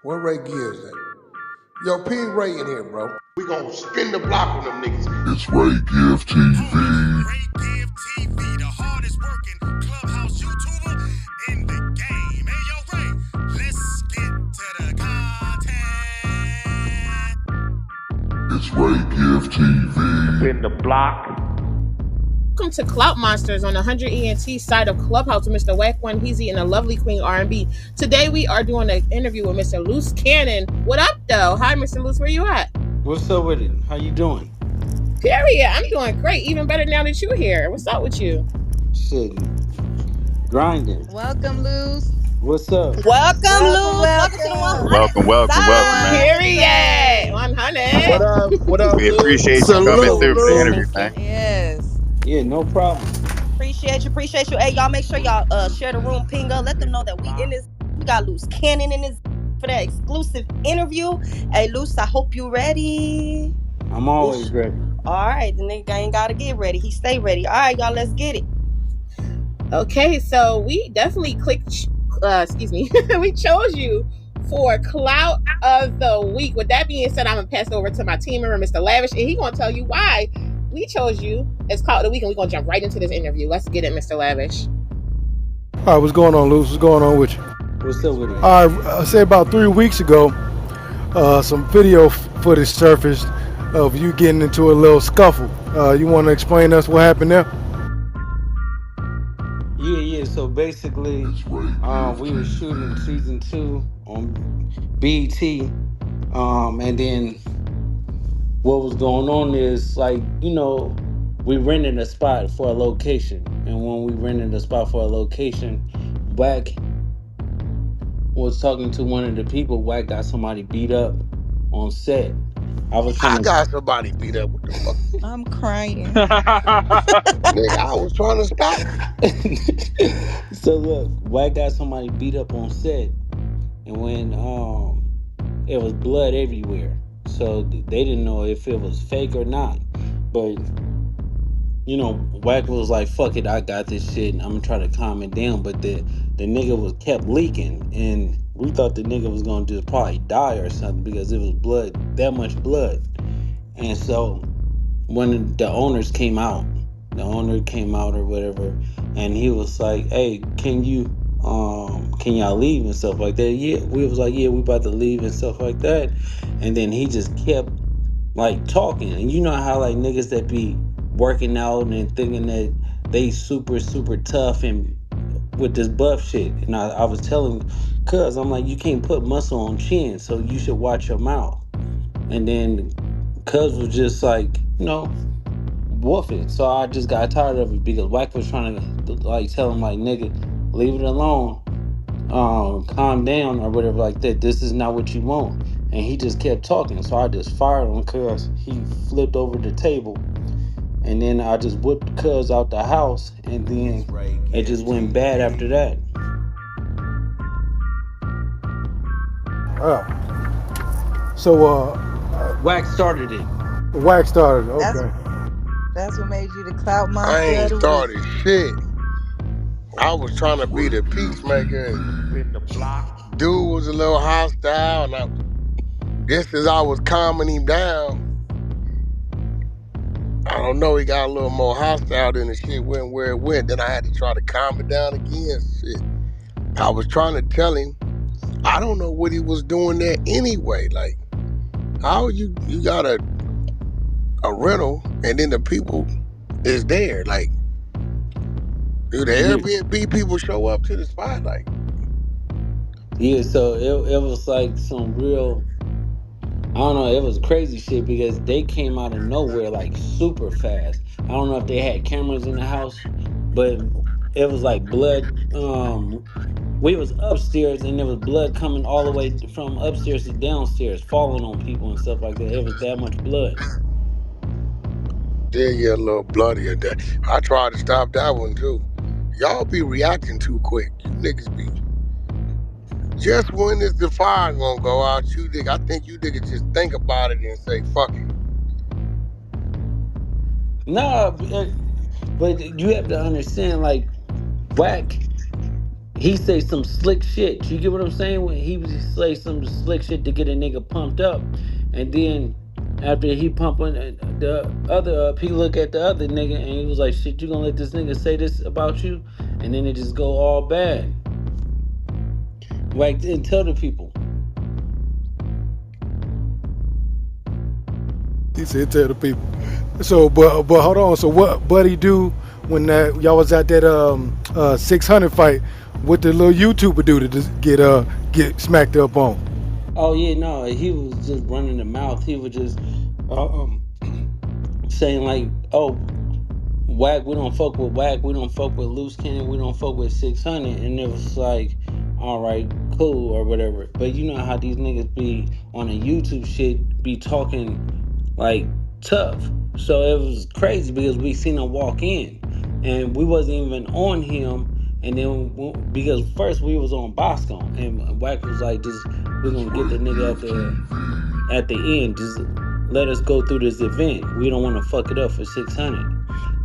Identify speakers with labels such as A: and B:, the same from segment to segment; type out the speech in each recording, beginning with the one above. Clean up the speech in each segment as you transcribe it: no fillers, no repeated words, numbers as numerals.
A: Where Ray Gibbs at? Yo, ping Ray in here, bro. We gonna spin the block on them niggas. It's Ray Gibbs TV.
B: Ray Give TV, the hardest working clubhouse YouTuber in the game. Hey, yo, Ray, let's get to the content.
A: It's Ray Gibbs TV.
C: Spin the block.
D: Welcome to Clout Monsters on the 100 ENT side of Clubhouse with Mr. Wack, One Heezy, and the lovely Queen R&B. Today we are doing an interview with Mr. Luce Cannon. What up, though? Hi, Mr. Luce. Where you at?
E: What's up with it? How you doing?
D: Period. I'm doing great. Even better now that you're here. What's up with you?
E: Shit. Grinding.
F: Welcome, Luce.
E: What's up?
D: Welcome, Luce. Welcome to the 100.
C: Welcome, man.
D: Period. 100.
A: What up? What up?
C: We
A: Luke?
C: appreciate you coming through for the interview, man.
F: Yes.
E: Yeah, no problem.
G: Appreciate you. Hey, y'all make sure y'all share the room, ping up. Let them know that we in this. We got Luce Cannon in this for that exclusive interview. Hey, Luce, I hope you ready.
E: I'm always ready.
G: All right, the nigga ain't gotta get ready. He stay ready. All right, y'all, let's get it.
D: Okay, so we definitely we chose you for Clout of the Week. With that being said, I'm gonna pass it over to my team member, Mr. Lavish, and he's gonna tell you why we chose you as Clout of the Week, and we're gonna jump right into this interview. Let's get it, Mr. Lavish.
H: All right, what's going on, Luce? What's going on with you?
E: What's up with it?
H: All right, I say about 3 weeks ago, some video footage surfaced of you getting into a little scuffle. You want to explain to us what happened there?
E: Yeah. So basically, we were shooting season 2 on BET, and then what was going on is we rented a spot for a location, and when we rented a spot for a location, Wack was talking to one of the people. Wack got somebody beat up on set.
A: I got somebody beat up with the fuck.
F: I'm crying.
A: Nigga, I was trying to stop.
E: So look, Wack got somebody beat up on set, and when it was blood everywhere, so they didn't know if it was fake or not. But Wack was like, "Fuck it, I got this shit. I'm gonna try to calm it down." But the nigga was kept leaking, and we thought the nigga was gonna just probably die or something because it was blood, that much blood. And so when the owner came out or whatever, and he was like, "Hey, can y'all leave and stuff like that?" Yeah, we was like, "Yeah, we about to leave and stuff like that." And then he just kept like talking, and you know how like niggas that be working out and thinking that they super tough and with this buff shit. And I was telling Cuz, I'm like, you can't put muscle on chin, so you should watch your mouth. And then Cuz was just like, woofing. So I just got tired of it because Wack was trying to like tell him like, nigga, leave it alone, calm down or whatever like that. This is not what you want. And he just kept talking, so I just fired him because he flipped over the table. And then I just whipped Cuz out the house, and then it just went bad after that.
H: Oh. So,
E: Wack started it.
H: Wack started. Okay.
F: That's what made you the clout monster.
A: I ain't
F: of the week.
A: started shit. I was trying to be the peacemaker.
C: Spin the block.
A: Dude was a little hostile, and just as I was calming him down, I don't know, he got a little more hostile, than the shit went where it went. Then I had to try to calm it down again. Shit. I was trying to tell him, I don't know what he was doing there anyway. Like, how you got a rental and then the people is there? Like, do the Airbnb people show up to the spot? Like,
E: Yeah, so it was like some real, I don't know, it was crazy shit because they came out of nowhere like super fast. I don't know if they had cameras in the house, but it was like blood. We was upstairs and there was blood coming all the way from upstairs to downstairs, falling on people and stuff like that. It was that much blood.
A: did get a little bloody at that. I tried to stop that one too. Y'all be reacting too quick. You niggas be. Just when is the fire gonna go out, I think you niggas just think about it and say, fuck it.
E: Nah, but you have to understand, like, Wack he say some slick shit. You get what I'm saying? When he was say some slick shit to get a nigga pumped up, and then after he pumping the other up, he look at the other nigga and he was like, "Shit, you gonna let this nigga say this about you?" And then it just go all bad. Wack didn't tell the people.
H: He said tell the people. So, but hold on. So what Buddy do when that y'all was at that 600 fight? What the little YouTuber do to just get smacked up on?
E: Oh yeah, no, he was just running the mouth. He was just uh, um saying like, "Oh, Wack, we don't fuck with Wack, we don't fuck with Loose Cannon, we don't fuck with 600," and it was like, all right, cool or whatever. But you know how these niggas be on a YouTube shit, be talking like tough. So it was crazy because we seen him walk in, and we wasn't even on him. And then because first we was on Bosco, and Wack was like, "Just we're gonna get the nigga at the end. Just let us go through this event. We don't want to fuck it up for 600."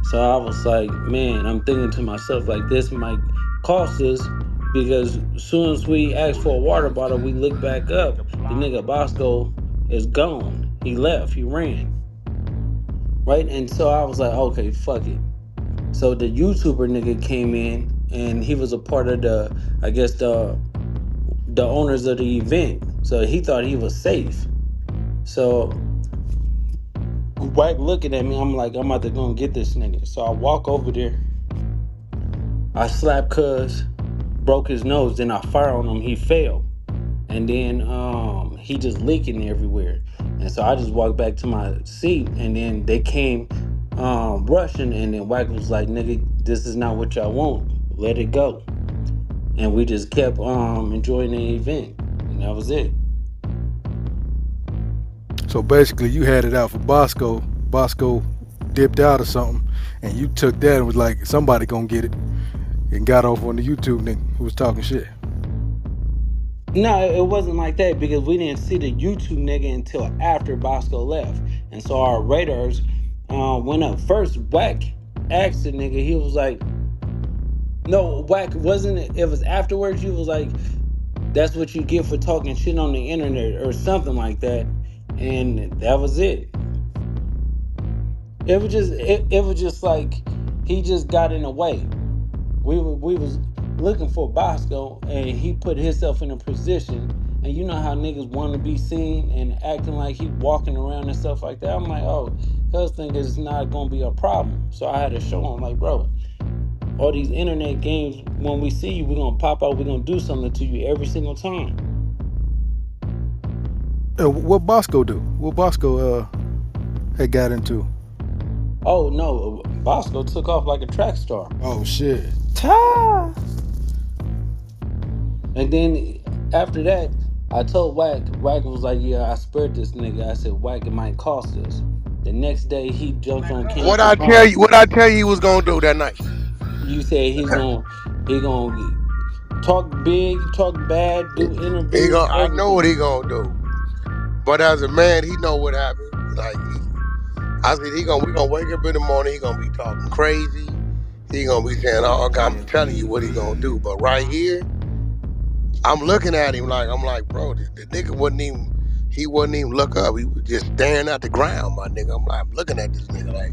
E: So I was like, man, I'm thinking to myself, like, this might cost us because as soon as we ask for a water bottle, we look back up. The nigga Bosco is gone. He left. He ran. Right? And so I was like, okay, fuck it. So the YouTuber nigga came in and he was a part of I guess the owners of the event. So he thought he was safe. So Wack looking at me, I'm like, I'm about to go and get this nigga. So I walk over there, I slap Cuz, broke his nose, then I fire on him, he fell. And then he just leaking everywhere. And so I just walked back to my seat, and then they came rushing, and then Wack was like, nigga, this is not what y'all want. Let it go. And we just kept enjoying the event. And that was it.
H: So basically, you had it out for Bosco. Bosco dipped out or something, and you took that and was like, somebody gonna get it, and got off on the YouTube nigga who was talking shit.
E: No, it wasn't like that because we didn't see the YouTube nigga until after Bosco left. And so our radars went up. First, Wack asked the nigga, he was like, no, Wack, wasn't it? It was afterwards. You was like, that's what you get for talking shit on the internet or something like that. And that was it. It was just like he just got in the way. We was looking for Bosco, and he put himself in a position. And you know how niggas want to be seen and acting like he walking around and stuff like that. I'm like, oh, cuz think it's not gonna be a problem. So I had to show him, like, bro, all these internet games, when we see you, we're gonna pop out, we're gonna do something to you every single time.
H: What Bosco do? What Bosco had got into?
E: Oh no, Bosco took off like a track star.
H: Oh shit.
F: Ta.
E: And then after that, I told Wack. Wack was like, yeah, I spared this nigga. I said, Wack, it might cost us. The next day, he jumped on
A: What
E: campus.
A: I tell you, what I tell you he was gonna do that night.
E: You said he gonna talk big, talk bad, do
A: He
E: interviews,
A: gonna, I know what
E: everything.
A: he gonna do. But as a man, he know what happened. Like I said, we gonna wake up in the morning. He gonna be talking crazy. He gonna be saying, "Oh, I'm telling you what he gonna do." But right here, I'm looking at him like I'm like, bro, the nigga he wasn't even look up. He was just staring at the ground, my nigga. I'm looking at this nigga like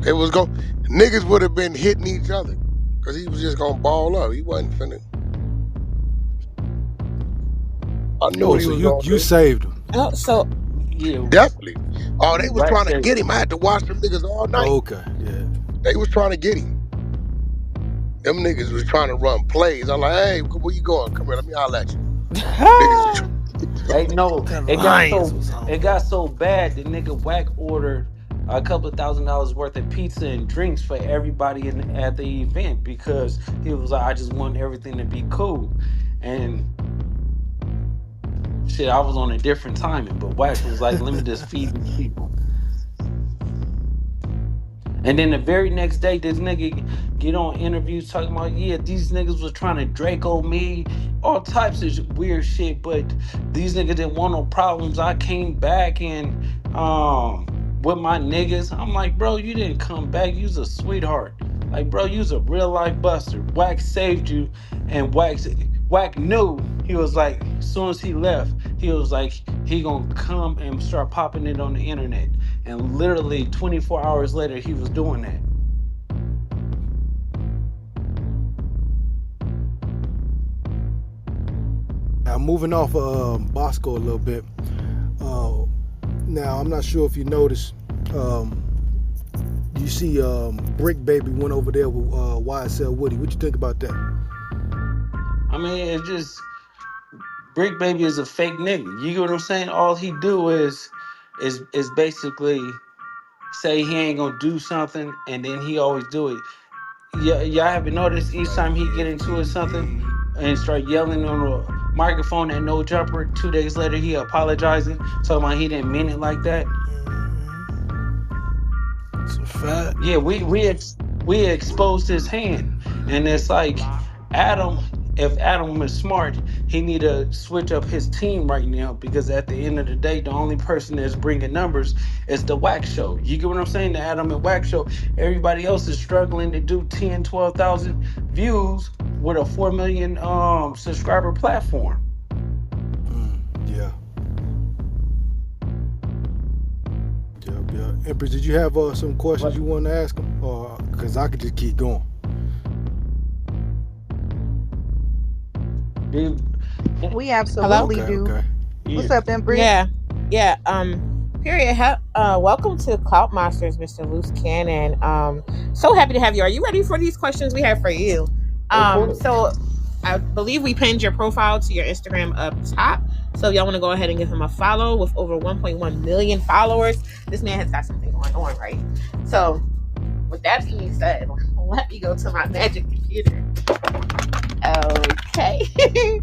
A: it was going. Niggas would have been hitting each other because he was just gonna ball up. He wasn't finna. I knew
H: Oh,
A: what he
H: so
A: was
H: you
A: gonna
H: you
A: do.
H: saved him.
D: Oh, so
E: Yeah,
A: Definitely. Oh, they was
E: Wack
A: trying to
E: said,
A: get him. I had to watch them niggas all night.
H: Oh, okay, yeah.
A: They was trying to get him. Them niggas was trying to run plays. I'm like, hey, where you going? Come here, let me holler at you. Niggas was
E: hey, no,
H: The Lions was
E: it
H: on.
E: got so bad. The nigga Wack ordered a couple of $1,000 worth of pizza and drinks for everybody at the event because he was like, I just want everything to be cool. And shit, I was on a different timing, but Wack was like, let me just feed these people. And then the very next day, this nigga get on interviews talking about, yeah, these niggas was trying to Draco me, all types of weird shit, but these niggas didn't want no problems. I came back and with my niggas. I'm like, bro, you didn't come back. You's a sweetheart. Like, bro, you's a real life buster. Wack saved you, and Wack knew. He was like, as soon as he left, he was like, he gonna come and start popping it on the internet. And literally 24 hours later, he was doing that.
H: Now, moving off of BOSKOE a little bit. Now, I'm not sure if you noticed. You see, Bricc Baby went over there with YSL Woody. What you think about that?
E: I mean, it's just Bricc Baby is a fake nigga. You get what I'm saying? All he do is basically say he ain't gonna do something, and then he always do it. Yeah, y'all haven't noticed each time he get into it something and start yelling on the microphone at No Jumper. 2 days later, he apologizing, talking about he didn't mean it like that.
H: It's a fact.
E: Yeah, we exposed his hand, and it's like Adam. If Adam is smart, he need to switch up his team right now, because at the end of the day, the only person that's bringing numbers is the Wack Show. You get what I'm saying? The Adam and Wack Show. Everybody else is struggling to do 10, 12,000 views with a 4 million subscriber platform.
H: Yeah. Yeah. Empress, did you have some questions you wanted to ask him? Or because I could just keep going.
E: Dude,
F: We absolutely do.
H: Okay.
F: What's
E: yeah.
F: up, Empress?
D: Yeah. Period. Welcome to Clout Monsters, Mr. Luce Cannon. So happy to have you. Are you ready for these questions we have for you? So I believe we pinned your profile to your Instagram up top. So if y'all want to go ahead and give him a follow with over 1.1 million followers. This man has got something going on, right? So with that being said, let me go to my magic computer. Okay.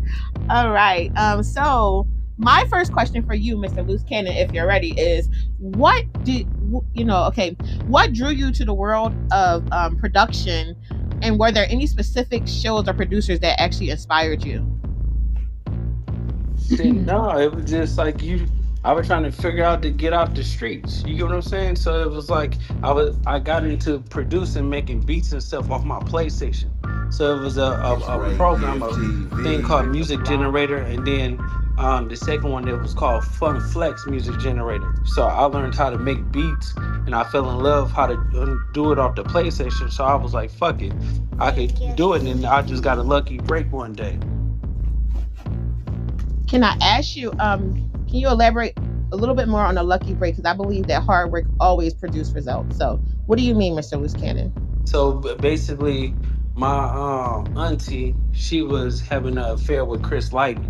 D: All right. So my first question for you, Mr. Luce Cannon, if you're ready, is what drew you to the world of production, and were there any specific shows or producers that actually inspired you?
E: Shit, no, it was just like I was trying to figure out to get out the streets. You get what I'm saying? So it was like I got into producing, making beats and stuff off my PlayStation. So it was a program, a thing called Music Generator, and then the second one that was called Fun Flex Music Generator. So I learned how to make beats, and I fell in love how to do it off the PlayStation. So I was like, fuck it, I could do it, and I just got a lucky break one day.
D: Can I ask you, can you elaborate a little bit more on a lucky break? Because I believe that hard work always produces results. So what do you mean, Mr. Luce Cannon?
E: So basically, my auntie, she was having an affair with Chris Lighty,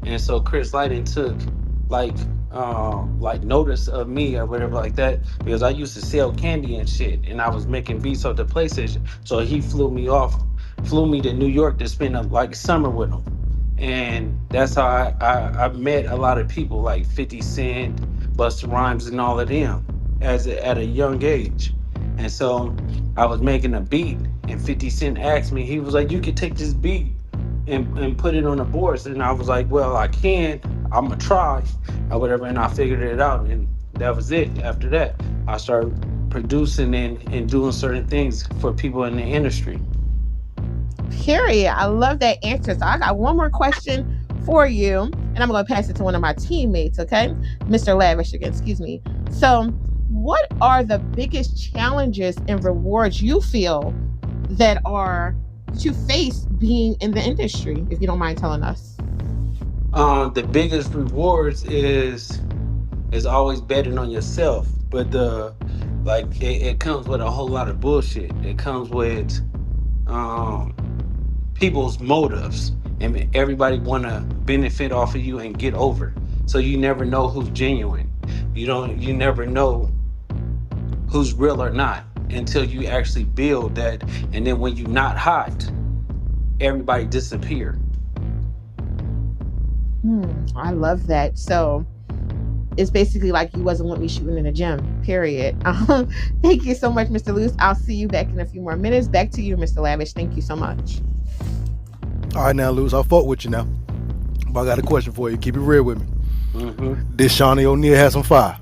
E: and so Chris Lighty took like notice of me or whatever like that, because I used to sell candy and shit, and I was making beats off the PlayStation. So he flew me to New York to spend a summer with him. And that's how I met a lot of people like 50 Cent, Busta Rhymes, and all of them at a young age. And so I was making a beat, and 50 Cent asked me, he was like, you could take this beat and put it on the boards. And I was like, well, I can, I'm gonna try, or whatever. And I figured it out, and that was it. After that, I started producing and doing certain things for people in the industry.
D: Period. I love that answer. So I got one more question for you, and I'm going to pass it to one of my teammates, okay? Mr. Lavish again, excuse me. So what are the biggest challenges and rewards you feel that you face being in the industry, if you don't mind telling us?
E: The biggest rewards is always betting on yourself, but it comes with a whole lot of bullshit. It comes with people's motives, and everybody want to benefit off of you and get over. So you never know who's genuine. You never know who's real or not until you actually build that. And then when you're not hot, everybody disappear.
D: I love that. So it's basically like you wasn't with me shooting in the gym, period. Thank you so much, Mr. Luce. I'll see you back in a few more minutes. Back to you, Mr. Lavish. Thank you so much.
H: All right, now, Luce, I'll fuck with you now. But I got a question for you. Keep it real with me.
E: Mm-hmm.
H: Did Shawnee O'Neal have some fire?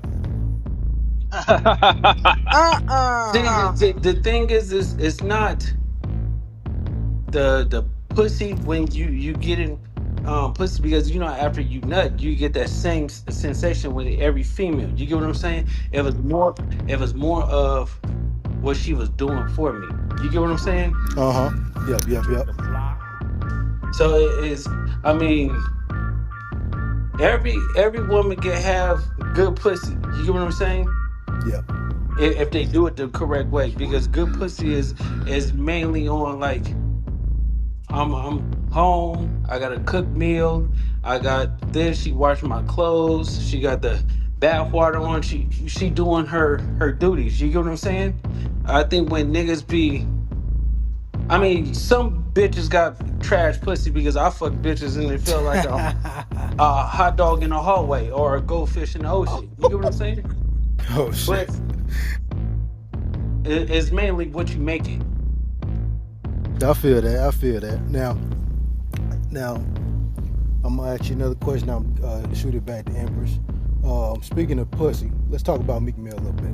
E: See, the thing is it's not the pussy when you get in pussy, because you know after you nut you get that same sensation with every female. You get what I'm saying? It was more of what she was doing for me. You get what I'm saying?
H: Uh huh. Yep. Yep. Yep.
E: So it is. I mean, every woman can have good pussy. You get what I'm saying?
H: Yep.
E: If they do it the correct way, because good pussy is mainly on like I'm home. I got a cooked meal. I got this. She washing my clothes. She got the bath water on. She doing her duties. You get what I'm saying? I think when niggas be, I mean, some bitches got trash pussy because I fuck bitches and it felt like a hot dog in the hallway or a goldfish in the ocean. You get what I'm saying?
H: Oh shit.
E: But it's mainly what you make it.
H: I feel that. I feel that. Now, I'm gonna ask you another question. I'm shoot it back to Empress. Speaking of pussy, let's talk about Meek Mill a little bit.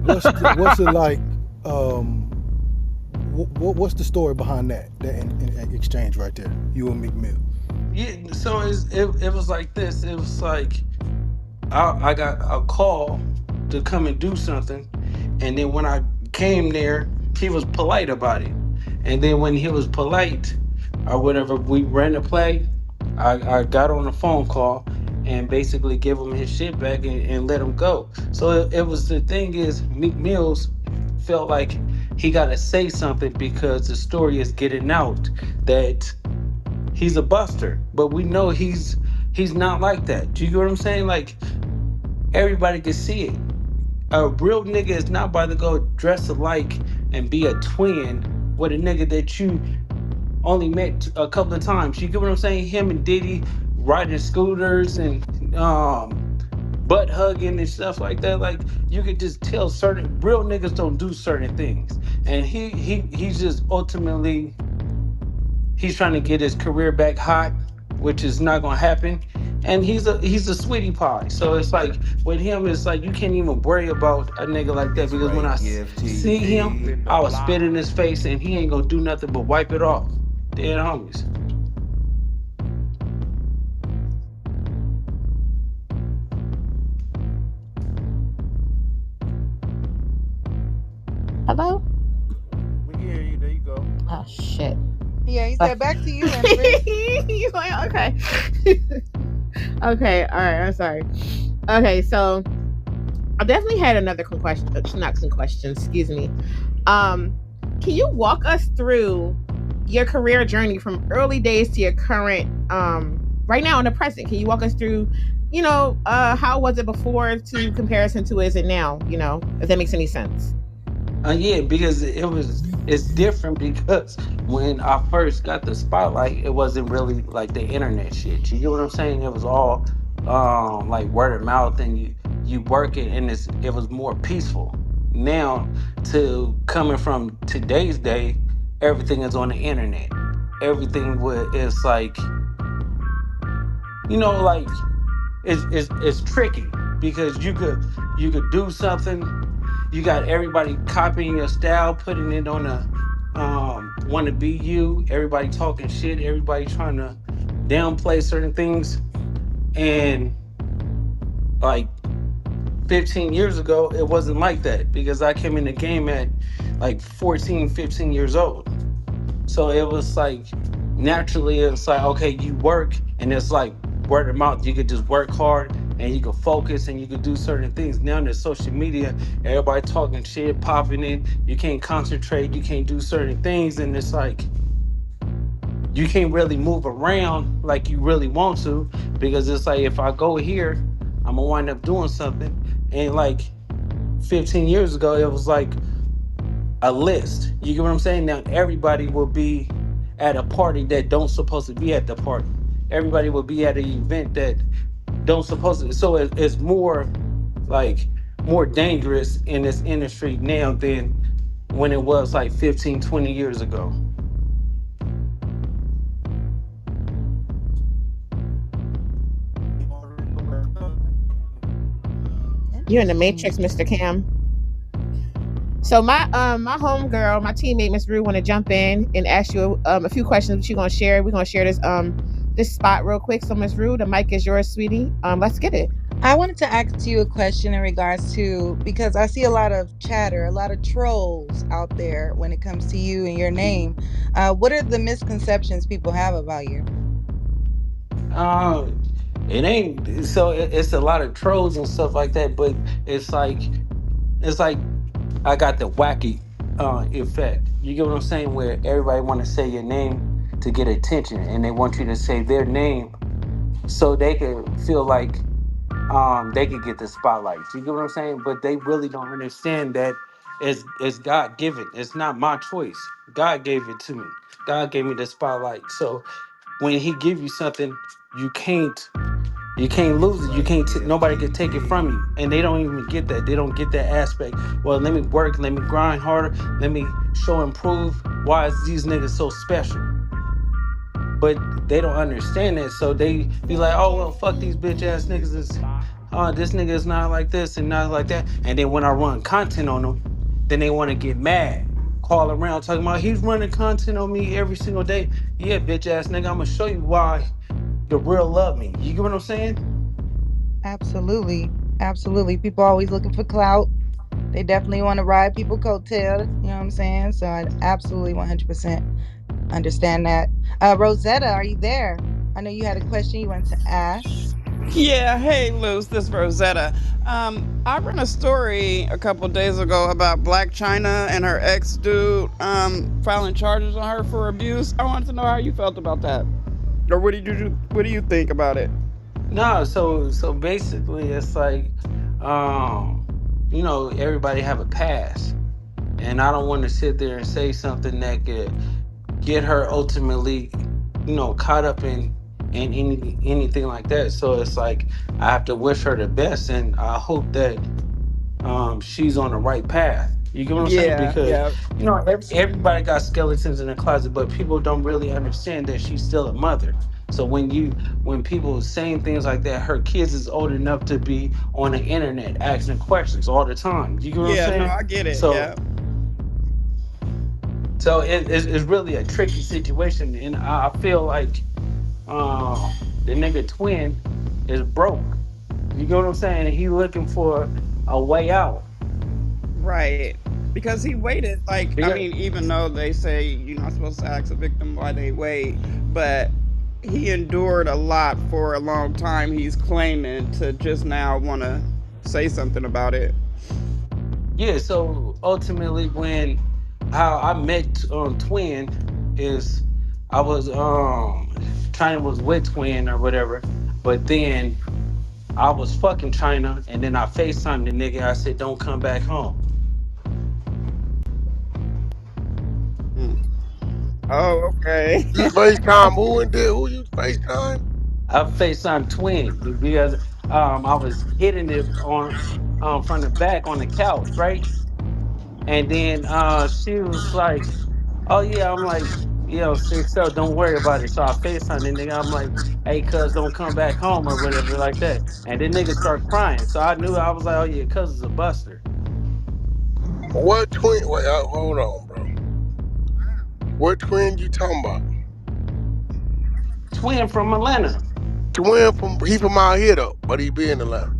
H: What's it like? What's the story behind that in exchange right there? You and Meek Mill.
E: Yeah, so it was like this. It was like I got a call to come and do something, and then when I came there, he was polite about it. And then when he was polite or whatever, we ran the play. I got on a phone call and basically give him his shit back and let him go. So it was, the thing is, Meek Mills felt like he got to say something because the story is getting out that he's a buster, but we know he's not like that. Do you get what I'm saying? Like, everybody can see it. A real nigga is not about to go dress alike and be a twin with a nigga that you only met a couple of times. You get what I'm saying? Him and Diddy riding scooters and butt hugging and stuff like that. Like, you could just tell certain real niggas don't do certain things. And he's just ultimately, he's trying to get his career back hot, which is not gonna happen. And he's a sweetie pie. So it's like with him, it's like you can't even worry about a nigga like that, because when I see him, I will spit in his face and he ain't gonna do nothing but wipe it off. Dead homies.
D: Hello?
B: We can hear you. There you go.
D: Oh shit.
F: Yeah, he said back to you, Empress.
D: Okay. Okay, all right, I'm sorry. Okay, so I definitely had another question, not some questions, excuse me. Can you walk us through your career journey from early days to your current, right now in the present? Can you walk us through, how was it before to comparison to is it now, if that makes any sense?
E: Yeah, because it's different, because when I first got the spotlight, it wasn't really like the internet shit. You get what I'm saying? It was all like word of mouth, and you work it, and it was more peaceful. Now, to coming from today's day, everything is on the internet. Everything is like, like it's tricky, because you could do something. You got everybody copying your style, putting it on a want to be you. Everybody talking shit. Everybody trying to downplay certain things. And like 15 years ago, it wasn't like that, because I came in the game at like 14, 15 years old. So it was like, naturally, it's like, okay, you work, and it's like word of mouth. You could just work hard and you could focus and you could do certain things. Now there's social media, everybody talking shit, popping it. You can't concentrate, you can't do certain things, and it's like you can't really move around like you really want to, because it's like, if I go here, I'm gonna wind up doing something. And like 15 years ago, it was like a list. You get what I'm saying? Now everybody will be at a party that don't supposed to be at the party. Everybody will be at an event that don't supposed to. So it's more like more dangerous in this industry now than when it was like 15, 20 years ago.
D: You're in the Matrix, Mr. Cam. So my homegirl, my teammate Miss Rue, want to jump in and ask you a few questions that you're gonna share. We're gonna share this spot real quick. So Miss Rue, the mic is yours, sweetie. Let's get it.
F: I wanted to ask you a question in regards to, because I see a lot of chatter, a lot of trolls out there when it comes to you and your name. What are the misconceptions people have about you?
E: It ain't so. It's a lot of trolls and stuff like that, but it's like it's like I got the wacky effect. You get what I'm saying? Where everybody want to say your name to get attention, and they want you to say their name so they can feel like they could get the spotlight. You get what I'm saying? But they really don't understand that it's God given. It's not my choice. God gave it to me. God gave me the spotlight. So when He give you something, you can't you can't lose it. You can't. Nobody can take it from you, and they don't even get that. They don't get that aspect. Well, let me work. Let me grind harder. Let me show and prove why is these niggas so special. But they don't understand that, so they be like, "Oh well, fuck these bitch ass niggas. Is this nigga is not like this and not like that." And then when I run content on them, then they want to get mad, call around talking about he's running content on me every single day. Yeah, bitch ass nigga, I'm gonna show you why the real love me. You get what I'm saying?
F: Absolutely. Absolutely. People always looking for clout. They definitely want to ride people coattails. You know what I'm saying? So I absolutely 100% understand that. Rosetta, are you there? I know you had a question you wanted to ask.
I: Yeah, hey Luce, this is Rosetta. I ran a story a couple days ago about Black China and her ex dude filing charges on her for abuse. I wanted to know how you felt about that, or what do you think about it?
E: No, so basically it's like everybody have a past. And I don't want to sit there and say something that could get her ultimately, caught up in anything like that. So it's like I have to wish her the best, and I hope that she's on the right path. You get what I'm saying?
I: Yeah,
E: Because
I: yeah,
E: everybody got skeletons in the closet, but people don't really understand that she's still a mother. So when people saying things like that, her kids is old enough to be on the internet asking questions all the time. You get what I'm
I: yeah. No,
E: saying?
I: I get it.
E: So
I: Yeah,
E: so it's really a tricky situation, and I feel like the nigga twin is broke. You get what I'm saying? And he looking for a way out.
I: right. Because he waited. Like, I
E: Because
I: mean, even though they say you're not supposed to ask a victim why they wait, but he endured a lot for a long time. He's claiming to just now want to say something about it.
E: yeah, so ultimately when how I met twin is I was China was with twin or whatever, but then I was fucking China, and then I FaceTimed the nigga. I said, "Don't come back home."
I: Mm. Oh, okay.
A: You FaceTime who and did who you FaceTime?
E: I FaceTime twin because I was hitting it on from the back on the couch, right? And then she was like, "Oh yeah," I'm like, six so don't worry about it. So I FaceTime the nigga. I'm like, "Hey, cuz don't come back home or whatever like that." And then nigga start crying. So I knew I was like, "Oh yeah, cuz is a buster."
A: What twin? Wait, hold on, bro. What twin you talking about?
E: Twin from Atlanta.
A: Twin from out here though, but he be in Atlanta.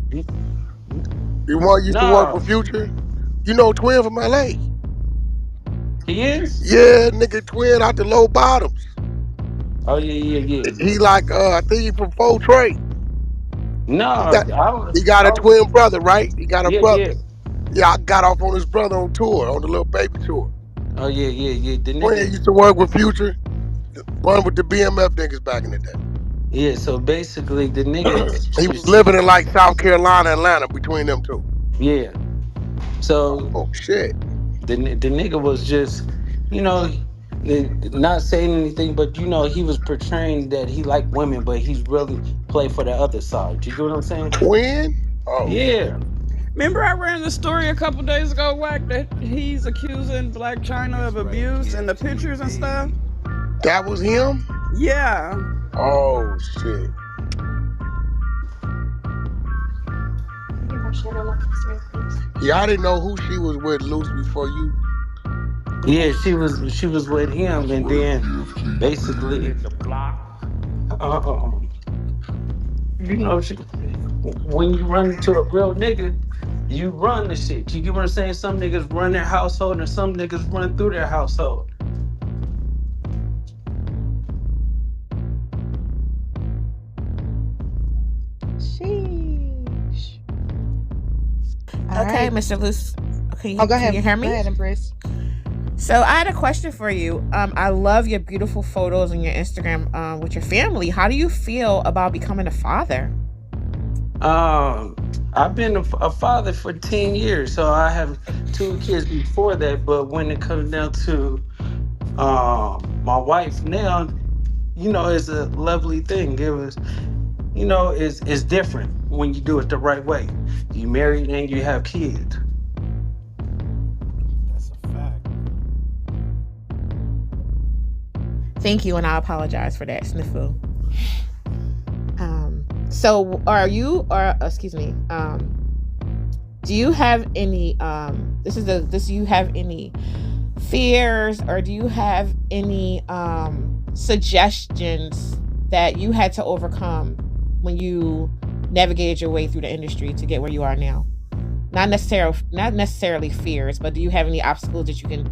A: The one used to work
E: No,
A: with Future. You know Twin from LA.
E: he is.
A: Yeah, nigga, Twin out the low bottoms.
E: Oh yeah, yeah, yeah,
A: He
E: yeah.
A: like I think he from Faux Trey.
E: No,
A: He got
E: I was.
A: he got a twin brother, right? He got a
E: Yeah,
A: brother.
E: yeah.
A: Yeah, I got off on his brother on tour, on the little baby tour.
E: Oh yeah, yeah, yeah. The
A: Twin
E: nigga.
A: used to work with Future, run with the BMF niggas back in the day.
E: Yeah. So basically, the nigga.
A: He was living in like South Carolina, Atlanta, between them two.
E: Yeah. So
A: Oh shit.
E: the nigga was just, you know, not saying anything, but he was portraying that he liked women, but he's really played for the other side. You get what I'm saying?
A: Twin? Oh shit.
E: Yeah.
I: Remember, I ran the story a couple days ago, Wack, that he's accusing Black China of abuse and the pictures and stuff.
A: That was him?
I: Yeah.
A: Oh shit. Yeah, I didn't know who she was with, Luce, before you.
E: Yeah, she was with him, and then basically,
C: The block.
E: um, she, when you run into a real nigga, you run the shit. You get what I'm saying? Some niggas run their household, and some niggas run through their household.
F: Sheesh. All
D: Okay,
F: right.
D: Mr. Luce. Okay,
F: Oh, go ahead.
D: can you hear me?
F: Go ahead, Empress.
D: So I had a question for you. I love your beautiful photos on your Instagram with your family. How do you feel about becoming a father?
E: I've been a father for 10 years, so I have 2 kids before that. But when it comes down to my wife now, it's a lovely thing. It was, it's different when you do it the right way. You married and you have kids.
B: That's a fact.
D: Thank you, and I apologize for that sniffle. So are you, or excuse me, do you have any do you have any fears, or do you have any suggestions that you had to overcome when you navigated your way through the industry to get where you are now? Not necessarily fears, but do you have any obstacles that you can,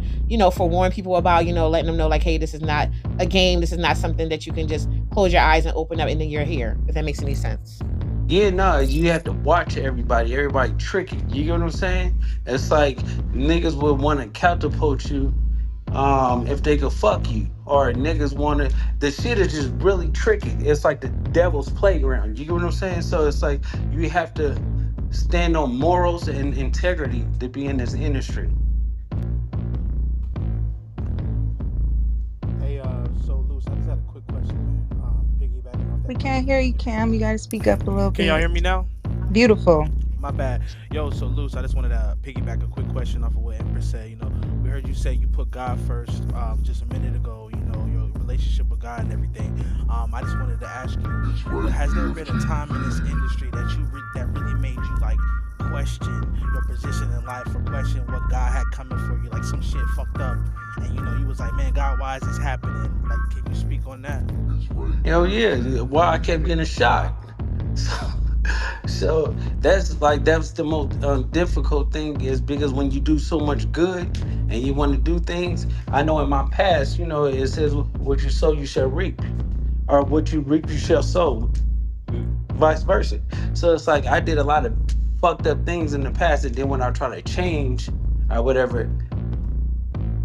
D: forewarn people about, letting them know, like, hey, this is not a game, this is not something that you can just close your eyes and open up and then you're here, if that makes any sense.
E: Yeah, no, you have to watch everybody. Everybody tricky. You get what I'm saying? It's like niggas would want to catapult you if they could fuck you. Or niggas want to... The shit is just really tricky. It's like the devil's playground. You get what I'm saying? So it's like you have to stand on morals and integrity to be in this industry.
B: Hey, so Luce, I just had a quick question, man. Piggybacking off that.
F: We can't hear you, Cam. You got to speak up a little bit.
B: Can y'all hear me now?
F: Beautiful.
B: My bad. Yo, so Luce, I just wanted to piggyback a quick question off of what Empress said. We heard you say you put God first just a minute ago, your relationship with God and everything. I just wanted to ask you, has there been a time in this industry that really made you, like, question your position in life, or question what God had coming for you? Like, some shit fucked up, and, you was like, man, God, why is this happening? Like, can you speak on that?
E: Hell yeah. Why I kept getting shot. So that's the most difficult thing, is because when you do so much good and you want to do things, I know in my past, it says what you sow you shall reap, or what you reap you shall sow, vice versa. So it's like I did a lot of fucked up things in the past, and then when I try to change or whatever,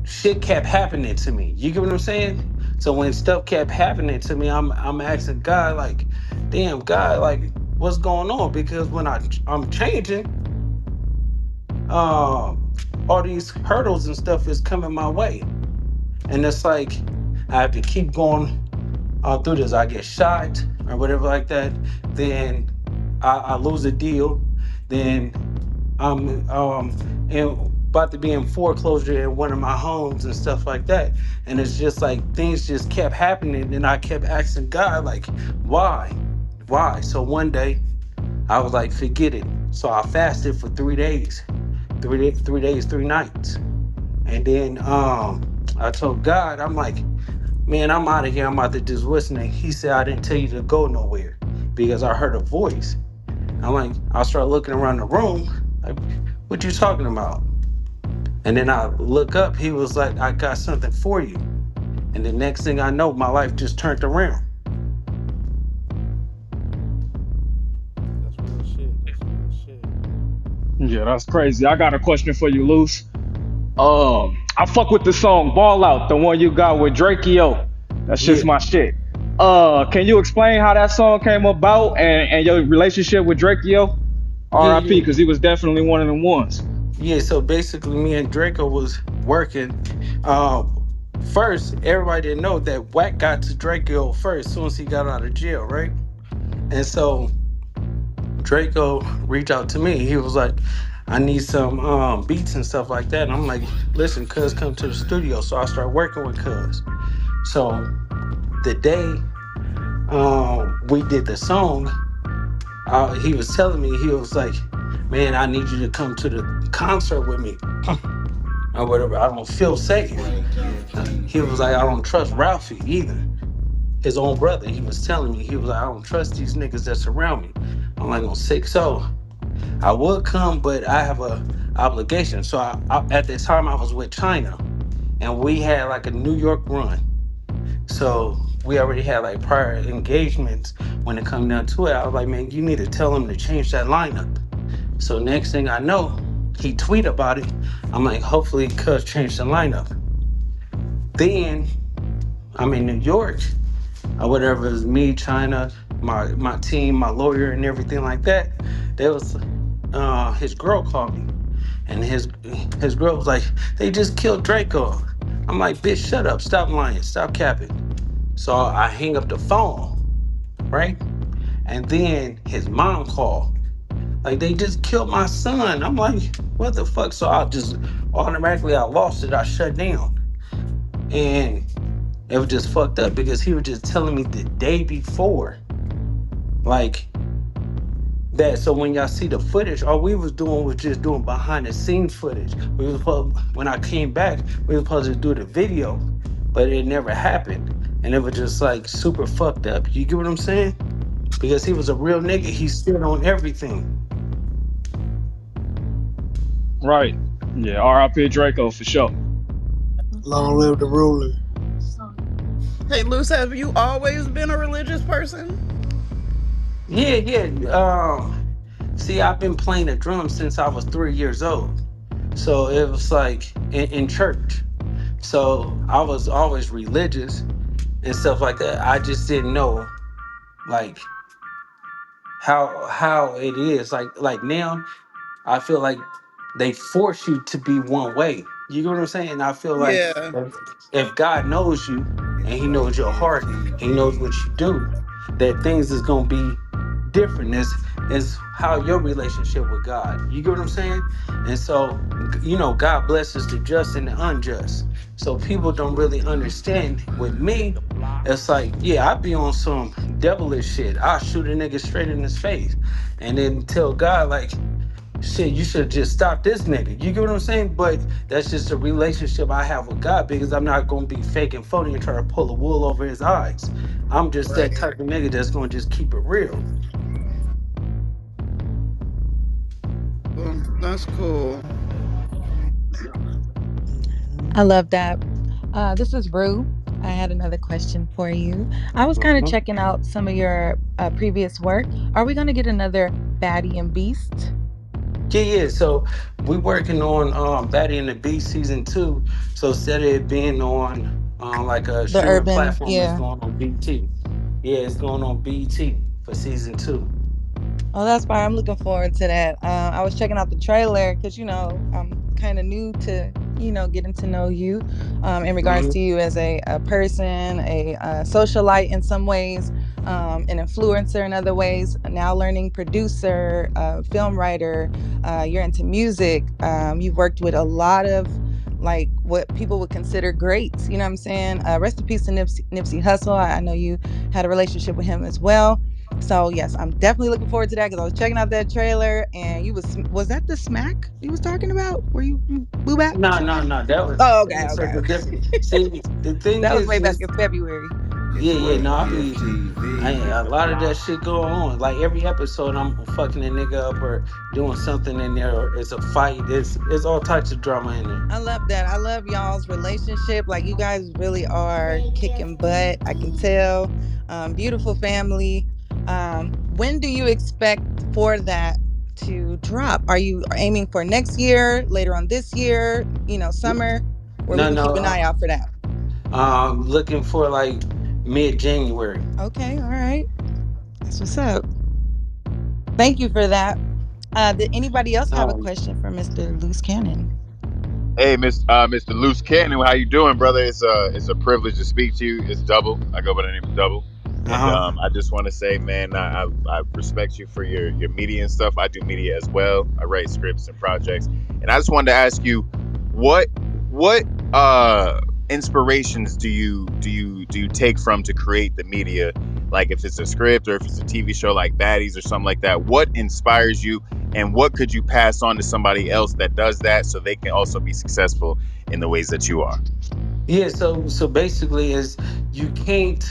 E: shit kept happening to me. You get what I'm saying? So when stuff kept happening to me, I'm asking God, like, damn, God, like, what's going on? Because when I'm changing, all these hurdles and stuff is coming my way. And it's like, I have to keep going through this. I get shot or whatever like that. Then I lose a deal. Then I'm about to be in foreclosure in one of my homes and stuff like that. And it's just like things just kept happening, and I kept asking God, like, why? So one day I was like, forget it. So I fasted for 3 days, 3 days, 3 nights. And then I told God, I'm like, man, I'm out of here. I'm out there just listening. He said, I didn't tell you to go nowhere, because I heard a voice. I'm like, I started looking around the room, like, what you talking about? And then I look up, he was like, I got something for you. And the next thing I know, my life just turned around.
B: That's real shit. That's real shit.
J: Yeah, that's crazy. I got a question for you, Luce. I fuck with the song Ball Out, the one you got with Draco. That's
E: Yeah,
J: just my shit. Can you explain how that song came about, and your relationship with Draco?
E: yeah,
J: RIP,
E: yeah.
J: because he was definitely one of them ones.
E: Yeah, so basically me and Draco was working. First, everybody didn't know that Wack got to Draco first, as soon as he got out of jail, right? And so Draco reached out to me. He was like, I need some beats and stuff like that. And I'm like, listen, cuz, come to the studio. So I started working with cuz. So the day we did the song, he was telling me, he was like, man, I need you to come to the concert with me or whatever. I don't feel safe. He was like, I don't trust Ralphie either. His own brother, he was telling me, he was like, I don't trust these niggas that surround me. I'm like, on 6-0, I would come, but I have a obligation. So at the time I was with Chyna, and we had like a New York run. So we already had like prior engagements. When it come down to it, I was like, man, you need to tell him to change that lineup. So next thing I know, he tweet about it. I'm like, hopefully cuz change the lineup. Then I'm in New York or whatever. It was me, Chyna, my team, my lawyer, and everything like that. There was his girl called me, and his girl was like, they just killed Draco. I'm like, bitch, shut up, stop lying, stop capping. So I hang up the phone, right? And then his mom called. Like, they just killed my son. I'm like, what the fuck? So I just automatically, I lost it. I shut down. And it was just fucked up because he was just telling me the day before, like, that. So when y'all see the footage, all we was doing was just doing behind the scenes footage. When I came back, we were supposed to do the video, but it never happened. And it was just like super fucked up. You get what I'm saying? Because he was a real nigga. He stood on everything.
J: Right. Yeah, R.I.P. Draco for sure.
A: Long live the ruler.
I: Hey, Luce, have you always been a religious person?
E: Yeah, yeah. See, I've been playing the drums since I was 3 years old. So it was like in church. So I was always religious and stuff like that. I just didn't know like how it is. Like now I feel like they force you to be one way. You know what I'm saying? And I feel like
I: Yeah.
E: if God knows you and He knows your heart, He knows what you do, that things is gonna be different. Is how your relationship with God. You get what I'm saying? And so, God blesses the just and the unjust. So people don't really understand. With me, it's like, yeah, I be on some devilish shit. I shoot a nigga straight in his face, and then tell God like, shit, you should just stop this nigga. You get what I'm saying? But that's just a relationship I have with God, because I'm not gonna be fake and phony and try to pull the wool over his eyes. I'm just that type of nigga that's gonna just keep it real.
I: Well, that's cool.
F: I love that. This is Rue. I had another question for you. I was kind of
E: Mhm.
F: checking out some of your previous work. Are we going to get another Baddie and Beast?
E: Yeah, yeah. So we working on Batty and the Beast season 2. So instead of it being on like a
F: The
E: streaming
F: urban,
E: platform, it's
F: yeah.
E: going on BT. Yeah, it's going on BT for season 2.
F: Oh, that's fine. I'm looking forward to that. I was checking out the trailer because, I'm kind of new to, getting to know you in regards
E: Hmm.
F: to you as a person, a socialite in some ways, an influencer in other ways, now learning producer, film writer. You're into music. You've worked with a lot of like what people would consider greats. You know what I'm saying? Rest in peace to Nipsey Hussle. I know you had a relationship with him as well. So yes, I'm definitely looking forward to that because I was checking out that trailer and was that the smack you was talking about? Were you boo back
E: No, no,
F: smack?
E: no.
F: Oh,
E: That
F: okay,
E: was
F: okay,
E: something
F: okay.
E: different. See, the thing
F: That was way
E: is
F: back
E: this.
F: in February.
E: Yeah, yeah, no, a lot of that shit going on. Like every episode, I'm fucking a nigga up or doing something in there, or it's a fight. It's all types of drama in there.
F: I love that. I love y'all's relationship. Like you guys really are kicking butt. I can tell. Beautiful family. When do you expect for that to drop? Are you aiming for next year, later on this year, summer, where we
E: No,
F: can keep an
E: no.
F: eye out for that?
E: Looking for like mid-January.
F: Okay, all right. That's what's up. Thank you for that. Did anybody else have a
E: Um,
F: question for Mr. Loose Cannon?
K: Hey, Mr. Luce Cannon, how you doing, brother? It's a privilege to speak to you. It's Double. I go by the name of Double, and
E: uh-huh.
K: I just want to say, man, I respect you for your media and stuff. I do media as well. I write scripts and projects, and I just wanted to ask you, what what inspirations do you take from to create the media? Like if it's a script or if it's a TV show like Baddies or something like that, what inspires you? And what could you pass on to somebody else that does that so they can also be successful in the ways that you are?
E: Yeah, so basically is you can't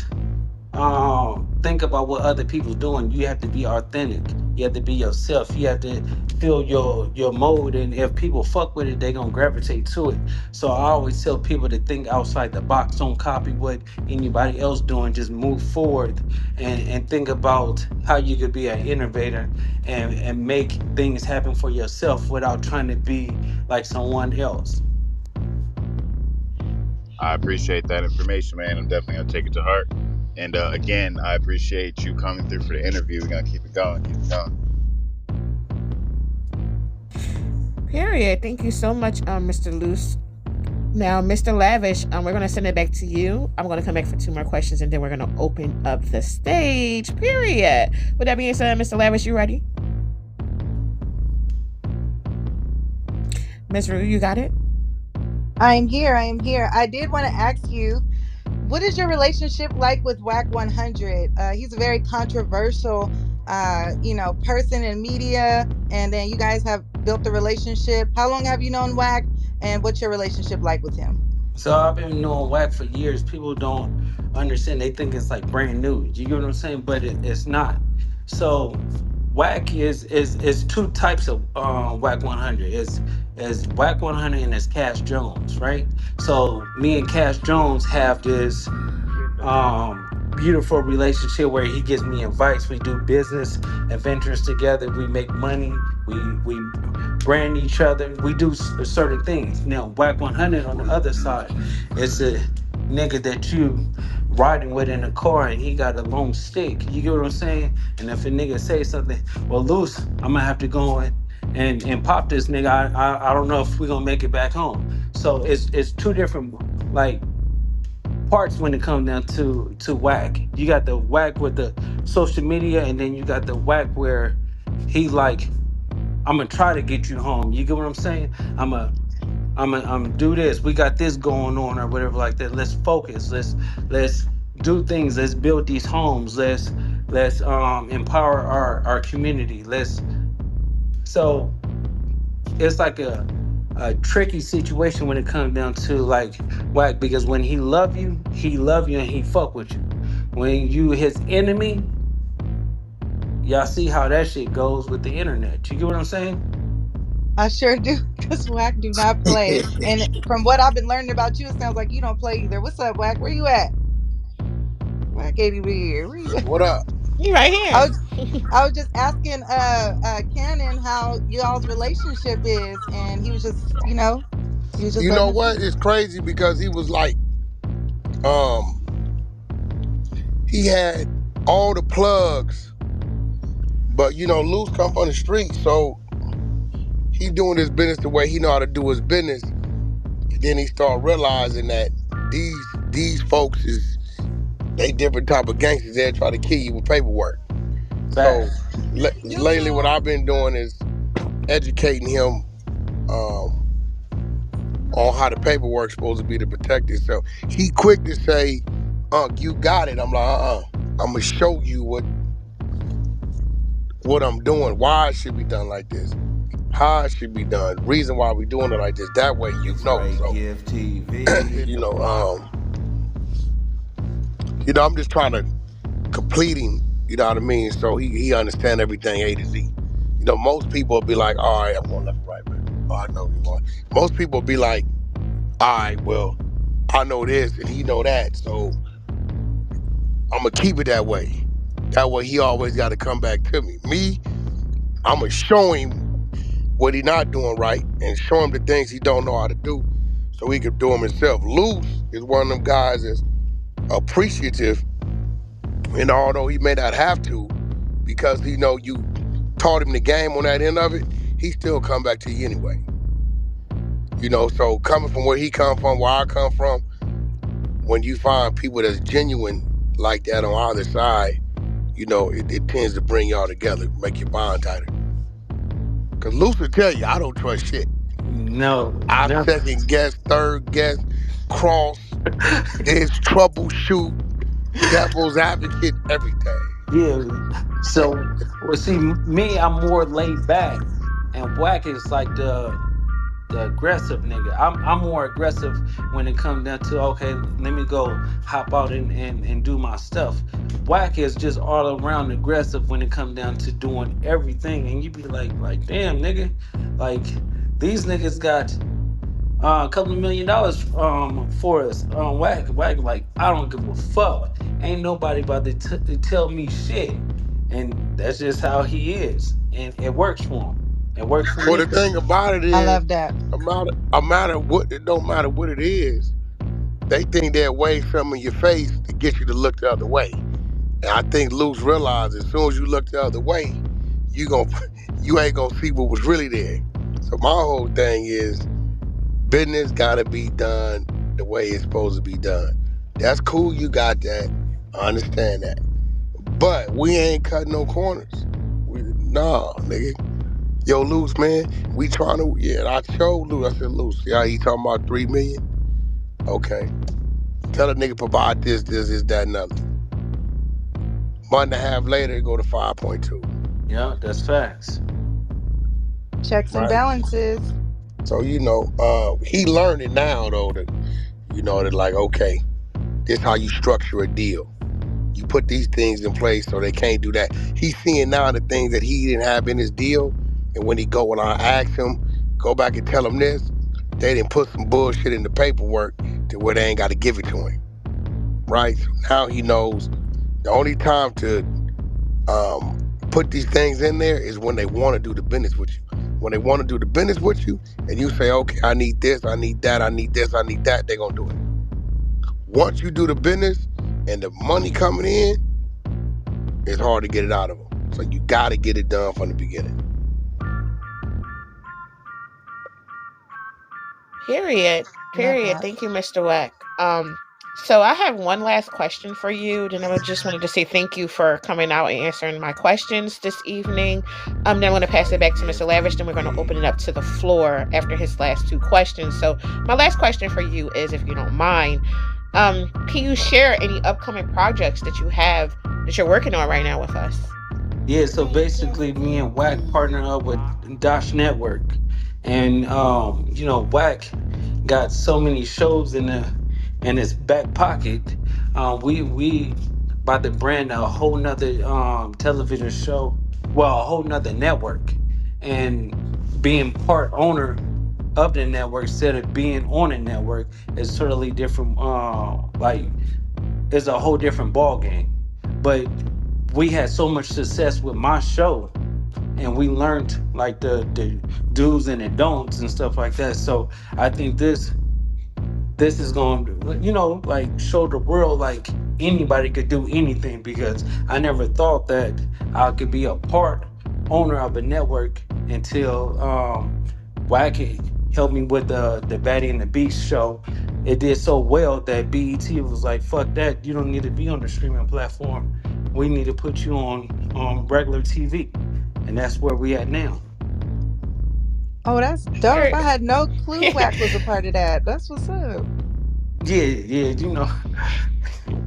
E: think about what other people's doing. You have to be authentic. You have to be yourself. You have to feel your mode, and if people fuck with it, they gonna gravitate to it. So I always tell people to think outside the box. Don't copy what anybody else doing. Just move forward and think about how you could be an innovator and make things happen for yourself without trying to be like someone else.
K: I appreciate that information, man. I'm definitely gonna take it to heart. And again, I appreciate you coming through for the interview. We're gonna keep it going, keep it going.
D: Period. Thank you so much, Mr. Luce. Now, Mr. Lavish, we're gonna send it back to you. I'm gonna come back for two more questions, and then we're gonna open up the stage. Period. With that being said, Mr. Lavish, you ready? Miss Rue, you got it?
F: I am here. I am here. I did want to ask you, what is your relationship like with Wack 100? He's a very controversial, person in media, and then you guys have built a relationship. How long have you known Wack, and what's your relationship like with him?
E: So I've been knowing Wack for years. People don't understand. They think it's like brand new. You get what I'm saying? But it's not. So Wack is two types of Wack 100. Is Wack 100 and it's Cash Jones, right? So me and Cash Jones have this beautiful relationship where he gives me advice. We do business adventures together. We make money. We brand each other. We do certain things. Now, Wack 100 on the other side is a nigga that you riding with in a car and he got a long stick. You get what I'm saying? And if a nigga say something, well, Luce, I'm gonna have to go and pop this nigga. I don't know if we're gonna make it back home. So it's two different like parts when it comes down to Wack. You got the Wack with the social media, and then you got the Wack where he like, I'm gonna try to get you home. You get what I'm saying? I'm do this. We got this going on or whatever like that. Let's focus. Let's do things. Let's build these homes. Let's empower our community. So it's like a tricky situation when it comes down to like Wack, because when he love you and he fuck with you. When you his enemy, y'all see how that shit goes with the internet. You get what I'm saying?
F: I sure do, because Wack do not play. And from what I've been learning about you, it sounds like you don't play either. What's up, Wack? Where you at? Wack ain't even here. Where you at?
A: What up?
D: You right
F: I
D: here.
F: was, I was just asking Cannon how y'all's relationship is, and he was just, he was just
A: You
F: letting
A: know
F: us know.
A: what? It's crazy because he was like, um, he had all the plugs, but Luce come from the street, so he doing his business the way he know how to do his business. And then he start realizing that these folks they different type of gangsters. They try to kill you with paperwork. So
E: Facts.
A: lately, what I've been doing is educating him on how the paperwork's supposed to be to protect it. So he quick to say, "Unc, you got it." I'm like, I'm gonna show you what I'm doing, why it should be done like this, how it should be done, reason why we doing it like this. That way you know. So you know, I'm just trying to complete him. You know what I mean? So he understand everything A to Z. Most people will be like, all right, I'm going left and right, man. Oh, I know you want. Most people will be like, all right, well, I know this and he know that, so I'm gonna keep it that way. That way he always got to come back to me. I'm gonna show him what he not doing right and show him the things he don't know how to do so he can do them himself. Luce is one of them guys that's appreciative, and although he may not have to, because you taught him the game on that end of it, he still come back to you anyway. So coming from where he come from, where I come from, when you find people that's genuine like that on either side, it tends to bring y'all together, make your bond tighter. Cause Luce will tell you, I don't trust shit.
E: No,
A: I
E: no.
A: second guess, third guess, cross, there's troubleshoot, devil's advocate, everything.
E: Yeah. So, well, see, me, I'm more laid back, and Wack is like the aggressive nigga. I'm more aggressive when it comes down to okay, let me go hop out and do my stuff. Wack is just all around aggressive when it comes down to doing everything, and you be like, damn nigga, like these niggas got a couple of $1 million for us. Wack, like I don't give a fuck. Ain't nobody about to tell me shit, and that's just how he is, and it works for him. It works for
A: Well,
E: me.
A: the thing about it
F: I
A: is,
F: love that.
A: a matter what it don't matter what it is. They think they'll wave something in your face to get you to look the other way. And I think Luce realized as soon as you look the other way, you gon' you ain't gonna see what was really there. So my whole thing is business gotta be done the way it's supposed to be done. That's cool, you got that. I understand that. But we ain't cutting no corners. Nah, nigga. Yo, Luce, man, we trying to, yeah, I showed Luce. I said, Luce, yeah, he talking about 3 million? Okay. Tell the nigga provide this, that, and other. Month and a half later, it go to 5.2.
E: Yeah, that's facts.
F: Checks and
A: Right.
F: balances.
A: So, he learned it now, though, that like, okay, this how you structure a deal. You put these things in place so they can't do that. He's seeing now the things that he didn't have in his deal. And when I ask him, go back and tell him this, they didn't put some bullshit in the paperwork to where they ain't got to give it to him. Right? So now he knows the only time to put these things in there is when they want to do the business with you. When they want to do the business with you and you say, okay, I need this, I need that, I need this, I need that, they're going to do it. Once you do the business and the money coming in, it's hard to get it out of them. So you got to get it done from the beginning.
D: Period.
F: Love
D: Period.
F: that.
D: Thank you, Mr. Wack. So I have one last question for you. Then I just wanted to say thank you for coming out and answering my questions this evening. Then I'm going to pass it back to Mr. Lavish. Then we're going to open it up to the floor after his last two questions. So my last question for you is, if you don't mind, can you share any upcoming projects that you have that you're working on right now with us?
E: Yeah, so basically, me and Wack partner up with Dash Network, and Wack got so many shows in his back pocket. We about to brand a whole nother television show, well, a whole nother network, and being part owner of the network instead of being on a network is totally different. Like it's a whole different ball game, but we had so much success with my show, and we learned like the do's and the don'ts and stuff like that. So I think this is going to like show the world like anybody could do anything, because I never thought that I could be a part owner of a network until Wack helped me with the Batty and the Beast show. It did so well that BET was like, fuck that, you don't need to be on the streaming platform, we need to put you on regular TV, and that's where we at now.
F: Oh, that's dope. I had no clue Wack was a part of that. That's what's up.
E: Yeah,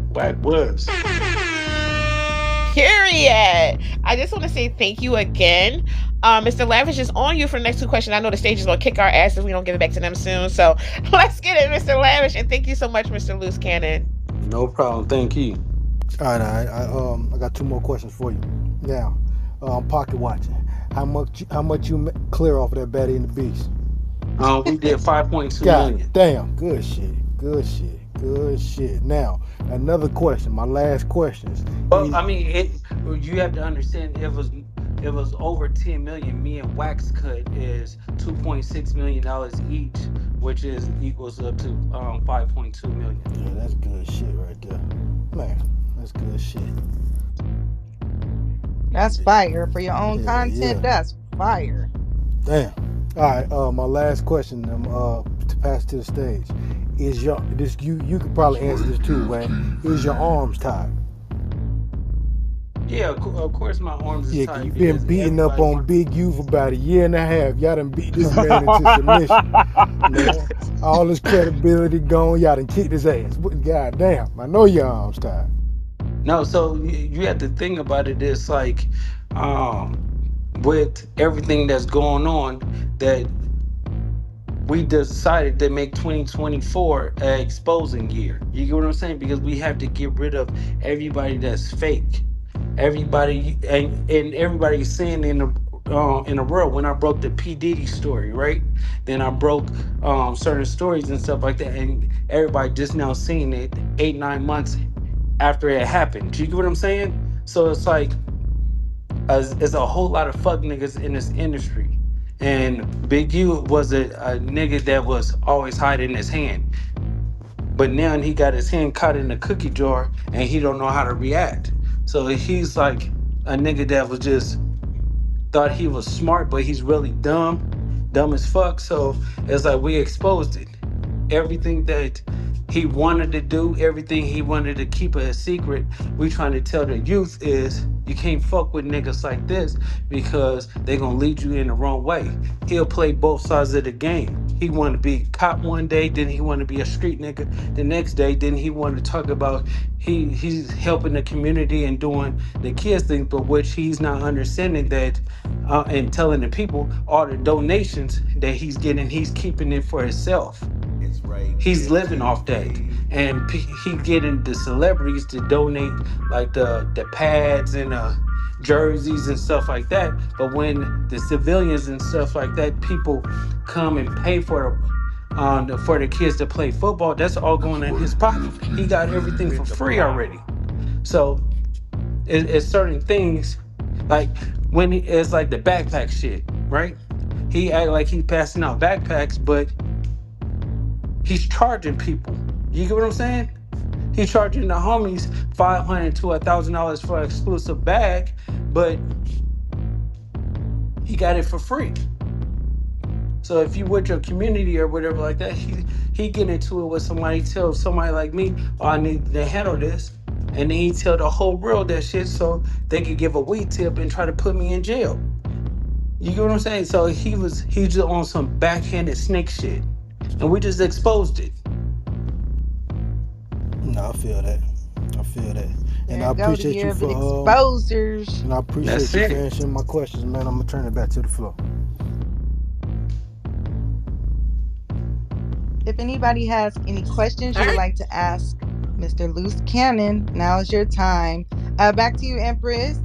E: Wack was.
D: Period. I just want to say thank you again. Mr. Lavish is on you for the next two questions. I know the stage is going to kick our ass if we don't give it back to them soon. So let's get it, Mr. Lavish. And thank you so much, Mr. Loose Cannon.
E: No problem, thank you.
H: All right, I got two more questions for you. Now, pocket watching. How much you clear off of that Batty and the Beast?
E: We did 5.2
H: God
E: million.
H: damn, good shit. Now, another question. My last questions.
E: Well, I mean, you have to understand, it was over 10 million. Me and Wax cut is $2.6 million each, which is equals up to 5.2 million.
H: Yeah, that's good shit right there, man. That's good shit.
F: That's fire. For your own
H: Yeah,
F: content,
H: yeah.
F: that's fire.
H: Damn. All right. My last question. To pass to the stage. Is you could probably answer this too, Wayne. Is your arms tied?
E: Yeah, of course my arms is
H: Yeah,
E: tight.
H: you've been
E: because
H: beating up
E: everybody-
H: on Big U for about a year and a half. Y'all done beat this man into submission. Man, all his credibility gone. Y'all done kicked his ass. God damn. I know your arms tied.
E: No, so you have to think about it. It's like, um, with everything that's going on, that we decided to make 2024 an exposing year. You get what I'm saying? Because we have to get rid of everybody that's fake. Everybody and everybody's saying in the world. When I broke the P Diddy story, right? Then I broke certain stories and stuff like that, and everybody just now seeing it 8 9 months after it happened. Do you get what I'm saying? So it's like it's a whole lot of fuck niggas in this industry. And Big U was a nigga that was always hiding his hand. But now he got his hand caught in a cookie jar and he don't know how to react. So he's like a nigga that was just thought he was smart, but he's really dumb as fuck. So it's like we exposed it. Everything that he wanted to do, everything he wanted to keep a secret, we trying to tell the youth is you can't fuck with niggas like this because they gonna lead you in the wrong way. He'll play both sides of the game. He want to be cop one day, then he want to be a street nigga the next day, then he want to talk about he's helping the community and doing the kids thing, but which he's not understanding that and telling the people all the donations that he's getting, he's keeping it for himself. He's living off that, and he getting the celebrities to donate like the pads and jerseys and stuff like that. But when the civilians and stuff like that, people come and pay for the kids to play football, that's all going in his pocket. He got everything for free already. So it's certain things like when it's like the backpack shit, right? He act like he's passing out backpacks, but he's charging people. You get what I'm saying? He's charging the homies $500 to $1,000 for an exclusive bag, but he got it for free. So if you with your community or whatever like that, he get into it with somebody, tell somebody like me, oh, I need to handle this. And then he tell the whole world that shit so they could give a weed tip and try to put me in jail. You get what I'm saying? So he's just on some backhanded snake shit. And we just exposed it.
H: No, I feel that. And I
F: There go the
H: appreciate
F: year
H: you
F: of
H: for
F: exposers.
H: and I appreciate
E: That's
H: you
E: it.
H: for answering my questions, man. I'm gonna turn it back to the floor.
F: If anybody has any questions
D: All
F: you would
D: right.
F: like to ask Mr. Luce Cannon, now is your time. Back to you, Empress.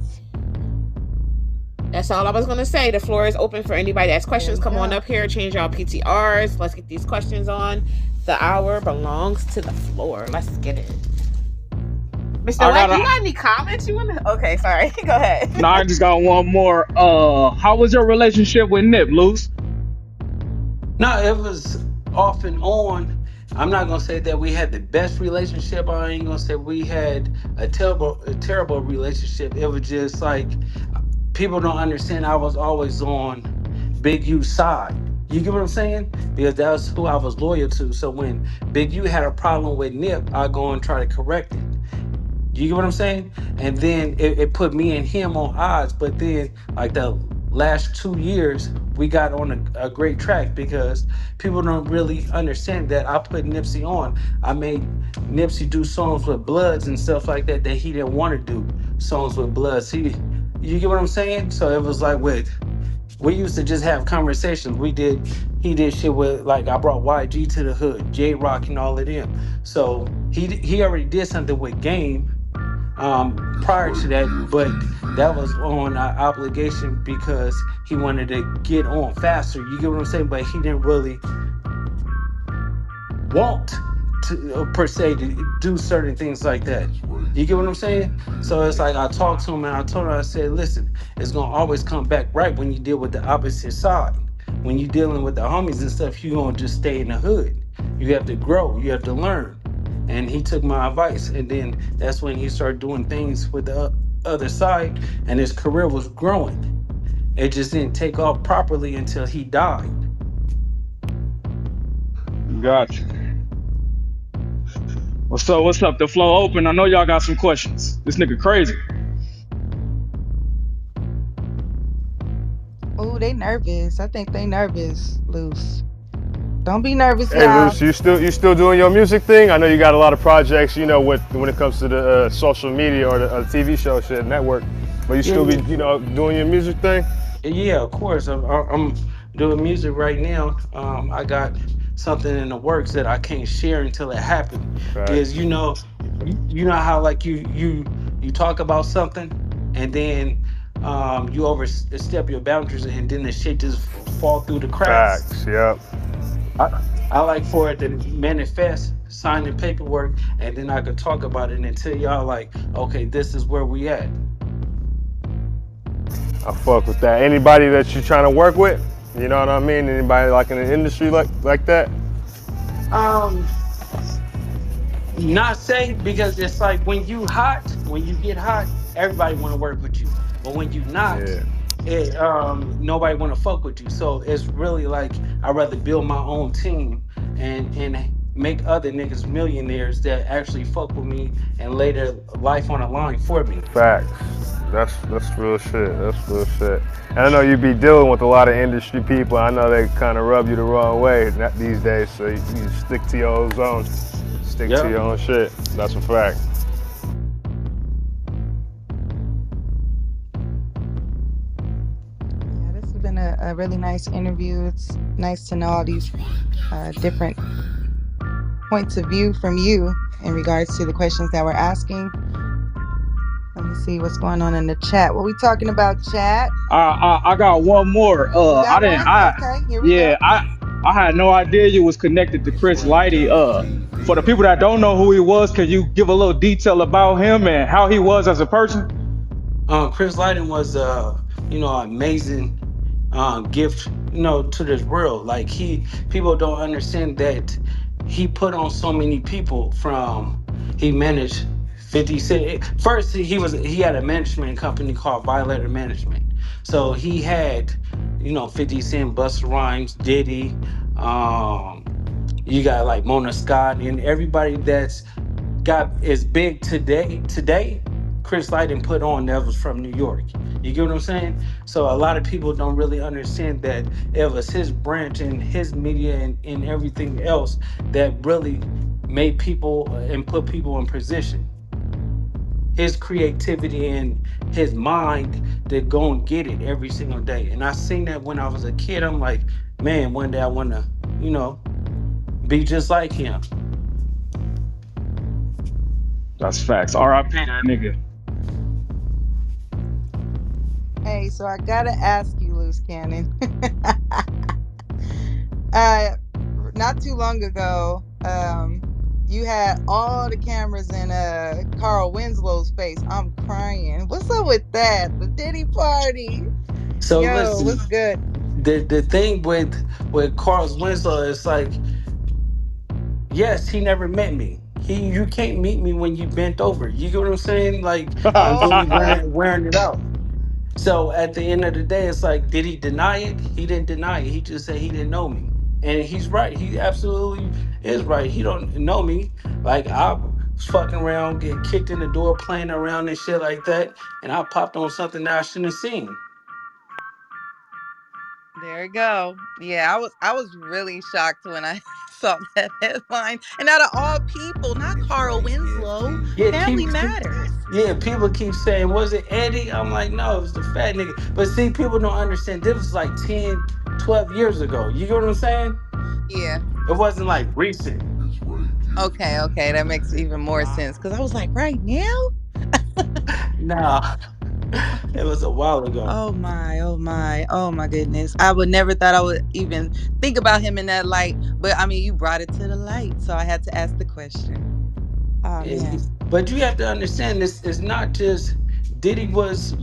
D: That's all I was gonna say. The floor is open for anybody that has
F: There
D: questions.
F: we
D: Come on
F: go.
D: up here, change our PTRs. Let's get these questions on. The hour belongs to the floor. Let's get it. Mr.
J: I
D: Wack,
J: got
D: you
J: a.
D: got any comments you want to? Okay, sorry. Go ahead.
J: No, I just got one more. How was your relationship with Nip, Luce?
E: No, it was off and on. I'm not gonna say that we had the best relationship. I ain't gonna say we had a terrible relationship. It was just like people don't understand. I was always on Big U's side. You get what I'm saying? Because that's who I was loyal to. So when Big U had a problem with Nip, I go and try to correct it. You get what I'm saying? And then it put me and him on odds. But then, like the last 2 years, we got on a great track because people don't really understand that I put Nipsey on. I made Nipsey do songs with Bloods and stuff like that he didn't want to do songs with Bloods. You get what I'm saying? So it was like we used to just have conversations. He did shit with, like, I brought YG to the hood, J Rock and all of them. So he already did something with Game prior to that, but that was on our obligation because he wanted to get on faster. You get what I'm saying? But he didn't really want to per se to do certain things like that. You get what I'm saying? So it's like I talked to him and I told him, I said, listen, it's gonna always come back right when you deal with the opposite side. When you dealing with the homies and stuff, you gonna just stay in the hood. You have to grow, you have to learn. And he took my advice, and then that's when he started doing things with the other side, and his career was growing. It just didn't take off properly until he died.
J: Gotcha. What's up? What's up? The floor open. I know y'all got some questions. This nigga crazy.
F: Oh, they nervous. I think they nervous, Luce. Don't be nervous,
L: Hey,
F: y'all.
L: Luce, you still doing your music thing? I know you got a lot of projects, with when it comes to the social media or the TV show shit network, but you
E: Yeah,
L: still be
E: yeah,
L: doing your music thing.
E: yeah. Of course, I'm doing music right now. I got something in the works that I can't share until it happens. Because
L: Facts.
E: you know how like you talk about something and then you overstep your boundaries and then the shit just fall through the cracks.
L: Facts. Yep.
E: I, I like for it to manifest, sign the paperwork, and then I could talk about it and tell y'all like, okay, this is where we at.
L: I fuck with that. Anybody that you trying to work with, you know what I mean? Anybody like in the industry like that?
E: Um, Not safe because it's like when you get hot, everybody want to work with you. But when you not,
L: Yeah.
E: nobody want to fuck with you. So it's really like I'd rather build my own team and make other niggas millionaires that actually fuck with me and lay their life on the line for me.
L: Facts. That's real shit. That's real shit. And I know you be dealing with a lot of industry people. I know they kind of rub you the wrong way these days. So you stick to your own zone. Stick to
E: Yep.
L: your own shit. That's a fact.
F: Yeah, this has been a really nice interview. It's nice to know all these different points of view from you in regards to the questions that we're asking. Let me see what's going on in the chat. What we talking about, chat?
J: I got one more.
F: You
J: I
F: got
J: didn't.
F: one?
J: I
F: Okay, here we
J: Yeah.
F: go.
J: I had no idea you was connected to Chris Lighty. For the people that don't know who he was, can you give a little detail about him and how he was as a person?
E: Chris Lighten was amazing gift, to this world. Like people don't understand that he put on so many people. He managed 50 Cent. First, he had a management company called Violator Management. So he had, 50 Cent, Busta Rhymes, Diddy. You got like Mona Scott and everybody that's got is big today. Chris Lighten put on that was from New York. You get what I'm saying? So a lot of people don't really understand that it was his branch and his media and everything else that really made people and put people in position. His creativity and his mind to go and get it every single day. And I seen that when I was a kid. I'm like, man, one day I want to, be just like him.
J: That's facts. R.I.P. that nigga.
F: Hey, so I gotta ask you, Loose Cannon. uh, Not too long ago, you had all the cameras in Carl Winslow's face. I'm crying. What's up with that? The Diddy party.
E: So
F: Yo,
E: listen,
F: what's good?
E: the thing with Carl's Winslow is like, yes, he never met me. You can't meet me when you bent over. You get what I'm saying? Like I'm
F: Oh,
E: really wearing it out. So at the end of the day, it's like, did he deny it? He didn't deny it. He just said he didn't know me, and he's right. He absolutely is right. He don't know me. Like I was fucking around, get kicked in the door, playing around and shit like that, and I popped on something that I shouldn't have seen.
F: there you go. Yeah, I was really shocked when I saw that headline. And out of all people, not Carl Winslow,
E: Yeah,
F: Family Matters.
E: people keep saying, was it Eddie? I'm like, no, it was the fat nigga. But see, people don't understand. This was like 10, 12 years ago. You get what I'm saying?
F: Yeah.
E: It wasn't like recent.
F: Okay, okay, that makes even more sense. Because I was like, right now?
E: Nah, it was a while ago.
F: Oh my, oh my, oh my goodness. I would never thought I would even think about him in that light. But I mean, you brought it to the light. So I had to ask the question. Oh
E: Yeah,
F: man.
E: but you have to understand this is not just Diddy was,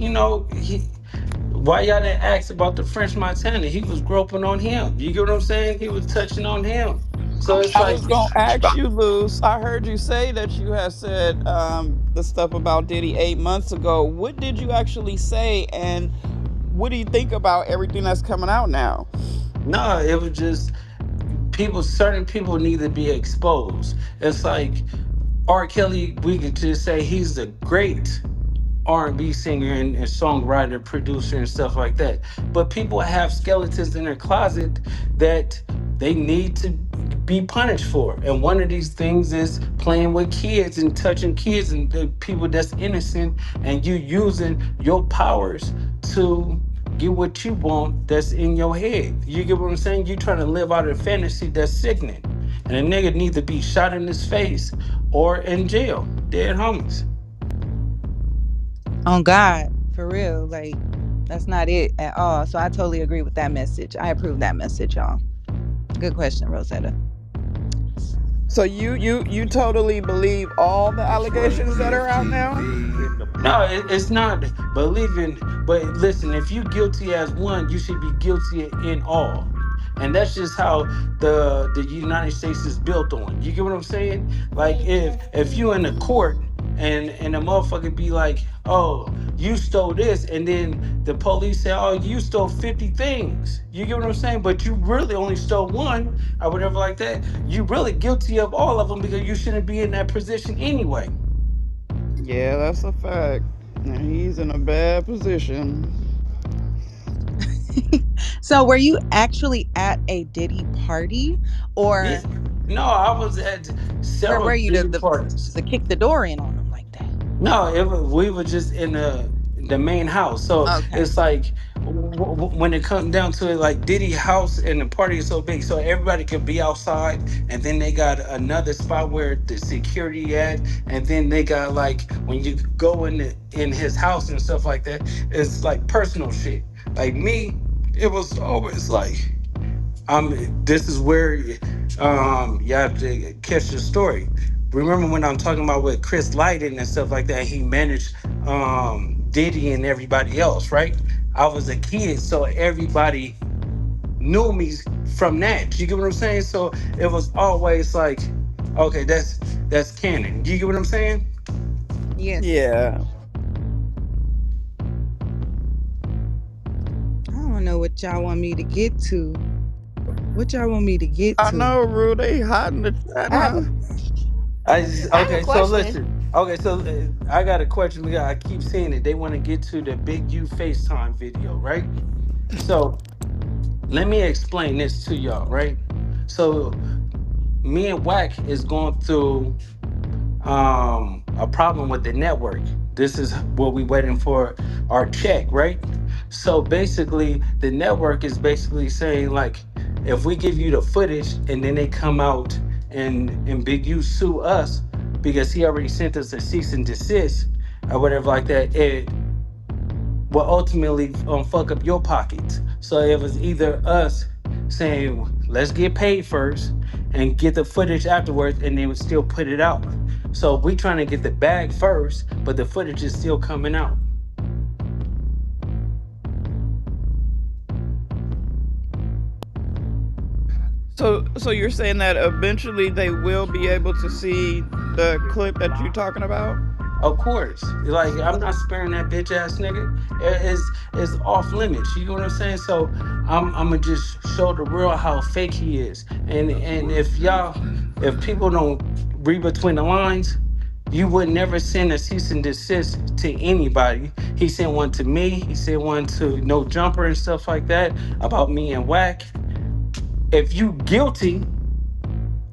E: why y'all didn't ask about the French Montana? He was groping on him. You get what I'm saying? He was touching on him. So it's
I: I
E: like,
I: was gonna ask you, Luce. I heard you say that you had said the stuff about Diddy 8 months ago. What did you actually say, and what do you think about everything that's coming out now?
E: no, it was just certain people need to be exposed. It's like R. Kelly, we could just say he's a great R&B singer and songwriter, producer, and stuff like that. But people have skeletons in their closet that they need to be punished for. And one of these things is playing with kids and touching kids and people that's innocent, and you using your powers to get what you want that's in your head. You get what I'm saying? You trying to live out a fantasy that's sickening. And a nigga need to be shot in his face or in jail. Dead homies.
F: On God, for real. Like, that's not it at all. So I totally agree with that message. I approve that message, y'all. Good question, Rosetta.
I: So you totally believe all the allegations that are out now?
E: No, it's not believing. But listen, if you guilty as one, you should be guilty in all. And that's just how the United States is built on. You get what I'm saying? Like if you in the court and the motherfucker be like, oh, you stole this, and then the police say, oh, you stole 50 things. You get what I'm saying? But you really only stole one or whatever like that. You really guilty of all of them because you shouldn't be in that position anyway.
I: Yeah, that's a fact. And he's in a bad position.
F: So were you actually at a Diddy party,
E: Yeah.
F: or
E: No, I was at
F: where
E: several
F: were you
E: Diddy parties.
F: to kick the door in on them like that?
E: No, we were just in the main house. So
F: Okay.
E: it's like when it comes down to it, like Diddy house and the party is so big, so everybody could be outside. And then they got another spot where the security at, and then they got like when you go in his house and stuff like that, it's like personal shit. Like me, it was always like this is where you have to catch the story. Remember when I'm talking about with Chris Lighty and stuff like that, he managed Diddy and everybody else, right? I was a kid, so everybody knew me from that. You get what I'm saying? So it was always like, okay, that's canon. You get what I'm saying?
F: Yes.
I: Yeah.
F: I don't know what y'all want me to get to. What y'all want me to get
I: I
F: to?
I: know, Rue, they hot in the chat
F: I have
I: now.
F: a
D: I have a
E: Okay, so
D: question.
E: listen. Okay, so I got a question. I keep seeing it. They want to get to the Big U FaceTime video, right? So let me explain this to y'all, right? So me and Wack is going through a problem with the network. This is what we waiting for our check, right? So basically the network is basically saying like if we give you the footage and then they come out and Big U sue us because he already sent us a cease and desist or whatever like that, it will ultimately fuck up your pockets. So it was either us saying, let's get paid first and get the footage afterwards, and they would still put it out. So we trying to get the bag first, but the footage is still coming out.
I: So you're saying that eventually they will be able to see the clip that you're talking about?
E: Of course. Like, I'm not sparing that bitch ass nigga. It's off limits. You know what I'm saying? So I'm gonna just show the real how fake he is. And if people don't read between the lines, you would never send a cease and desist to anybody. He sent one to me, he sent one to No Jumper and stuff like that about me and Wack. If you guilty,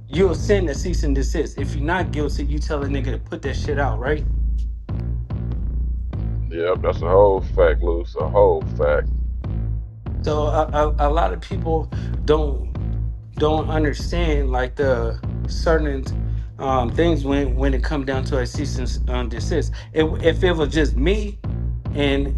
E: you'll send a cease and desist. If you're not guilty, you tell a nigga to put that shit out, right?
M: Yep, that's a whole fact, Luce. A whole fact.
E: So a lot of people don't understand like the certain things when it come down to a cease and desist. If it was just me and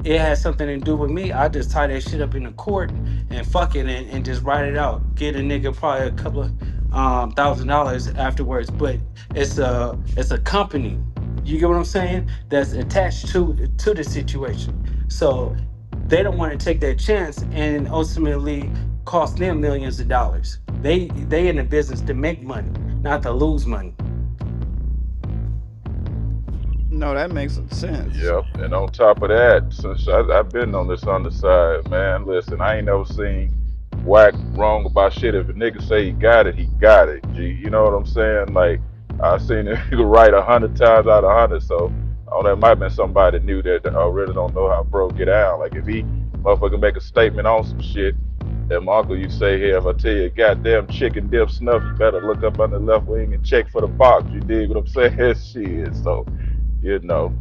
E: it had something to do with me, I just tie that shit up in the court and fuck it and just write it out. Get a nigga probably a couple of $1,000 afterwards. But it's a company. You get what I'm saying? That's attached to the situation. So they don't want to take that chance and ultimately cost them millions of dollars. They in the business to make money, not to lose money.
I: No, that makes sense.
M: Yep, and on top of that, since I've been on this other side, man, listen, I ain't never seen Wack wrong about shit. If a nigga say he got it, he got it. G, you know what I'm saying? Like I seen it right 100 times out of 100. So oh, that might have been somebody new that I really don't know how bro get out. Like if he motherfucker make a statement on some shit, And my uncle, you say here, if I tell you goddamn chicken dip snuff, you better look up on the left wing and check for the box. You dig what I'm saying? Shit. So, you know,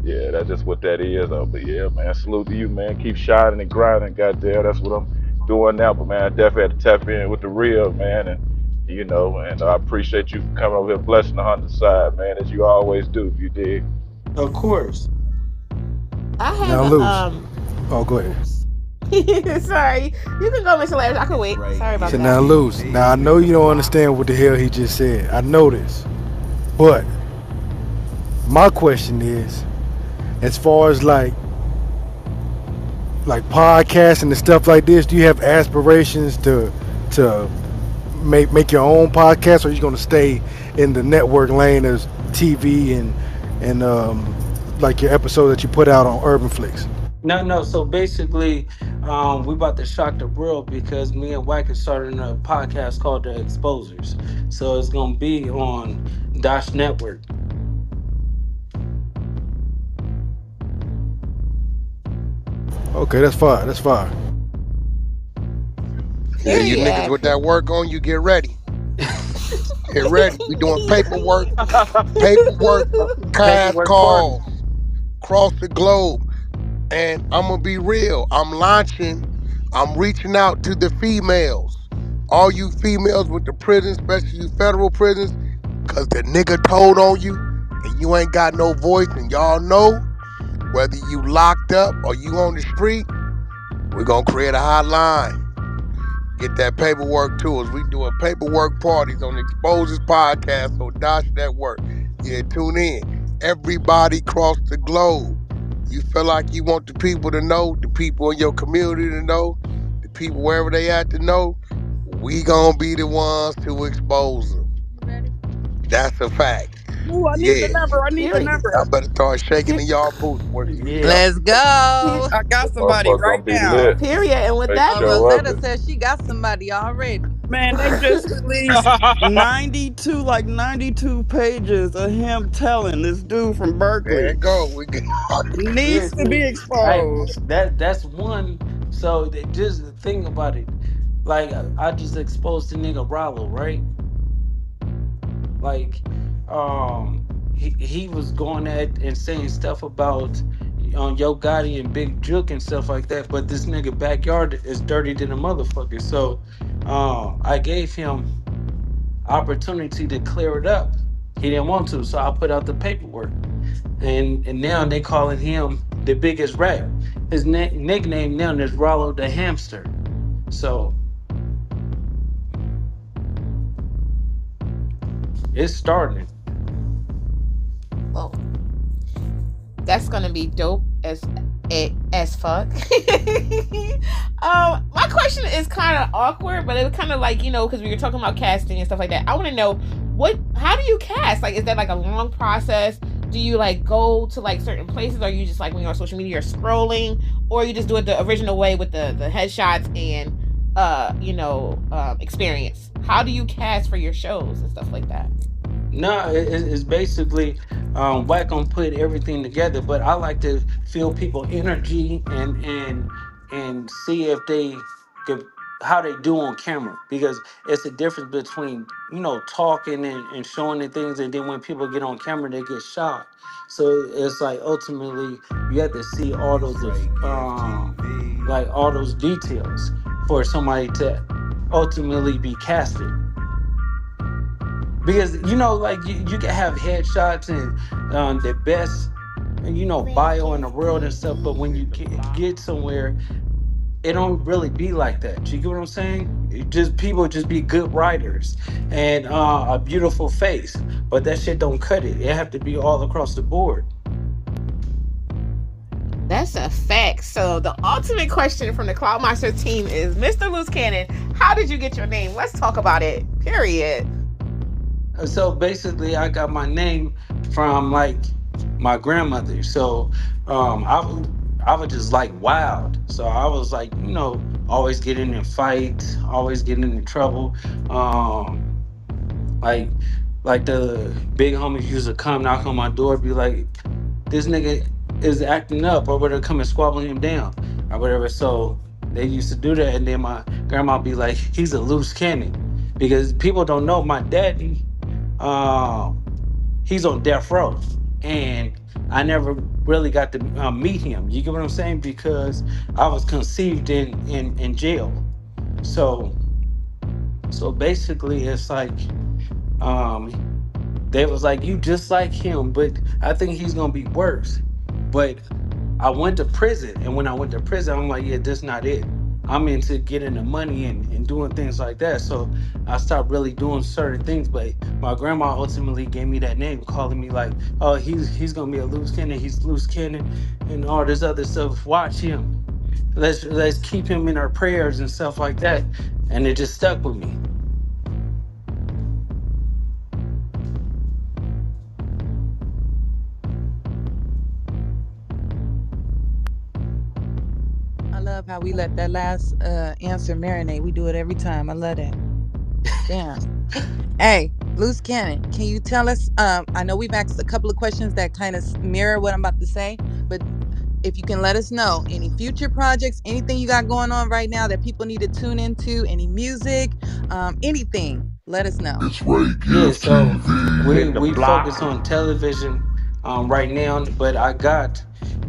M: yeah, that's just what that is. But yeah, man, salute to you, man. Keep shining and grinding. Goddamn, that's what I'm doing now. But man, I definitely had to tap in with the real, man. And, you know, and I appreciate you for coming over here blessing the Hunter side, man, as you always do. You dig?
E: Of course.
D: I have
H: Now,
D: a
H: Luce. Oh, go ahead.
D: oops. Sorry. You can go, Mr. Lavish. I can wait. Sorry about
H: So now,
D: that.
H: Luce. Now, I know you don't understand what the hell he just said. I know this. But my question is, as far as like podcasts and stuff like this, do you have aspirations to make your own podcast, or are you going to stay in the network lane as TV and like your episode that you put out on Urban Flicks?
E: No, no. So basically, we about to shock the world because me and Wack is starting a podcast called The Exposers. So it's gonna be on Dash Network.
H: Okay, that's fine. That's fine.
A: Yeah, you niggas
D: Period.
A: with that work on, you get ready. Get ready. We doing paperwork, cast
E: Paperwork party.
A: calls across the globe. And I'm gonna be real. I'm reaching out to the females. All you females with the prisons, especially you federal prisons, cause the nigga told on you and you ain't got no voice, and y'all know whether you locked up or you on the street, we're gonna create a hotline. Get that paperwork to us. We doing paperwork parties on the Exposures podcast on Dash Network. Yeah, tune in. Everybody across the globe. You feel like you want the people to know, the people in your community to know, the people wherever they at to know, we gonna be the ones to expose them. That's a fact.
I: Ooh, I need the
A: Yeah.
I: number. I need the
D: Period.
A: Y'all
I: number.
A: better start shaking in y'all boots.
E: Yeah.
F: Let's go.
I: I got
M: That
I: somebody
M: motherfucker
I: right
M: gonna be
I: now.
M: lit.
D: Period. And with
M: Make
D: that,
M: sure of
F: Rosetta
M: it.
F: says she got somebody already.
I: Man, they just released 92 pages of him telling this dude from
A: There
I: Berkeley
A: it go. We get
E: Yeah,
I: needs to
E: see,
I: be
E: hey,
I: exposed.
E: that's one. So just think about it. Like I just exposed the nigga Rollo, right? Like, he was going at and saying stuff about Yo Gotti and Big Juke and stuff like that. But this nigga backyard is dirty than a motherfucker. So, I gave him opportunity to clear it up. He didn't want to, so I put out the paperwork. And now they calling him the biggest rat. His nickname now is Rollo the Hamster. So it's starting.
D: well, that's gonna be dope as fuck. My question is kind of awkward, but it was kind of like, because we were talking about casting and stuff like that. I want to know how do you cast? Like, is that like a long process? Do you like go to like certain places, or you just like when you're on social media, you're scrolling, or you just do it the original way with the headshots and experience? How do you cast for your shows and stuff like that?
E: No, it's basically Wack gonna put everything together, but I like to feel people energy and see if they could, how they do on camera, because it's a difference between talking and showing the things, and then when people get on camera they get shocked. So it's like ultimately you have to see all those like all those details for somebody to ultimately be casted. Because like you can have headshots and the best bio in the world and stuff, but when you get somewhere, it don't really be like that. You get what I'm saying? People just be good writers and a beautiful face, but that shit don't cut it. It have to be all across the board.
D: That's a fact. So the ultimate question from the Cloud Monster team is, Mr. Loose Cannon, how did you get your name? Let's talk about it. Period.
E: So basically, I got my name from like my grandmother. So I was just like wild. So I was like, always getting in fights, always getting into trouble. Like the big homies used to come knock on my door, be like, this nigga is acting up, or whatever, come and squabble him down or whatever. So They used to do that, and then my grandma be like, "He's a loose cannon," because people don't know my daddy. Um, he's on death row, and I never really got to meet him. You get what I'm saying? Because I was conceived in jail. So basically, it's like um, they was like, "You just like him," but I think he's gonna be worse. But I went to prison, and when I went to prison, I'm like, "Yeah, this not it." I'm into getting the money and doing things like that. So I stopped really doing certain things. But my grandma ultimately gave me that name, calling me like, "Oh, he's gonna be a loose cannon. He's loose cannon, and all this other stuff. Watch him. Let's keep him in our prayers and stuff like that." And it just stuck with me.
F: I love how we let that last answer marinate. We do it every time. I love that. Damn. Hey, Loose Cannon, can you tell us? I know we've asked a couple of questions that kind of mirror what I'm about to say, but if you can let us know any future projects, anything you got going on right now that people need to tune into, any music, anything, let us know.
E: Yeah, so we
C: Hit the
E: we
C: block.
E: focus on television right now, but I got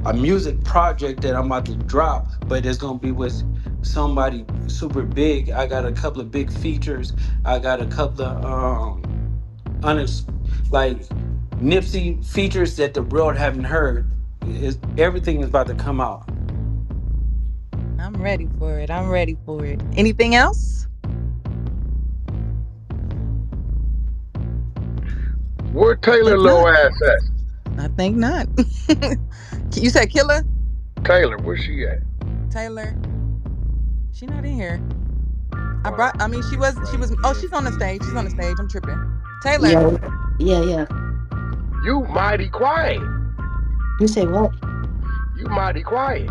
E: a music project that I'm about to drop, but it's gonna be with somebody super big. I got a couple of big features. I got a couple of unex- like Nipsey features that the world haven't heard. Is everything is about to come out.
F: I'm ready for it. I'm ready for it. Anything else?
A: Where
F: I
A: Taylor
F: think
A: low
F: not.
A: ass at?
F: I think not. You said Killer?
A: Taylor, where she at?
F: Taylor? She not in here.
A: Hold on.
F: I mean, she was, oh, she's on the stage. She's on the stage. I'm tripping. Taylor.
N: Yeah, yeah, yeah.
A: You mighty quiet.
N: You say what?
A: You mighty quiet.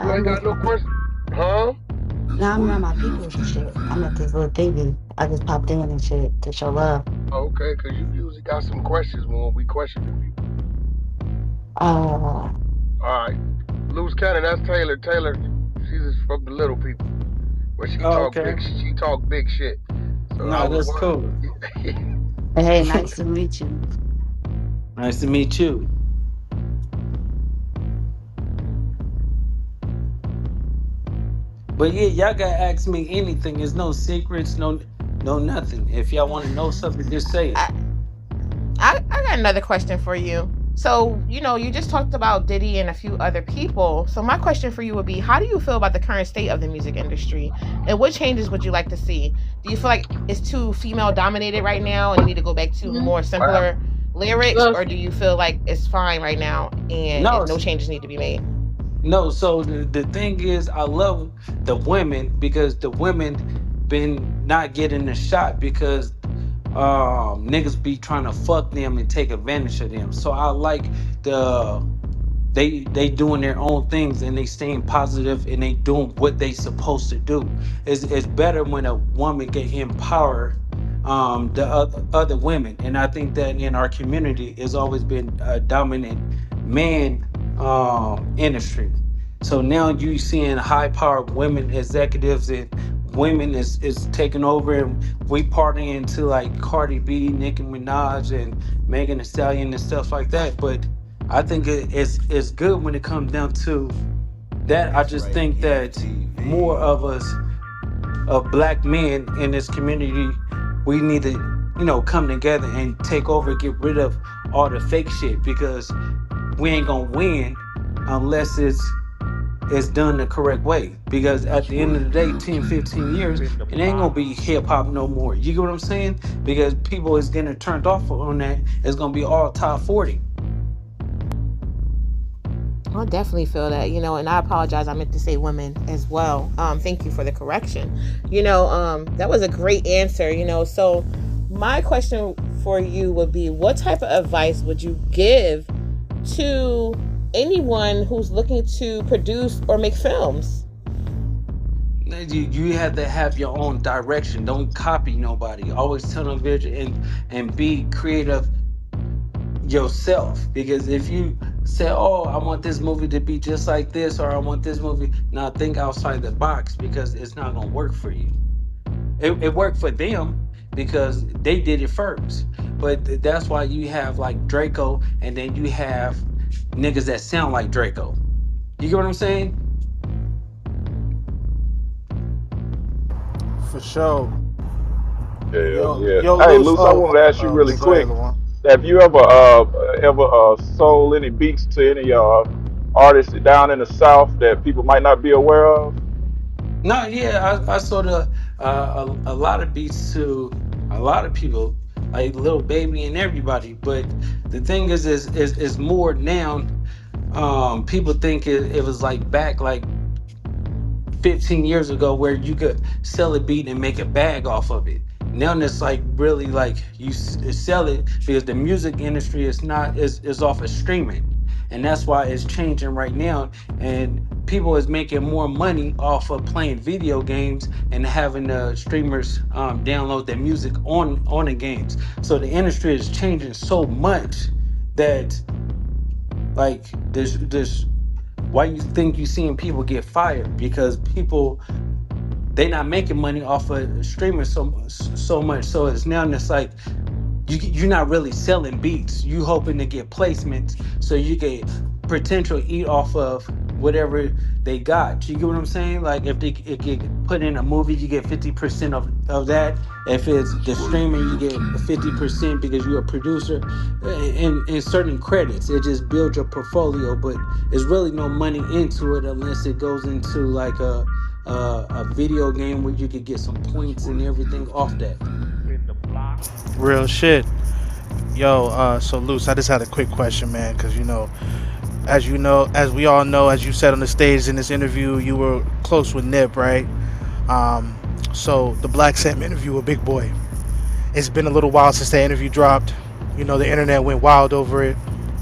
A: You ain't
N: I'm
A: got
N: with
A: no question, huh?
N: now I'm around my peoples and shit. I'm at this little thingy. I just popped in and shit to show love.
A: Okay, cause you usually got some questions when we questioning people.
N: Uh,
A: All right, loose cannon. That's Taylor. Taylor, she's just from the little people, but she
E: Oh,
A: talk
E: okay.
A: big. She talk big shit. So I
E: No,
A: was
E: that's cool.
A: wondering.
N: hey, nice to meet you.
E: Nice to meet you. But yeah, y'all gotta ask me anything. There's no secrets, no nothing. If y'all want to know something, just say it.
D: I, I got another question for you. So, you just talked about Diddy and a few other people. So, my question for you would be, how do you feel about the current state of the music industry? And what changes would you like to see? Do you feel like it's too female dominated right now and you need to go back to more
A: Wow.
D: simpler lyrics? Or do you feel like it's fine right now and
E: No,
D: no changes need to be made?
E: no. So the thing is, I love the women because the women been not getting a shot because niggas be trying to fuck them and take advantage of them. So I like the they doing their own things and they staying positive and they doing what they supposed to do. It's better when a woman can empower the other women, and I think that in our community has always been a dominant man industry. So now you seeing high powered women executives and women is taking over, and we partying to like Cardi B, Nicki Minaj, and Megan Thee Stallion and stuff like that. But I think it's good when it comes down to that. I just think that more of us, of black men in this community, we need to, come together and take over, get rid of all the fake shit because we ain't gonna win unless it's done the correct way. Because at the end of the day, 10, 15 years,
C: Hit the
E: it ain't gonna
C: block.
E: be hip hop no more. You get what I'm saying? Because people is getting turned off on that. It's gonna be all top 40.
D: I definitely feel that, and I apologize. I meant to say women as well. Thank you for the correction. That was a great answer, So my question for you would be, what type of advice would you give to anyone who's looking to produce or make films?
E: You have to have your own direction. Don't copy nobody. Always tell them vision and be creative yourself. Because if you say, "Oh, I want this movie to be just like this," or "I want this movie." Now think outside the box because it's not gonna work for you. It worked for them because they did it first. But that's why you have like Draco, and then you have niggas that sound like Draco. You get what I'm saying?
B: For sure.
M: Hell
B: Yo,
M: yeah.
B: yo,
M: Hey,
B: Luce.
M: Luce, I
B: Oh,
M: wanted to ask you really
B: go ahead,
M: quick.
B: Lawan.
M: Have you ever sold any beats to any artists down in the South that people might not be aware of?
E: No, yeah, I sort of a lot of beats to a lot of people, like Little Baby and everybody. But the thing is more now. People think it was like back like 15 years ago where you could sell a beat and make a bag off of it. Now it's like really like you sell it because the music industry is not is off of streaming, and that's why it's changing right now. And people is making more money off of playing video games and having the streamers download their music on the games. So the industry is changing so much that like there's why you think you seeing people get fired because people they not making money off of streaming so much. So it's now it's like you're not really selling beats. You hoping to get placements so you can potential eat off of whatever they got. You get what I'm saying? Like if they it get put in a movie, you get 50% of that. If it's the streaming, you get 50% because you're a producer. In certain credits, it just builds your portfolio, but there's really no money into it unless it goes into like a video game where you could get some points and everything off that.
B: Real shit. Yo, so Luce, I just had a quick question, man, because you know, as we all know, as you said on the stage in this interview, you were close with Nip, right? Um, so the Black Sam interview with Big Boy. It's been a little while since that interview dropped. You know, the internet went wild over it.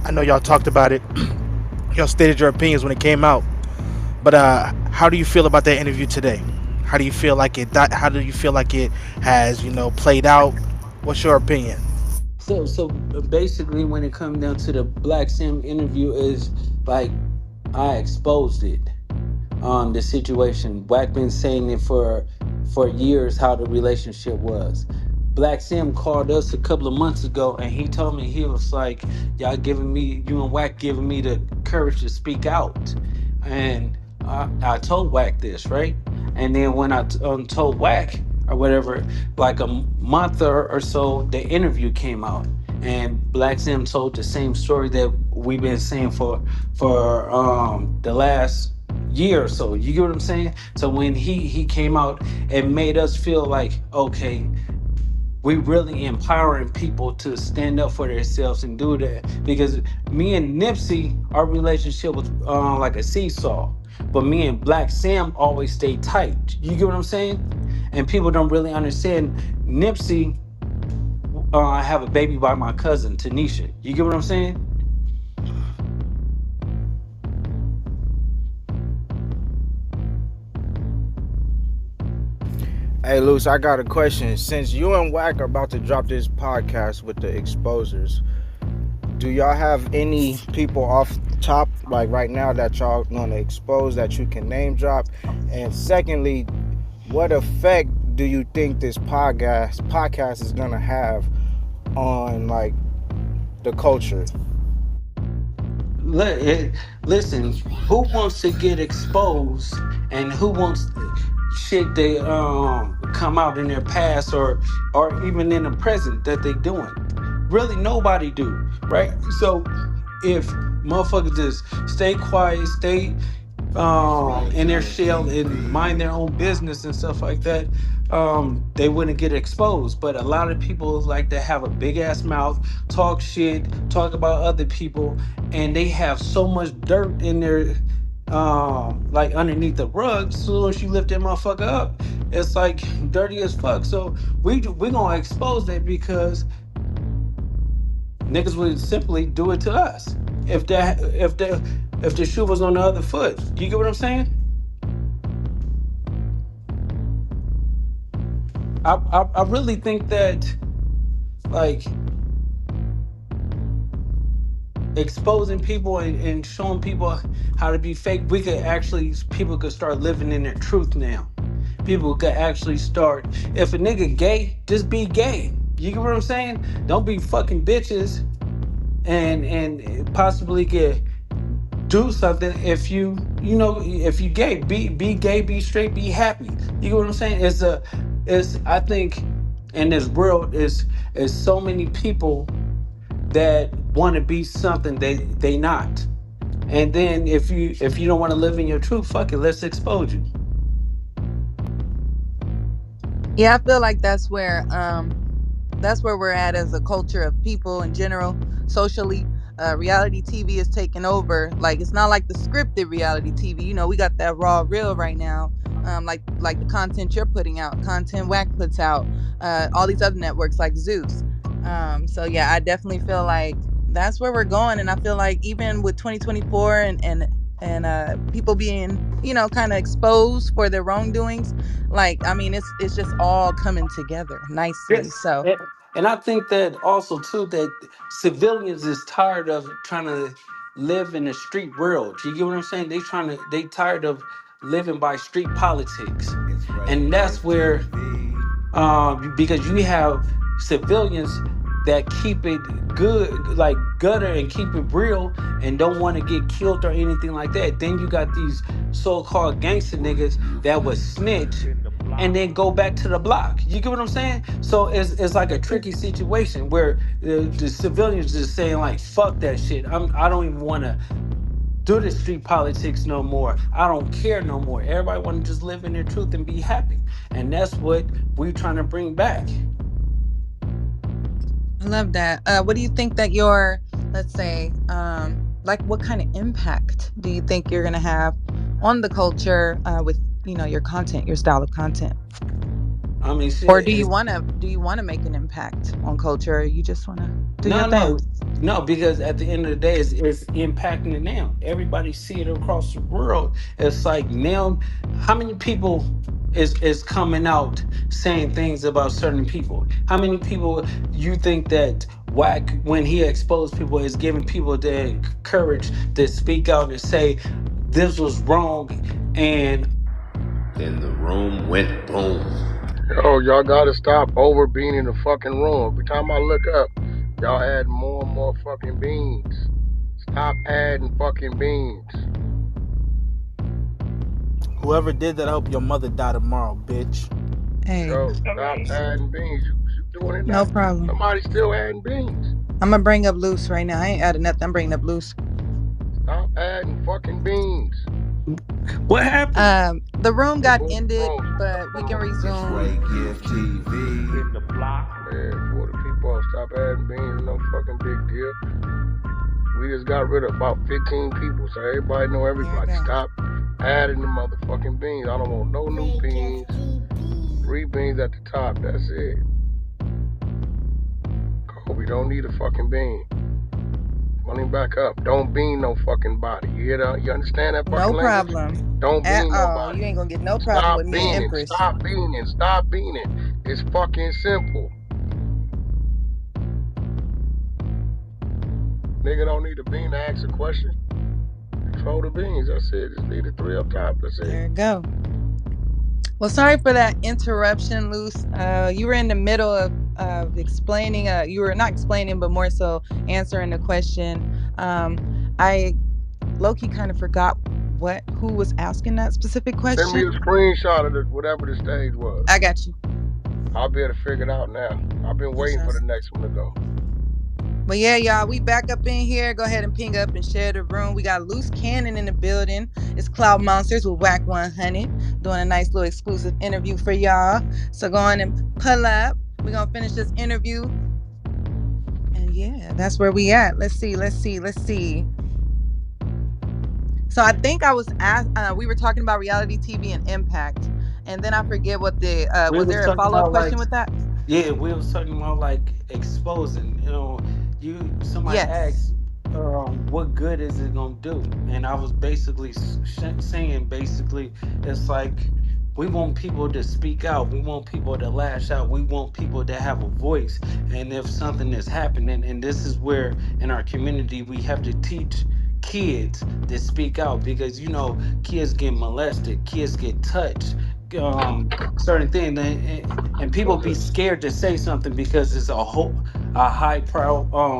B: I know y'all talked about it. Y'all stated your opinions when it came out. But how do you feel about that interview today? How do you feel like it? How do you feel like it has, played out? What's your opinion?
E: So basically, when it comes down to the Black Sim interview, is like I exposed it. The situation. Wack been saying it for years how the relationship was. Black Sim called us a couple of months ago, and he told me he was like, "Y'all giving me you and Wack giving me the courage to speak out," and I told Wack this right, and then when I told Wack or whatever, like a month or so, the interview came out, and Black Sim told the same story that we've been saying for the last year or so. You get what I'm saying? So when he came out and made us feel like, okay, we really empowering people to stand up for themselves and do that. Because me and Nipsey, our relationship was like a seesaw. But me and Black Sam always stayed tight. You get what I'm saying? And people don't really understand Nipsey. I have a baby by my cousin Tanisha. You get what I'm saying?
O: Hey, Luce, I got a question. Since you and Wack are about to drop this podcast with the exposers, do y'all have any people off top, like right now, that y'all gonna expose that you can name drop? And secondly, what effect do you think this podcast is gonna have on like the culture?
E: Li- Listen, who wants to get exposed and who wants shit they come out in their past or even in the present that they doing? Really nobody do, right? So if motherfuckers just stay quiet, stay in their shell and mind their own business and stuff like that, they wouldn't get exposed. But a lot of people like to have a big ass mouth, talk shit, talk about other people, and they have so much dirt in their like underneath the rug. Soon as you lift that motherfucker up, it's like dirty as fuck. So we gonna expose that because niggas would simply do it to us if the shoe was on the other foot. You get what I'm saying? I really think that like exposing people and showing people how to be fake, we could actually, people could start living in their truth now. People could actually start, if a nigga gay, just be gay. You get what I'm saying? Don't be fucking bitches and possibly get do something. If you know, if you gay, be gay, be straight, be happy. You get what I'm saying? It's I think in this world is so many people that want to be something they not. And then if you don't want to live in your truth, fuck it, let's expose you.
F: Yeah, I feel like that's where we're at as a culture of people in general, socially. Reality TV is taking over. Like it's not like the scripted reality TV. You know, we got that raw real right now. Like the content you're putting out, content Wack puts out, all these other networks like Zeus. So yeah, I definitely feel like that's where we're going, and I feel like even with 2024 and people being kind of exposed for their wrongdoings, like I mean it's just all coming together nicely.
E: Yes.
F: So
E: And I think that also too that civilians is tired of trying to live in the street world. You get what I'm saying? They tired of living by street politics. And that's where because you have civilians that keep it good, like gutter, and keep it real, and don't want to get killed or anything like that. Then you got these so-called gangster niggas that would snitch and then go back to the block. You get what I'm saying? So it's like a tricky situation where the civilians just saying like, fuck that shit. I don't even want to do the street politics no more. I don't care no more. Everybody want to just live in their truth and be happy. And that's what we're trying to bring back.
F: I love that. What do you think that your, let's say, like what kind of impact do you think you're gonna have on the culture with your content, your style of content?
E: I mean,
F: Or
E: shit.
F: do you wanna make an impact on culture, or you just wanna do your
E: No,
F: thing?
E: no, no, because at the end of the day, it's impacting it now. Everybody see it across the world. It's like now, how many people is coming out saying things about certain people? How many people you think that Wack, when he exposed people, is giving people the courage to speak out and say this was wrong? And
P: then the room went boom.
A: Yo, y'all gotta stop over being in the fucking room. Every time I look up, y'all add more and more fucking beans. Stop adding fucking beans.
B: Whoever did that, I hope your mother die tomorrow, bitch.
F: Hey,
A: Yo, stop adding beans. You doing it
F: no
A: now?
F: problem.
A: Somebody's still adding beans.
F: I'm gonna bring up Luce right now. I ain't adding nothing. I'm bringing up Luce.
A: Stop adding fucking beans.
E: what happened?
F: The room got
A: Boom,
F: ended,
A: boom.
F: but we can
P: It's
F: resume.
P: Ray Gift TV.
C: In the block.
A: Man, for the people, stop adding beans. No fucking big deal. We just got rid of about 15 people, so everybody know everybody.
F: There you go.
A: Stop adding the motherfucking beans. I don't want no new beans. 3 beans at the top. That's it. Kobe, don't need a fucking bean. Running back up. Don't bean no fucking body. You hear that? You understand that fucking
F: No
A: language?
F: problem
A: Don't
F: at
A: bean
F: all.
A: nobody.
F: You ain't gonna get no problem
A: Stop
F: with me and
A: beaning.
F: Empress.
A: Stop beaning. Stop beaning. It's fucking simple. Nigga don't need a bean to ask a question. Control the beans. That's it. Just leave the 3 up top. That's it.
F: There you go. Well, sorry for that interruption, Luce. You were in the middle of explaining. You were not explaining, but more so answering the question. I low-key kind of forgot who was asking that specific question.
A: Send me a screenshot of whatever the stage was.
F: I got you.
A: I'll be able to figure it out now. I've been waiting for the next one to go.
F: But yeah, y'all, we back up in here. Go ahead and ping up and share the room. We got Loose Cannon in the building. It's Cloud Monsters with Wack 100 doing a nice little exclusive interview for y'all. So go on and pull up. We're going to finish this interview. And yeah, that's where we at. Let's see. So I think I was asked, we were talking about reality TV and impact. And then I forget what the, was there a follow-up question with that?
E: Yeah, we was talking about like exposing. Somebody asked, what good is it gonna do? And I was basically saying, it's like We want people to speak out. We want people to lash out. We want people to have a voice. And if something is happening, and this is where in our community we have to teach kids to speak out, because kids get molested, kids get touched, certain things, and people be scared to say something because it's a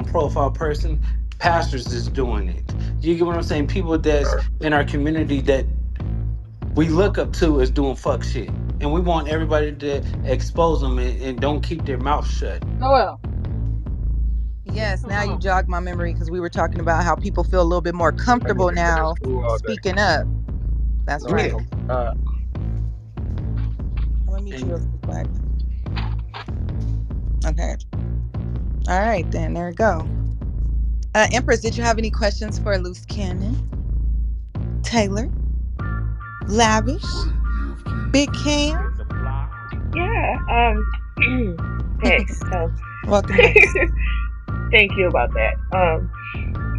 E: profile person. Pastors is doing it. You get what I'm saying? People that's in our community that we look up to is doing fuck shit, and we want everybody to expose them and don't keep their mouth shut.
F: Noel. Yes, now you jogged my memory because we were talking about how people feel a little bit more
A: That
F: comfortable
A: nigga been in
F: now
A: school all day.
F: speaking up. That's
A: No,
F: right.
E: Yeah.
F: I'm gonna meet you real
E: And
F: quick. Okay. All right, then. There we go. Empress, did you have any questions for Loose Cannon, Taylor, Lavish, Big Cam?
D: Yeah. Hey.
F: Welcome, Lex.
D: Thank you about that.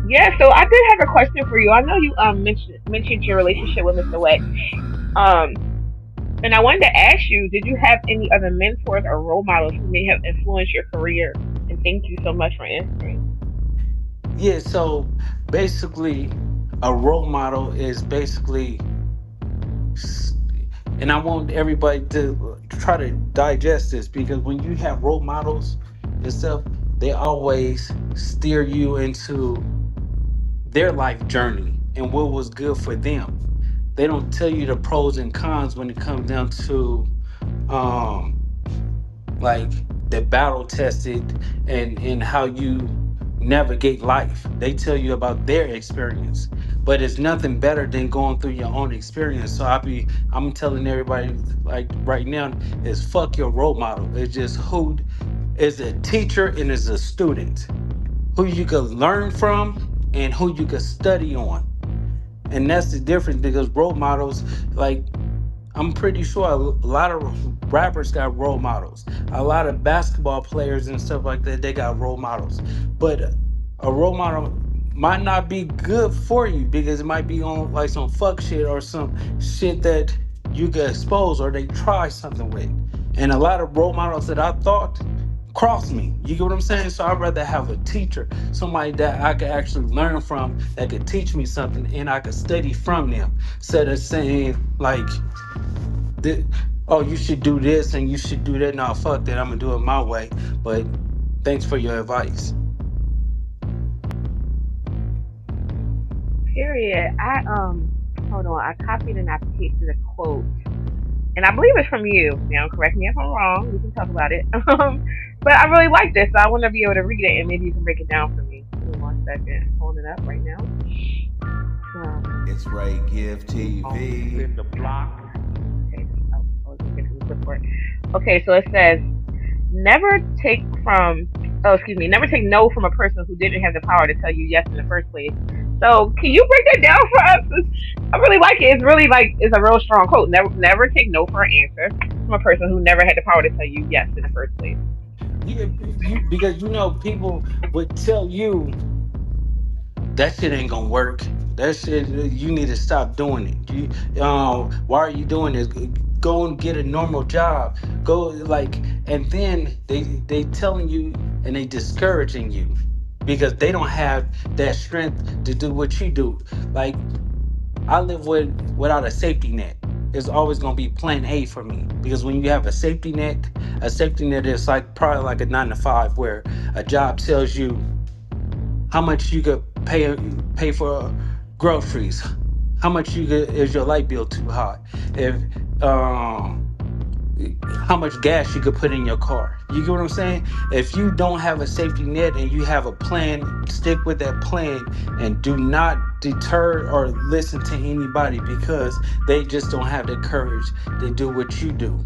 D: Yeah. So I did have a question for you. I know you mentioned your relationship with Mr. Wack. Um, and I wanted to ask you, did you have any other mentors or role models who may have influenced your career? And thank you so much for answering.
E: yeah, so basically, a role model is basically, and I want everybody to try to digest this, because when you have role models and stuff, they always steer you into their life journey and what was good for them. They don't tell you the pros and cons when it comes down to um like the battle tested and how you navigate life. They tell you about their experience, but it's nothing better than going through your own experience. So I'm telling everybody, like, right now, is fuck your role model. It's just who is a teacher and is a student, who you could learn from and who you could study on. And that's the difference, because role models, like, I'm pretty sure a lot of rappers got role models. A lot of basketball players and stuff like that, they got role models. But a role model might not be good for you, because it might be on like some fuck shit or some shit that you get exposed or they try something with. And a lot of role models that I thought crossed me. You get what I'm saying? So I'd rather have a teacher, somebody that I could actually learn from, that could teach me something and I could study from them, instead of saying like, oh, you should do this and you should do that. No, fuck that. I'm gonna do it my way. But thanks for your advice.
D: Period. I hold on. I copied and I pasted a quote, and I believe it's from you. Now, correct me if I'm wrong. We can talk about it. But I really like this, so I want to be able to read it, and maybe you can break it down for me. Give me 1 second. I'm pulling it up right now.
P: It's Ray Give TV.
C: In the block.
D: Okay, I'll just get to the clipboard. Okay, so it says, never take from, oh, excuse me, never take no from a person who didn't have the power to tell you yes in the first place. So can you break that down for us? I really like it. It's really like, it's a real strong quote. Never take no for an answer from a person who never had the power to tell you yes in the first place.
E: Because people would tell you that shit ain't gonna work. That shit, you need to stop doing it. Why are you doing this? Go and get a normal job. Go, like, and then they telling you and they discouraging you because they don't have that strength to do what you do. Like, I live without a safety net. It's always gonna be plan A for me, because when you have a safety net is like probably like a 9 to 5, where a job tells you how much you could pay for groceries, how much is your light bill too high, if how much gas you could put in your car. You get what I'm saying? If you don't have a safety net and you have a plan, stick with that plan and do not deter or listen to anybody, because they just don't have the courage to do what you do.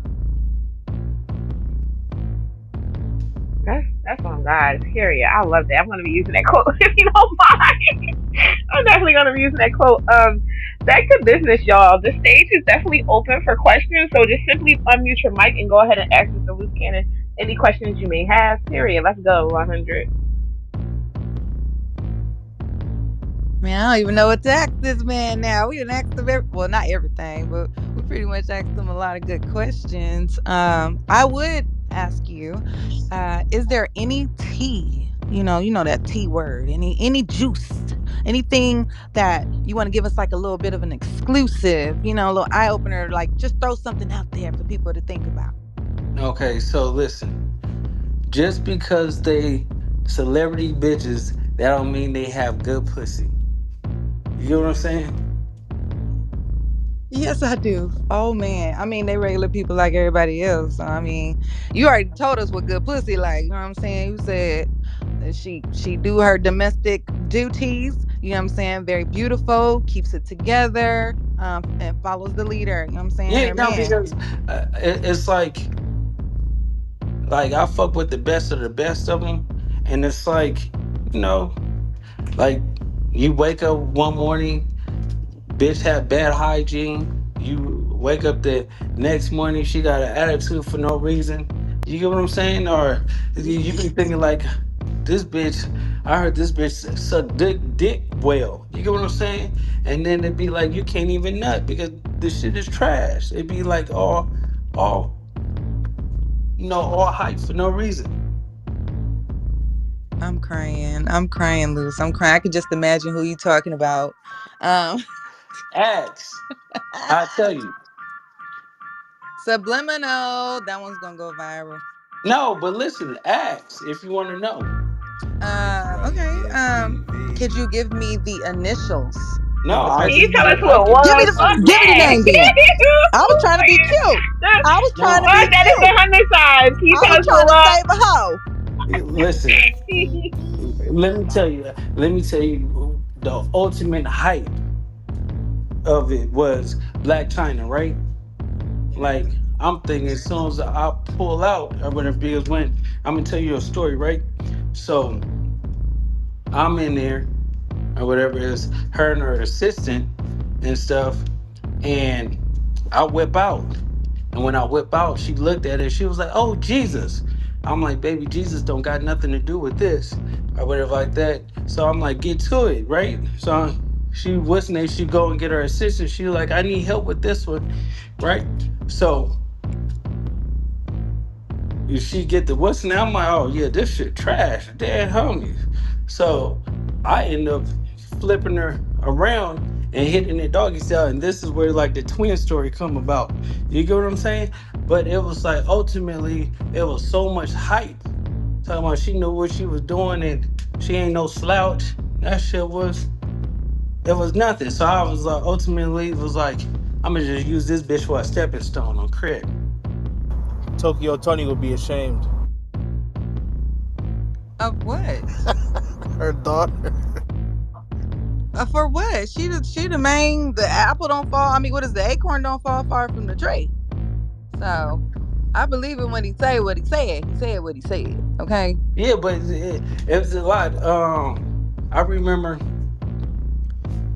D: That's on God. Period. I love that. I'm gonna be using that quote if you don't mind. I'm definitely gonna be using that quote. Back to business, y'all. The stage is definitely open for questions, so just simply unmute your mic and go ahead and ask Mr. Loose Cannon any questions you may have. Period. Let's go. 100.
F: Man, I don't even know what to ask this man now. We didn't ask him well, not everything, but we pretty much asked him a lot of good questions. I would ask you, is there any tea? You know that tea word. Any juice? Anything that you want to give us like a little bit of an exclusive? A little eye opener. Like just throw something out there for people to think about.
E: Okay, so listen. Just because they celebrity bitches, that don't mean they have good pussy. You know what I'm saying?
F: Yes, I do. Oh man, I mean they regular people like everybody else. So, I mean, you already told us what good pussy like. You know what I'm saying? You said that she do her domestic duties. You know what I'm saying? Very beautiful, keeps it together, and follows the leader. You know what I'm saying?
E: Yeah,
F: Her
E: no,
F: man.
E: because it's like I fuck with the best of the best of them, and it's you know, like you wake up one morning, bitch have bad hygiene. You wake up the next morning, she got an attitude for no reason. You get what I'm saying? Or you be thinking like, this bitch, I heard this bitch suck dick well. You get what I'm saying? And then it'd be like you can't even nut because this shit is trash. It'd be like all all hype for no reason.
F: I'm crying. I'm crying, Luce. I'm crying. I could just imagine who you talking about. Um,
E: Axe, I tell you.
F: Subliminal. That one's gonna go viral.
E: No, but listen, axe if you want to know.
P: It's right,
F: Okay.
P: Gift
F: Could
P: TV.
F: you give me the initials
E: No,
F: of the
E: I
Q: Can you
F: person?
E: can
Q: tell us
E: give
Q: who
E: I
Q: it
E: can
F: Give
Q: was?
F: me
E: give
F: the
Q: Fuck
E: you
F: give me the
Q: that.
F: name then. I was trying to be cute. I was trying to
Q: Fuck
F: be
E: no.
Q: that. It's a
F: cute.
Q: hundred signs. Can you
F: I
Q: tell
F: was
Q: us who
F: trying
Q: it
F: to
Q: was?
F: save a hoe.
E: Listen, let me tell you the ultimate hype of it was Black China, right? Like I'm thinking as soon as I pull out or whatever, because when I'm gonna tell you a story, right? So I'm in there or whatever, is her and her assistant and stuff, and I whip out. And when I whip out, she looked at it. She was like, "Oh Jesus!" I'm like, "Baby, Jesus don't got nothing to do with this, or whatever like that." So I'm like, "Get to it, right?" So she wasn't. She go and get her assistant. She like, "I need help with this one, right?" So if she get the what's now, I'm like, "Oh yeah, this shit trash, dead homies." So I end up flipping her around and hitting the doggy style, and this is where like the twin story come about. You get what I'm saying? But it was like ultimately it was so much hype. Talking about she knew what she was doing and she ain't no slouch. That shit was it was nothing. So I was like ultimately it was like I'm gonna just use this bitch for a stepping stone on credit.
B: Tokyo Tony would be ashamed.
F: Of what?
A: Her daughter.
F: For what? She the main. The apple don't fall. I mean, what is the acorn don't fall far from the tree. So I believe him when he say what he said. He said what he said. Okay.
E: Yeah, but it was a lot. I remember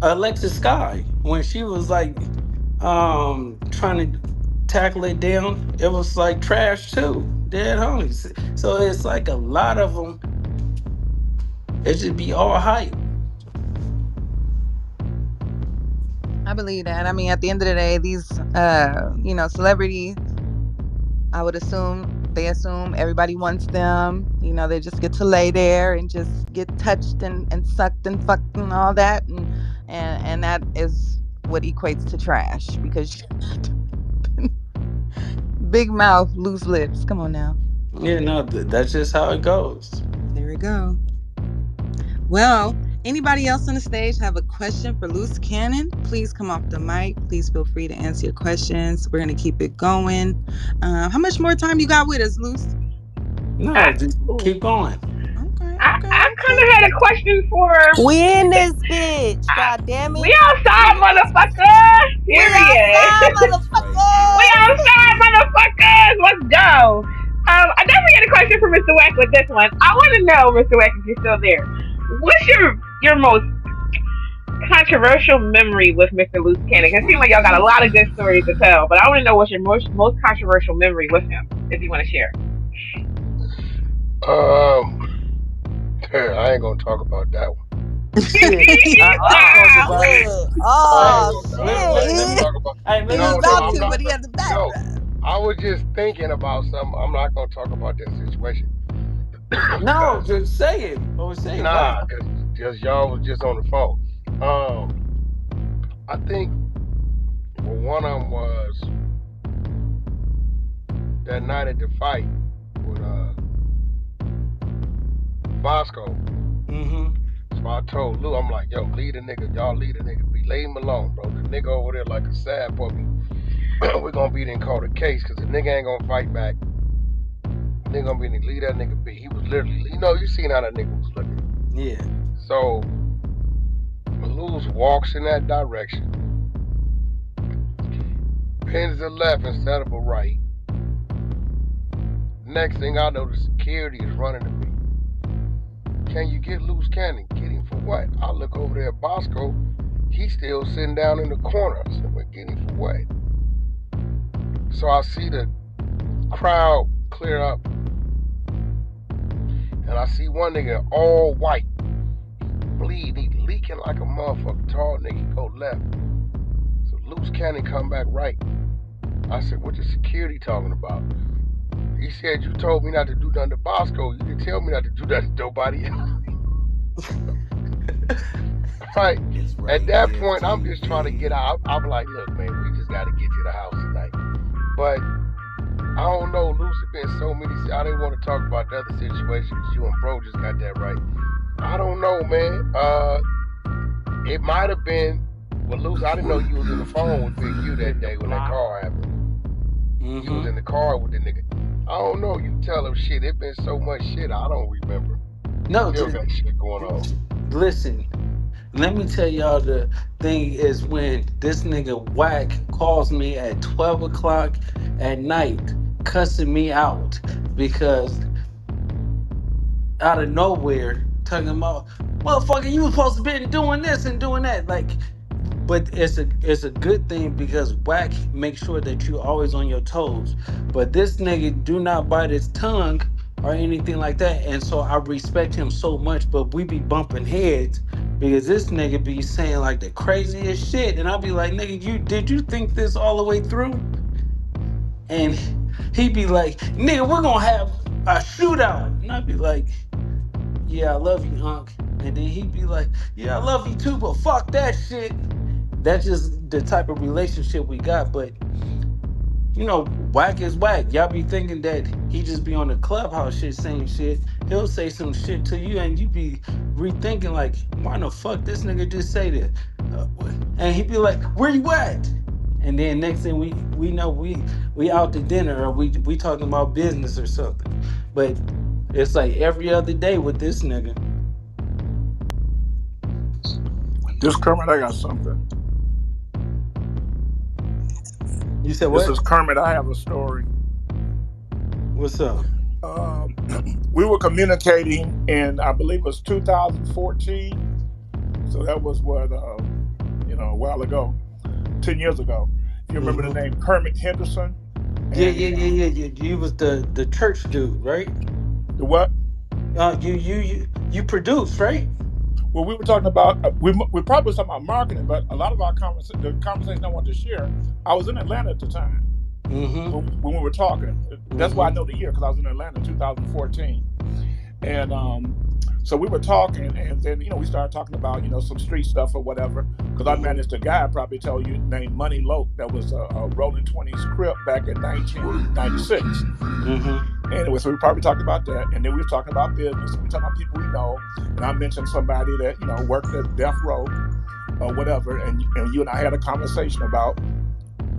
E: Alexis Sky when she was like trying to tackle it down. It was like trash too, dead homies. So it's like a lot of them. It should be all hype.
F: I believe that. I mean, at the end of the day, these celebrities, I would assume they assume everybody wants them. They just get to lay there and just get touched and sucked and fucked and all that, and that is what equates to trash because big mouth, loose lips. Come on now.
E: Yeah, no, that's just how it goes.
F: There we go. Well, anybody else on the stage have a question for Loose Cannon? Please come off the mic. Please feel free to answer your questions. We're gonna keep it going. How much more time you got with us, Loose?
E: No, just
Q: Ooh.
E: keep going.
F: Okay,
Q: I
F: okay,
Q: kind
F: okay.
Q: of had a question for
G: We in
Q: Mr.
G: this bitch. God damn
Q: We
G: it.
Q: outside,
G: Jesus.
Q: motherfucker.
G: We
Q: Period.
G: outside,
P: It's right,
Q: We
P: Gift
G: motherfuckers.
Q: outside,
P: TV.
Q: motherfuckers. Let's go. I definitely had a question for Mr. Wack with this one. I want to know, Mr. Wack, if you're still there. What's your most controversial memory with Mr. Luce Cannon? It seems like y'all got a lot of good stories to tell, but I want to know what's your most controversial memory with him, if you want to share.
A: Um, I ain't gonna talk about that one.
E: Shit. I'll talk
Q: Wow.
E: about it.
G: Look.
E: Hey,
G: Oh
E: let
A: Let's
G: shit.
E: me.
A: talk about.
E: Hey, let
G: He
E: me
G: was
A: No,
E: tell
A: no,
G: about
A: I'm
E: you.
G: to,
A: not.
G: but he had the
A: No,
G: background.
A: I was just thinking about something. I'm not gonna talk about that situation
E: No,
A: because
E: just say it. Or say it. Why?
A: nah, because y'all was just on the phone. I think one of them was that night at the fight with BOSKOE.
E: Mm-hmm.
A: So I told Lou, I'm like, yo, leave the nigga, y'all leave the nigga, leave him alone, bro. The nigga over there like a sad puppy. We're gonna be then call the case because the nigga ain't gonna fight back. The nigga gonna be leave that nigga be. He was literally, you seen how that nigga was looking.
E: Yeah.
A: So Luz walks in that direction, pins the left instead of a right. Next thing I know, the security is running to me. Can you get Luce Cannon? Get him for what? I look over there at BOSKOE. He's still sitting down in the corner. I said, well, get him for what? So I see the crowd clear up, and I see one nigga all white, bleed, he leaking like a motherfucker, tall nigga, he go left. So Luce Cannon come back right. I said, what the security talking about? He said, you told me not to do nothing to BOSKOE. You didn't tell me not to do that to nobody. Right. At that point, I'm just trying to get out. I'm like, look, man, we just got to get to the house tonight. But I don't know. Luce been so many. I didn't want to talk about the other situation because you and bro just got that right. I don't know, man. It might have been. Well, Luce, I didn't know you was in the phone with Big U that day when that car happened.
E: Mm-hmm.
A: You was in the car with the nigga. I don't know. You tell him shit. It been so much shit. I don't remember.
E: No,
A: Still got shit going on.
E: listen. Let me tell y'all the thing is when this nigga Wack calls me at 12 o'clock at night, cussing me out because out of nowhere, talking about, motherfucker, you was supposed to be doing this and doing that. Like, but it's a good thing because Wack makes sure that you always on your toes. But this nigga do not bite his tongue or anything like that. And so I respect him so much, but we be bumping heads because this nigga be saying like the craziest shit. And I'll be like, nigga, did you think this all the way through? And he be like, nigga, we're gonna have a shootout. And I'd be like, yeah, I love you, Unc. And then he'd be like, yeah, I love you too, but fuck that shit. That's just the type of relationship we got. But Wack is Wack. Y'all be thinking that he just be on the clubhouse shit saying shit. He'll say some shit to you and you be rethinking like, why the fuck this nigga just say this? And he'd be like, where you at? And then next thing we know we out to dinner or we talking about business or something. But it's like every other day with this nigga.
R: This Kermit, I got something.
E: You said
R: This
E: what?
R: is Kermit. I have a story.
E: What's up?
R: We were communicating in, I believe it was 2014. So that was what, a while ago, 10 years ago. If you remember the name Kermit Henderson.
E: Yeah.
R: And,
E: You was the church dude, right?
R: the what?
E: You produced, right?
R: Well, we were talking about, we probably was talking about marketing, but a lot of our the conversation I wanted to share, I was in Atlanta at the time when we were talking. That's why I know the year, because I was in Atlanta in 2014. And so we were talking, and then, we started talking about, some street stuff or whatever, because I managed a guy, I probably tell you, named Money Loke, that was a Rolling 20s Crip back in 1996. Anyway, so we probably talked about that, and then we were talking about business, and we talking about people we know, and I mentioned somebody that, worked at Death Row or whatever, and you and I had a conversation about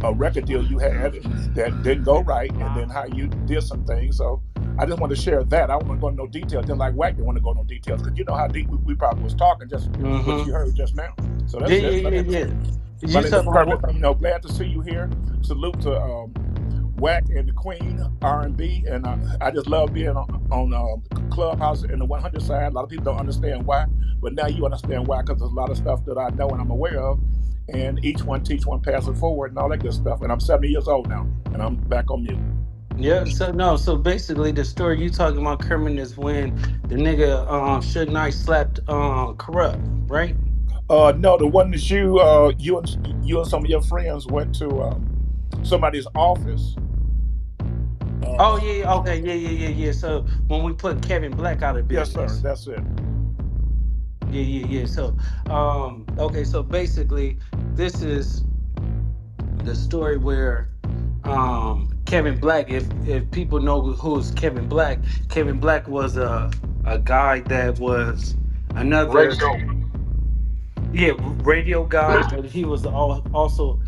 R: a record deal you had that didn't go right, and then how you did some things. So I just want to share that. I don't want to go into no details, just like Wack didn't want to go into no details, because you know how deep we probably was talking, just what you heard just now. So that's it.
E: Yeah.
R: My name is Kermit. Glad to see you here. Salute to Wack and the Queen R&B, and I just love being on Clubhouse and the 100 side. A lot of people don't understand why, but now you understand why, because there's a lot of stuff that I know and I'm aware of, and each one teach one, pass it forward, and all that good stuff. And I'm 70 years old now, and I'm back on mute.
E: Yeah, so basically the story you talking about, Kermit, is when the nigga Suge Knight slapped Corrupt, right?
R: No, the one that you and some of your friends went to somebody's office.
E: Oh
R: Uh,
E: yeah, yeah, okay, yeah. So when we put Kevin Black out of
R: yes, sir.
E: business.
R: That's it.
E: Yeah. So okay, so basically this is the story where Kevin Black, if people know who's Kevin Black was a guy that was another,
A: Radio.
E: yeah, radio guy, but he was also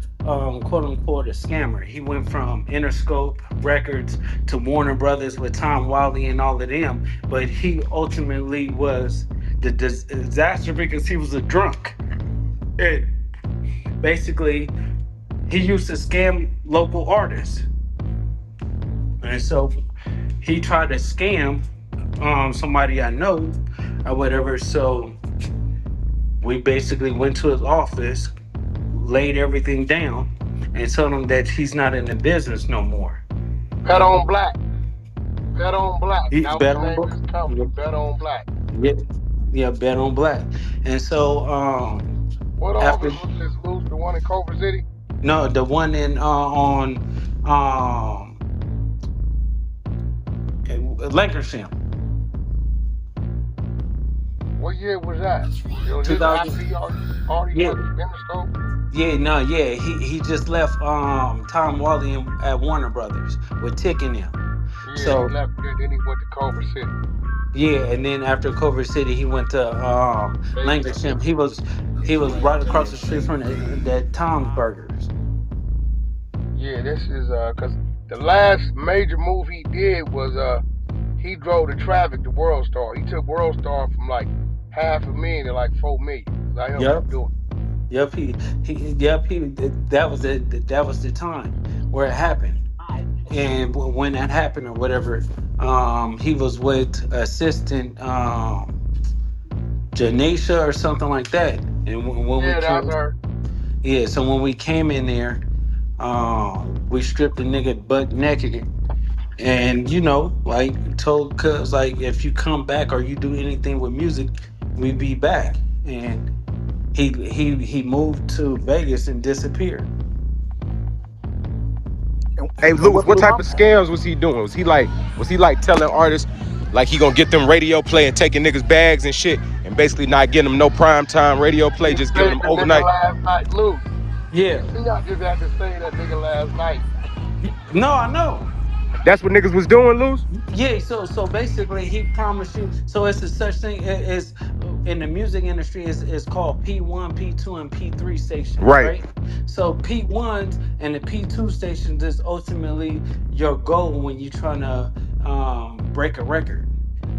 E: quote unquote a scammer. He went from Interscope Records to Warner Brothers with Tom Wiley and all of them, but he ultimately was the disaster because he was a drunk. And basically, he used to scam local artists, and so he tried to scam somebody I know or whatever. So we basically went to his office, laid everything down, and told him that he's not in the business no more.
A: Bet on Black. Bet on Black.
E: He
A: That was
E: bet
A: the
E: on
A: name of
E: Black.
A: his company. Bet on Black.
E: Yeah, yeah, bet on Black. And so
A: What
E: after,
A: office was this, Luce? The one in Culver City?
E: no, the one in on Lancashire.
A: What year was that? It was this
E: 2000.
A: after he already
E: Yeah,
A: went to Interscope?
E: yeah, no, yeah. He just left Tom Wally at Warner Brothers with Tick and them.
A: Yeah, he
E: So
A: left there, then he went to Culver City.
E: yeah, and then after Culver City, he went to Lancashire. He was right across the street from that Tom's Burgers.
A: Yeah, this is cause the last major move he did was he drove the traffic to World Star. He took World Star from like $500,000 to like $4 million. 'Cause I helped
E: Yep.
A: him do it.
E: Yep, that was the time where it happened. And when that happened or whatever, he was with assistant Janisha or something like that. And when we
A: Yeah, that's
E: came,
A: her.
E: yeah, so when we came in there, we stripped the nigga butt naked, and like told cuz like if you come back or you do anything with music, we be back. And he moved to Vegas and disappeared.
S: Hey,
R: And
S: Luce,
R: what
S: what
R: blew
S: type
R: my
S: of scams was he doing? Was he like telling artists like he gonna get them radio play and taking niggas bags and shit, and basically not getting them no prime time radio play,
A: He
S: just giving
A: saved
S: them
A: the nigga
S: overnight?
A: last night, Luce.
E: Yeah.
A: See, I just had to say that nigga last night.
E: No, I know.
S: That's what niggas was doing, Luce?
E: Yeah, so basically he promised you. So it's a such thing as in the music industry is called P1, P2, and P3 stations,
S: Right.
E: right? So P1s and the P2 stations is ultimately your goal when you're trying to break a record.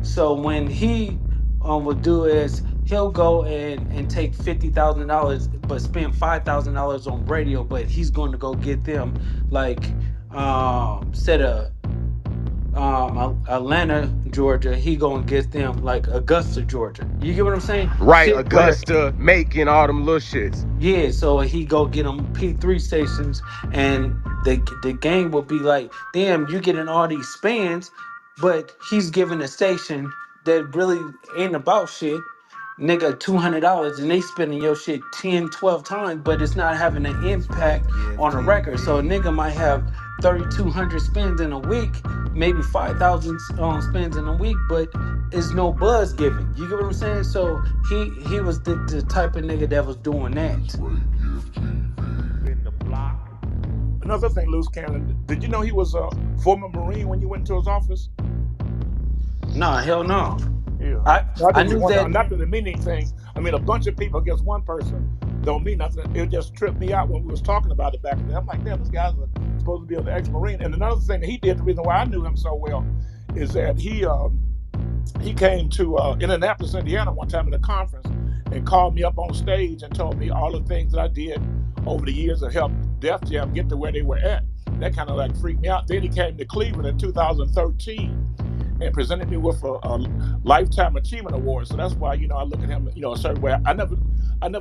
E: So when he would do is he'll go and take $50,000 but spend $5,000 on radio, but he's going to go get them like set a Atlanta, Georgia. He gonna get them like Augusta, Georgia. You get what I'm saying?
S: Right,
E: Shit, where
S: Augusta, Macon, all them little shits.
E: yeah. So he go get them P3 stations, and the game will be like, damn, you getting all these spans, but he's giving a station that really ain't about shit. Nigga, $200 and they spending your shit 10, 12 times, but it's not having an impact on a record. So a nigga might have 3,200 spins in a week, maybe 5,000 spins in a week, but it's no buzz giving. You get what I'm saying? So he was the type of nigga that was doing that.
R: Another thing, Luce Cannon, did you know he was a former Marine when you went to his office?
E: Nah, hell no.
R: Yeah.
E: I knew that.
R: Not that it mean anything. I mean, a bunch of people against one person don't mean nothing. It just tripped me out when we was talking about it back then. I'm like, damn, this guy's supposed to be an ex-Marine. And another thing that he did, the reason why I knew him so well, is that he came to Indianapolis, Indiana one time at a conference and called me up on stage and told me all the things that I did over the years that helped Def Jam get to where they were at. That kind of like freaked me out. Then he came to Cleveland in 2013 and presented me with a Lifetime Achievement Award. So that's why, I look at him, a certain way. I never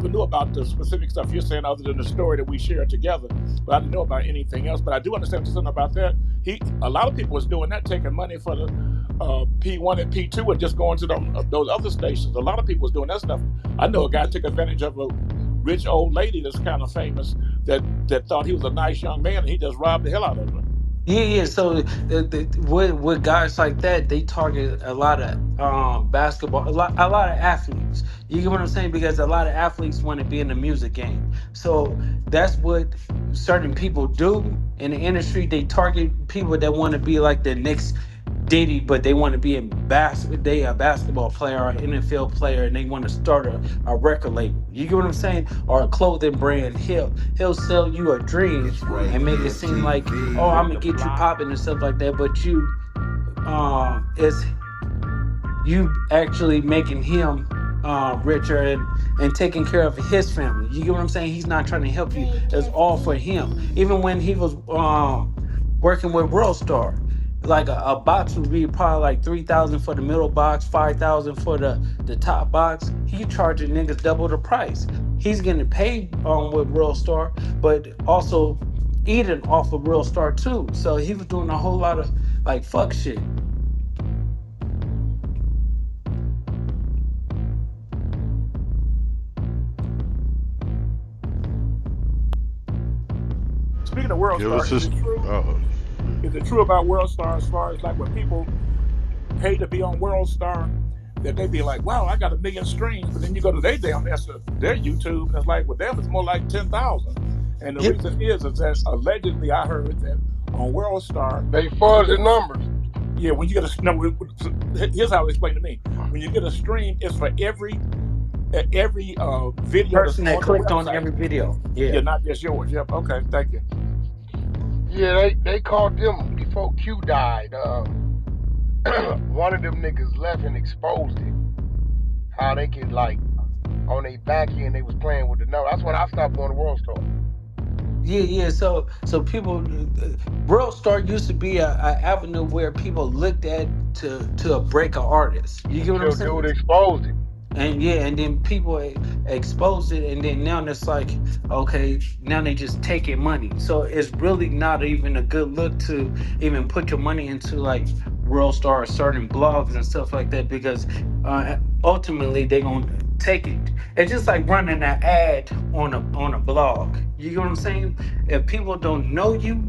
R: knew about the specific stuff you're saying other than the story that we shared together, but I didn't know about anything else. But I do understand something about that. a lot of people was doing that, taking money for the P1 and P2 and just going to those other stations. A lot of people was doing that stuff. I know a guy took advantage of a rich old lady that's kind of famous that thought he was a nice young man, and he just robbed the hell out of her.
E: Yeah. So with guys like that, they target a lot of basketball, a lot of athletes. You get what I'm saying? Because a lot of athletes want to be in the music game. So that's what certain people do in the industry. They target people that want to be like the next Diddy, but they want to be in they a basketball player or an NFL player, and they want to start a record label. You get what I'm saying? Or a clothing brand. He'll sell you a dream and make it seem like, oh, I'm gonna get you popping and stuff like that. But it's you actually making him richer and taking care of his family. You get what I'm saying? He's not trying to help you. It's all for him. Even when he was working with World Star, like a box would be probably like 3,000 for the middle box, 5,000 for the top box. He charging niggas double the price. He's getting paid with World Star, but also eating off of World Star too. So he was doing a whole lot of like fuck shit.
R: Speaking of World Star, is it true about World Star as far as like when people pay to be on World Star, that they be like, wow, I got 1 million streams, but then you go to their YouTube, and it's like, well, damn, it's more like 10,000. And the reason is that allegedly I heard that on World Star,
A: they fudge the numbers.
R: Yeah, when you get a number, here's how it explained to me. When you get a stream, it's for every video
E: person that clicked on every video.
R: Yeah, not just yours. Yep. Okay, thank you.
A: Yeah, they caught them before Q died. One of them niggas left and exposed it. How they could, like, on their back end, they was playing with the number. That's when I stopped going to World Star.
E: Yeah. So people, World Star used to be a avenue where people looked at to break an artist. You get what I'm saying?
A: Dude exposed it.
E: And then people exposed it, and then now it's like, okay, now they just taking money. So it's really not even a good look to even put your money into like World Star or certain blogs and stuff like that, because ultimately they're gonna take it. It's just like running an ad on a blog. You get what I'm saying? If people don't know you,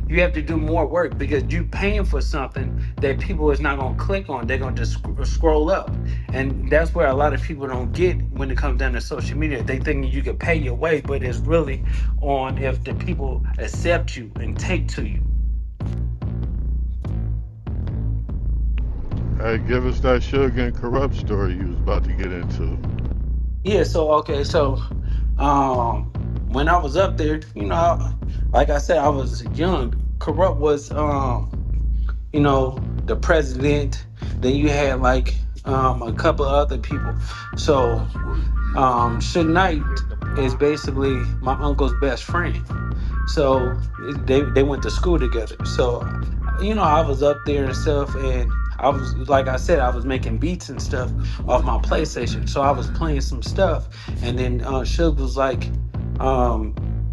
E: you have to do more work, because you paying for something that people is not gonna click on. They're gonna just scroll up, and that's where a lot of people don't get when it comes down to social media. They think you can pay your way, but it's really on if the people accept you and take to you.
M: Hey, give us that Suge and Corrupt story you was about to get into.
E: Yeah. So when I was up there, like I said, I was young. Corrupt was, the president. Then you had like a couple of other people. So Suge Knight is basically my uncle's best friend. So they went to school together. So I was up there and stuff, and I was, like I said, I was making beats and stuff off my PlayStation. So I was playing some stuff, and then Suge was like,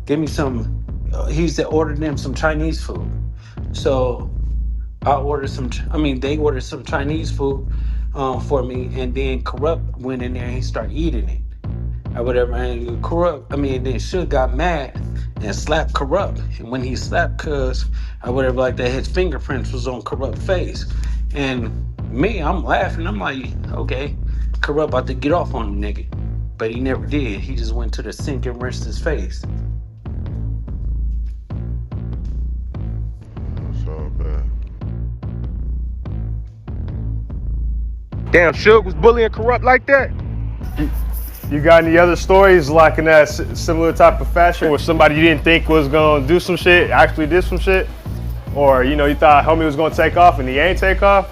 E: give me some. He used to order them some Chinese food. So I ordered they ordered some Chinese food for me, and then Corrupt went in there and he started eating it or whatever. And then Suge got mad and slapped Corrupt. And when he slapped Cuz or whatever like that, his fingerprints was on Corrupt's face. And me, I'm laughing. I'm like, okay, Corrupt about to get off on the nigga. But he never did. He just went to the sink and rinsed his face.
M: That's all bad.
S: Damn, Suge was bullying Corrupt like that?
L: You got any other stories like in that similar type of fashion where somebody you didn't think was gonna do some shit actually did some shit? Or, you thought homie was gonna take off and he ain't take off?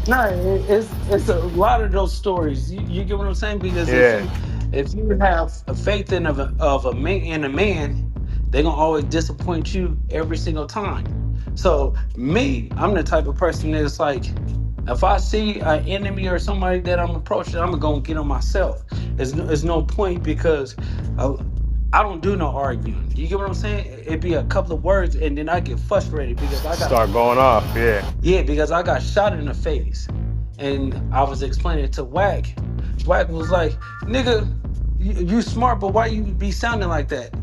E: No, it's a lot of those stories. You get what I'm saying? Because if you have a faith in a man, they're gonna always disappoint you every single time. So me, I'm the type of person that's like, if I see an enemy or somebody that I'm approaching, I'm gonna get on myself. There's no point, because I don't do no arguing. You get what I'm saying? It'd be a couple of words, and then I get frustrated because I got
L: Start going off. Yeah.
E: yeah, because I got shot in the face, and I was explaining it to Wack. Wack was like, "Nigga, you smart, but why you be sounding like that?"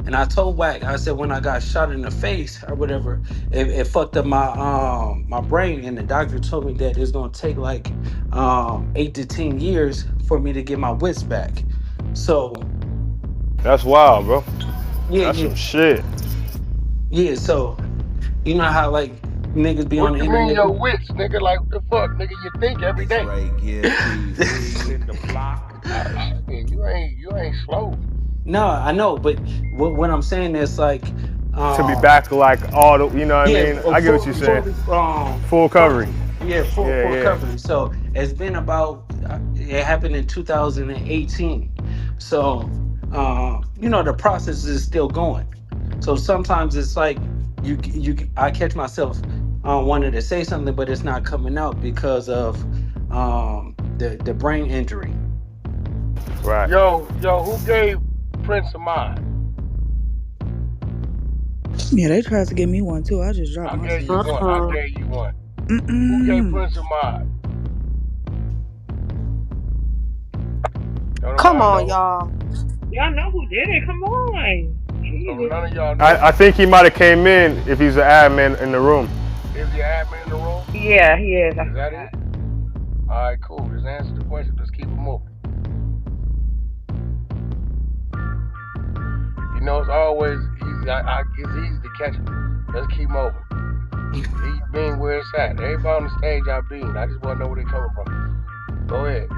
E: And I told Wack, I said when I got shot in the face or whatever, it fucked up my brain, and the doctor told me that it's gonna take like 8 to 10 years for me to get my wits back. So
L: That's wild, bro.
E: yeah,
L: That's
E: yeah,
L: some shit.
E: yeah. So you know how like niggas be on
A: What
E: the
A: you mean
E: internet.
A: your wits, nigga? Like what the fuck, nigga? You think every day. Shit, you ain't slow.
E: No, I know, but what I'm saying is like,
L: To be
E: um,
L: back to like all the, you know what I
E: yeah,
L: mean? I get what you're saying. Full coverage.
E: yeah, full
L: Yeah,
E: full
L: yeah.
E: coverage. So it's been about it happened in 2018. So you know the process is still going. So sometimes it's like I catch myself wanting to say something, but it's not coming out because of the brain injury.
L: Right.
A: Yo, who gave Prince a mod?
P: Yeah, they tried to give me one too. I just dropped
A: I
P: my
A: gave
P: shit.
A: you one. I gave you one. Who gave
P: Mm-mm.
A: Prince a mod? Don't
G: Come
A: nobody
G: on,
A: know.
G: y'all.
Q: Y'all know who did it. Come on.
A: So
Q: Jesus.
A: none of y'all know.
L: I think he might have came in if he's an admin in the room.
A: Is the admin in the room?
Q: Yeah, he is. I
A: Is that it? All right, cool. Just answer the question. Let's keep it moving. You know, it's always easy. It's easy to catch him. Let's keep moving. He being where it's at. Everybody on the stage, I been. I just want to know where they coming from. Go ahead.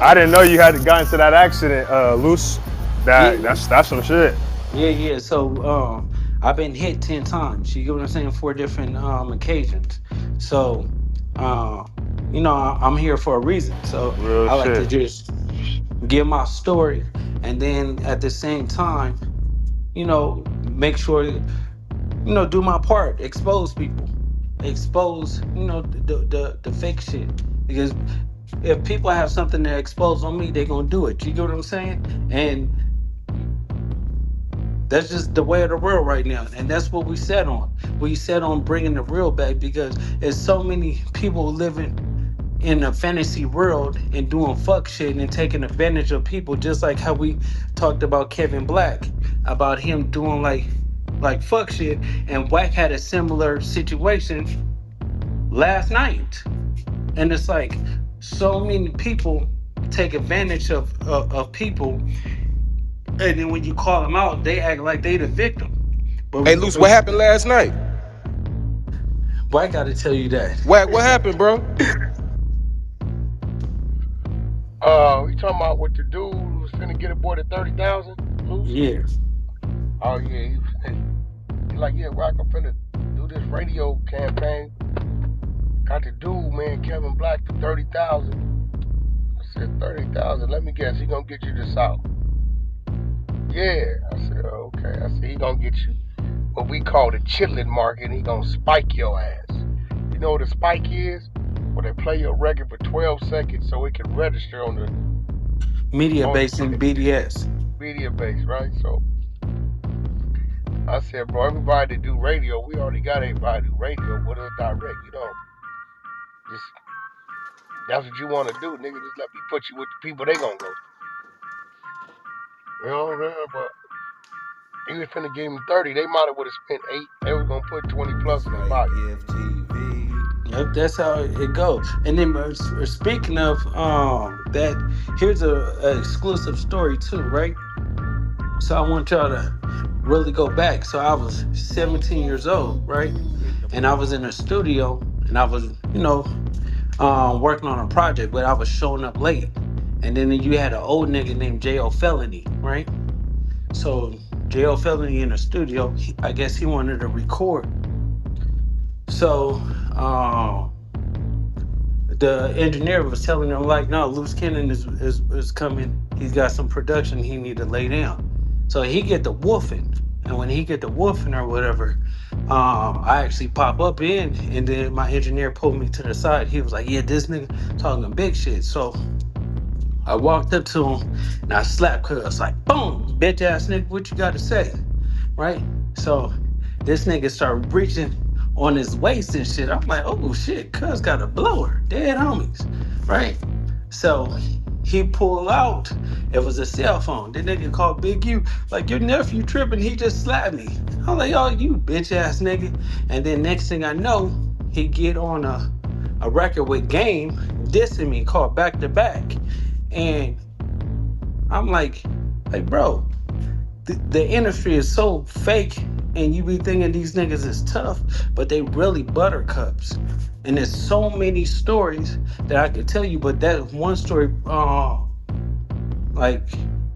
L: I didn't know you had gotten into that accident, Luce.
E: Yeah,
L: That's some shit.
E: yeah. So I've been hit 10 times. You get what I'm saying? 4 different occasions. So you know, I'm here for a reason. So
L: Real
E: I like to
L: shit.
E: just give my story, and then at the same time, you know, make sure do my part, expose people, expose the fake shit, because if people have something to expose on me, they're gonna do it. You get what I'm saying? And that's just the way of the world right now, and that's what we set on. We set on bringing the real back because there's so many people living in a fantasy world and doing fuck shit and taking advantage of people, just like how we talked about Kevin Black, about him doing like fuck shit, and Wack had a similar situation last night. And it's like so many people take advantage of people, and then when you call them out, they act like they the victim. But
S: Hey, Luce, what happened last night?
E: Boy, I gotta tell you that.
S: Wack, what happened, bro?
A: We talking about what the dude who was finna get aboard at 30,000?
E: Yeah.
A: Oh yeah, he like, yeah, Rock, I'm finna do this radio campaign. Got the dude, man, Kevin Black, for 30,000. I said 30,000. Let me guess, he gonna get you the South. Yeah, I said okay. I said he gonna get you what we call the chitlin market. And he gonna spike your ass. You know what a spike is? Where they play your record for 12 seconds so it can register on the
E: Media based in BDS.
A: Media base, right? So I said, bro, everybody that do radio, we already got everybody do radio with us direct. You know, just that's what you want to do, nigga. Just let me put you with the people they gonna go. You know what I'm saying? But he was finna give him 30. They might have would have spent 8. They was gonna put 20 plus in their pocket.
E: Yep, that's how it goes. And then speaking of that, here's a exclusive story too, right? So I want y'all to really go back. So I was 17 years old, right? And I was in a studio, and I was, working on a project, but I was showing up late. And then you had an old nigga named J.O. Felony, right? So J.O. Felony in the studio, I guess he wanted to record. So the engineer was telling him like, no, Luce Cannon is coming. He's got some production he need to lay down. So he get the woofing, and when he get the woofing or whatever, I actually pop up in, and then my engineer pulled me to the side. He was like, yeah, this nigga talking big shit. So I walked up to him and I slapped Cuz like, boom, bitch ass nigga, what you got to say, right? So this nigga started reaching on his waist and shit. I'm like, oh shit, Cuz got a blower, dead homies, right? So he pulled out. It was a cell phone. The nigga called Big U, like, your nephew tripping. He just slapped me. I'm like, oh, you bitch ass nigga. And then next thing I know, he get on a record with Game dissing me, called Back to Back. And I'm like, bro, the industry is so fake, and you be thinking these niggas is tough, but they really buttercups. And there's so many stories that I could tell you, but that one story, like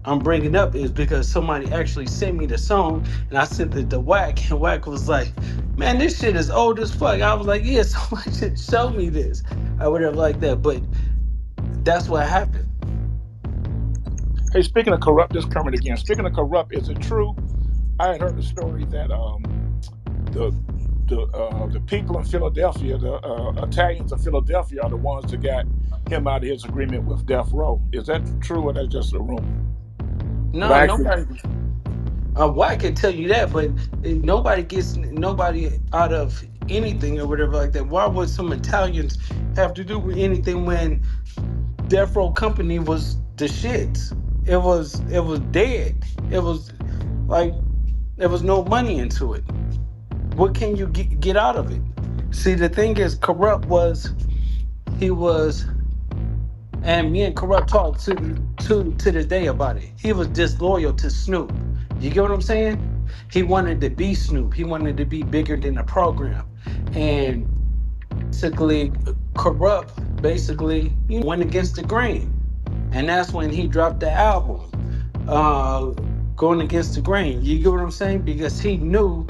E: I'm bringing up, is because somebody actually sent me the song, and I sent it to Wack, and Wack was like, "Man, this shit is old as fuck." I was like, "Yeah, somebody should show me this," or whatever like that. But that's what happened.
R: Hey, speaking of corrupt, this Kermit again. Speaking of corrupt, is it true? I had heard the story that the people in Philadelphia, the Italians of Philadelphia, are the ones that got him out of his agreement with Death Row. Is that true, or that's just a rumor?
E: No, nobody. Wack can tell you that, but nobody gets nobody out of anything or whatever like that. Why would some Italians have to do with anything when Death Row Company was the shit? It was dead. It was like there was no money into it. What can you get out of it? See, the thing is, Corrupt was, he was, and me and Corrupt talked to this day about it. He was disloyal to Snoop. You get what I'm saying? He wanted to be Snoop. He wanted to be bigger than the program. And basically, Corrupt basically went against the grain. And that's when he dropped the album, Going Against the Grain. You get what I'm saying? Because he knew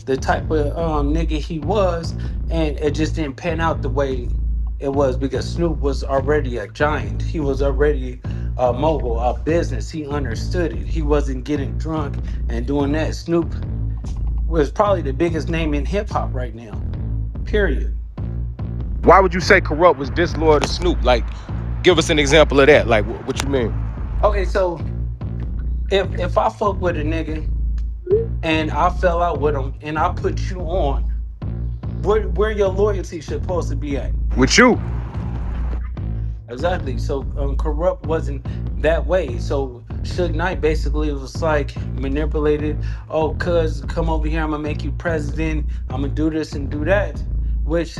E: the type of nigga he was, and it just didn't pan out the way it was, because Snoop was already a giant. He was already a mogul, a business. He understood it. He wasn't getting drunk and doing that. Snoop was probably the biggest name in hip hop right now. Period.
S: Why would you say Corrupt was disloyal to Snoop? Like, give us an example of that. Like, what you mean?
E: Okay, so if I fuck with a nigga and I fell out with him and I put you on, where your loyalty supposed to be at?
S: With you.
E: Exactly. So Corrupt wasn't that way. So Suge Knight basically was like manipulated. Oh, cuz come over here, I'm gonna make you president. I'm gonna do this and do that. Which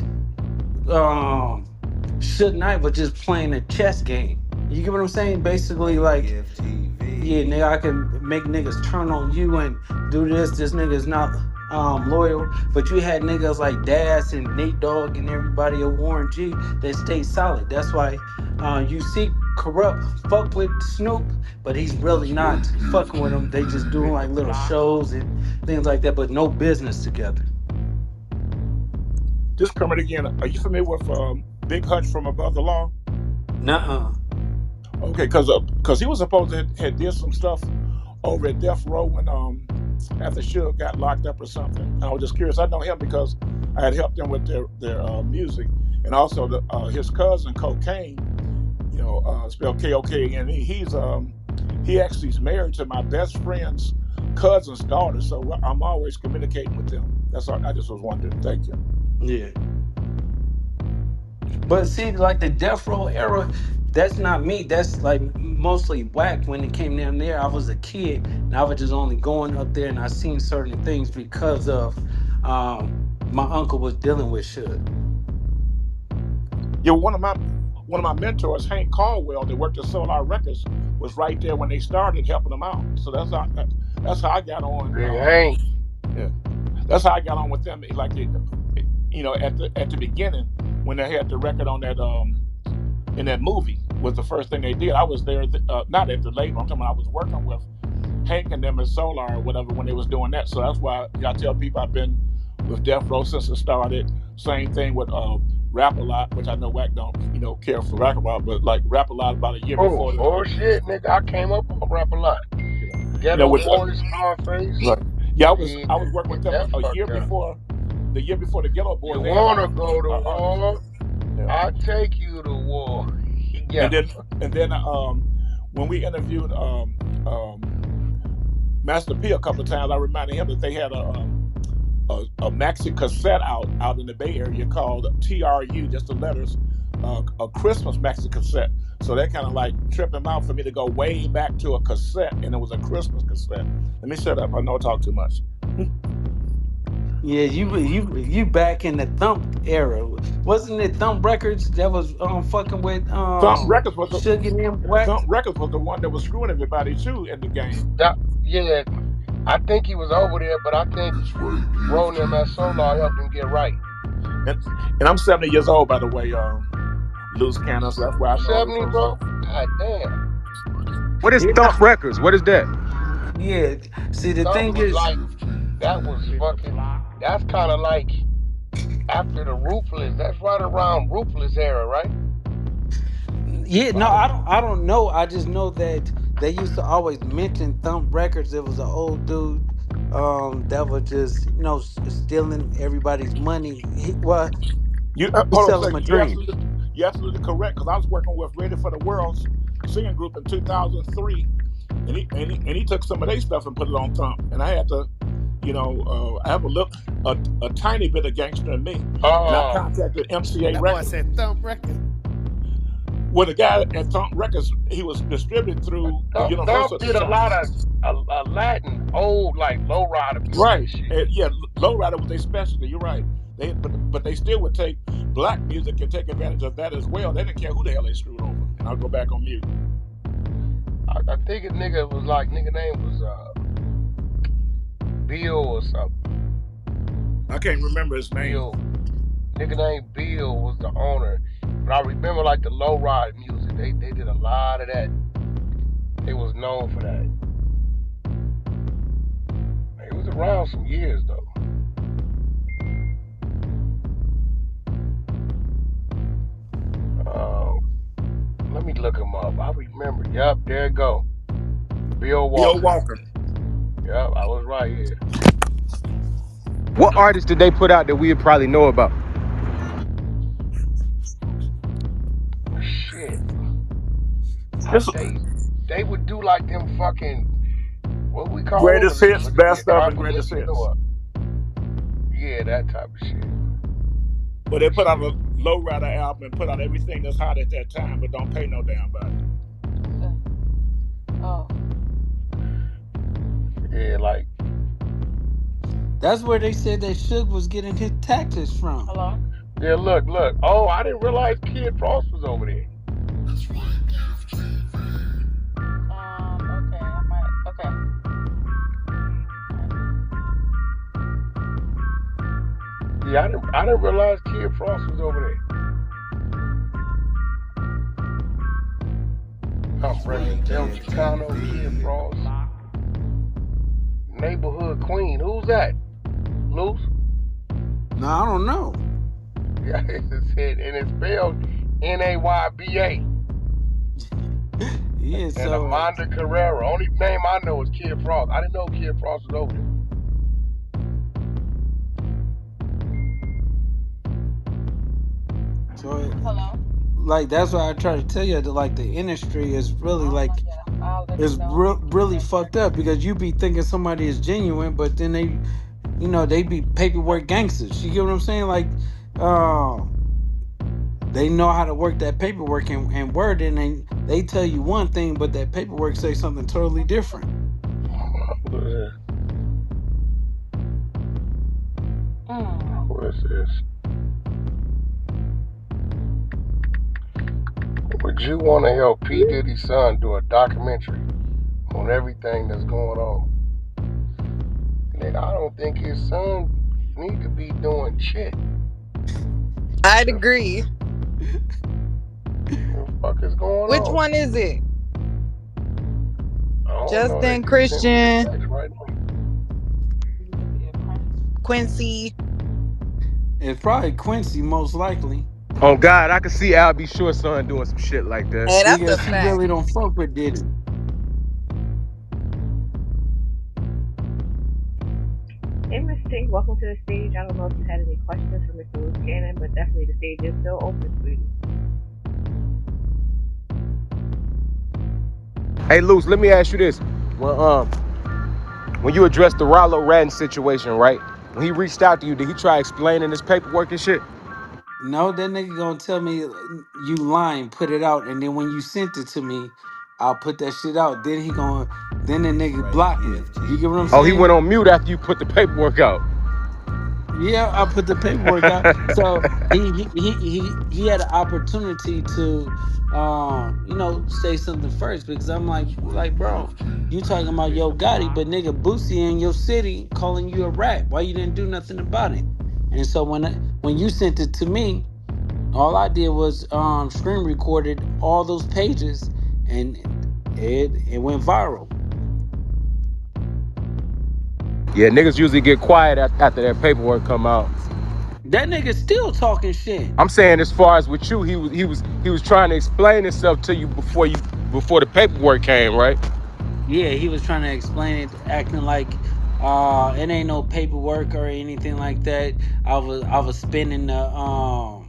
E: Suge Knight was just playing a chess game. You get what I'm saying? Basically, like, yeah, nigga, I can make niggas turn on you and do this. This nigga's not loyal. But you had niggas like Das and Nate Dogg and everybody at Warren G that stayed solid. That's why you see Corrupt fuck with Snoop, but he's really not fucking with him. They just doing like little shows and things like that, but no business together.
R: Just Kermit again. Are you familiar with Big Hutch from Above the Law?
E: Nuh-uh.
R: Okay, because he was supposed to had did some stuff over at Death Row when after Suge got locked up or something. And I was just curious. I know him because I had helped them with their music, and also his cousin Cocaine, spelled K-O-K-A-N-E. He actually is married to my best friend's cousin's daughter, so I'm always communicating with them. That's all. I just was wondering. Thank you.
E: Yeah. But see, like the Death Row era, that's not me. That's like mostly Wack. When it came down there, I was a kid, and I was just only going up there, and I seen certain things because of my uncle was dealing with shit.
R: Yeah, one of my mentors, Hank Caldwell, that worked at Solar Records, was right there when they started helping them out. So that's how I got on.
A: Hank.
R: Yeah, that's how I got on with them. Like, at the beginning when they had the record on that in that movie was the first thing they did. I was there, not at the label. I'm talking about I was working with Hank and them at Solar or whatever when they was doing that. So that's why I tell people I've been with Death Row since it started. Same thing with Rap a Lot, which I know Wack don't care for Rap a Lot, but like Rap a Lot about a year before.
A: Oh shit, nigga! I came up on Rap a Lot. Ghetto Boys, Scarface.
R: Right. Yeah, I was working with them a year before. The year before the Ghetto Boys.
A: You wanna go to war? Yeah. I'll take you to war. Yeah.
R: And then when we interviewed Master P a couple of times, I reminded him that they had a maxi cassette out in the Bay Area called TRU, just the letters, a Christmas maxi cassette. So that kind of like tripped him out for me to go way back to a cassette, and it was a Christmas cassette. Let me shut up. I know I talk too much.
E: Yeah, you back in the Thump era. Wasn't it Thump Records that was fucking with
R: Thump Records was
E: Sugar and them Wack?
R: Thump Records was the one that was screwing everybody too in the game.
A: Yeah, I think he was over there, but I think Ron them at Solar helped him get right.
R: And I'm 70 years old, by the way, Luce Cannon, so that's why I know all this
A: 70,
R: old
A: bro?
R: stuff.
A: God damn.
S: What is Thump Records? What is that?
E: Yeah. See, the
A: Thump
E: thing
A: was
E: is,
A: like, that was fucking, that's kind of like after the Ruthless. That's right around Ruthless era, right?
E: yeah, no, I don't know. I just know that they used to always mention Thump Records. It was an old dude that was just stealing everybody's money.
R: You
E: He
R: hold on a
E: sell them a
R: second.
E: dream.
R: You're absolutely correct, because I was working with Ready for the World's singing group in 2003, and he took some of their stuff and put it on Thump, and I had to, I have a tiny bit of gangster in me, and I contacted MCA
H: That boy
R: Records.
H: said Thump Records.
R: Well, the guy at Thump Records, he was distributed through Universal.
A: Thump did a lot of Latin, old, like, lowrider music.
R: Right. Yeah, lowrider was their specialty. You're right. But they still would take black music and take advantage of that as well. They didn't care who the hell they screwed over. And I'll go back on mute.
A: I think his nigga name was Bill or something.
R: I can't remember his name.
A: Bill. Nigga named Bill was the owner. But I remember like the lowrider music. They did a lot of that. They was known for that. It was around some years though. Let me look him up. I remember. Yep, there it go. Bill Walker.
R: Bill Walker.
A: Yep, I was right here.
S: What artists did they put out that we'd probably know about?
A: Shit. They would do like them fucking, what we call
R: greatest hits, best of, and greatest hits.
A: Yeah, that type of shit.
R: But they put out a lowrider album and put out everything that's hot at that time, but don't pay no damn about it.
D: Oh.
A: Yeah, like.
E: That's where they said that Suge was getting his taxes from.
D: Hello?
A: Yeah, look. Oh, I didn't realize Kid Frost was over there.
D: Okay, I might. Okay.
A: Yeah, I didn't realize Kid Frost was over there. I'm ready. Del Chicano, Kid Frost. Neighborhood Queen. Who's that? Luce?
E: No, I don't know.
A: Yeah, and it's spelled Nayba.
E: Yeah,
A: and
E: so
A: Amanda Carrera. Only name I know is Kid Frost. I didn't know Kid Frost was over there.
E: So
D: Hello?
E: like that's why I try to tell you that like the industry is really like it's really fucked up, because you be thinking somebody is genuine, but then they be paperwork gangsters. You get what I'm saying? Like they know how to work that paperwork and word it, and they tell you one thing, but that paperwork say something totally different.
A: What is this? Would you want to help P. Diddy's son do a documentary on everything that's going on? Nigga, I don't think his son need to be doing shit.
T: I'd agree.
A: What the fuck is going on?
T: Which one is it? Justin,
A: know,
T: Christian,
A: right,
T: Quincy.
E: It's probably Quincy, most likely.
S: Oh God, I could see Al B. Short's son doing some shit like that.
T: Hey, that's
E: because
T: a
E: he
T: fact.
E: really don't fuck with Diddy.
Q: Hey, Miss T, welcome to the stage. I don't know if you had any questions for Mr. Luce Cannon, but definitely the stage is still open, sweetie.
S: Hey, Luce, let me ask you this. When you addressed the Rollo Ratton situation, right? When he reached out to you, did he try explaining his paperwork and shit?
E: No, that nigga gonna tell me you lying, put it out, and then when you sent it to me, I'll put that shit out. Then the nigga blocked me. You get what I'm
S: Oh, he went
E: saying?
S: on mute after you put the paperwork out.
E: Yeah, I put the paperwork out. So he had an opportunity to say something first because I'm like bro, you talking about Yo Gotti, but nigga Boosie in your city calling you a rat. Why you didn't do nothing about it? And so when you sent it to me, all I did was screen recorded all those pages and it went viral.
S: Yeah, niggas usually get quiet after that paperwork come out.
E: That nigga still talking shit.
S: I'm saying as far as with you, he was trying to explain himself to you before the paperwork came, right?
E: Yeah, he was trying to explain it, acting like it ain't no paperwork or anything like that. I was spending the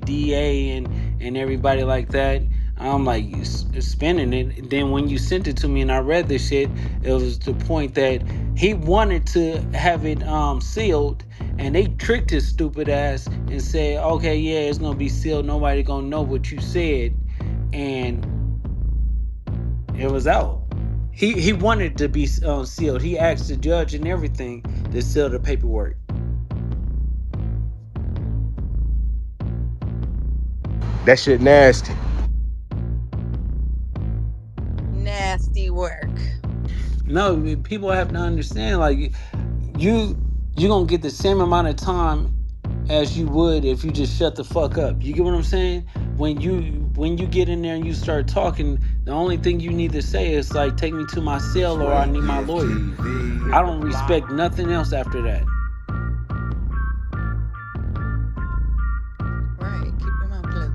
E: DA and everybody like that. I'm like spending it. Then when you sent it to me and I read this shit, it was the point that he wanted to have it sealed, and they tricked his stupid ass and said, okay, yeah, it's gonna be sealed. Nobody gonna know what you said, and it was out. He wanted to be sealed. He asked the judge and everything to seal the paperwork.
S: That shit nasty.
T: Nasty work.
E: No, people have to understand. Like you gonna get the same amount of time as you would if you just shut the fuck up. You get what I'm saying? When you get in there and you start talking, the only thing you need to say is like, take me to my cell or I need my lawyer. I don't respect nothing else after that.
T: Right. Keep your mouth closed.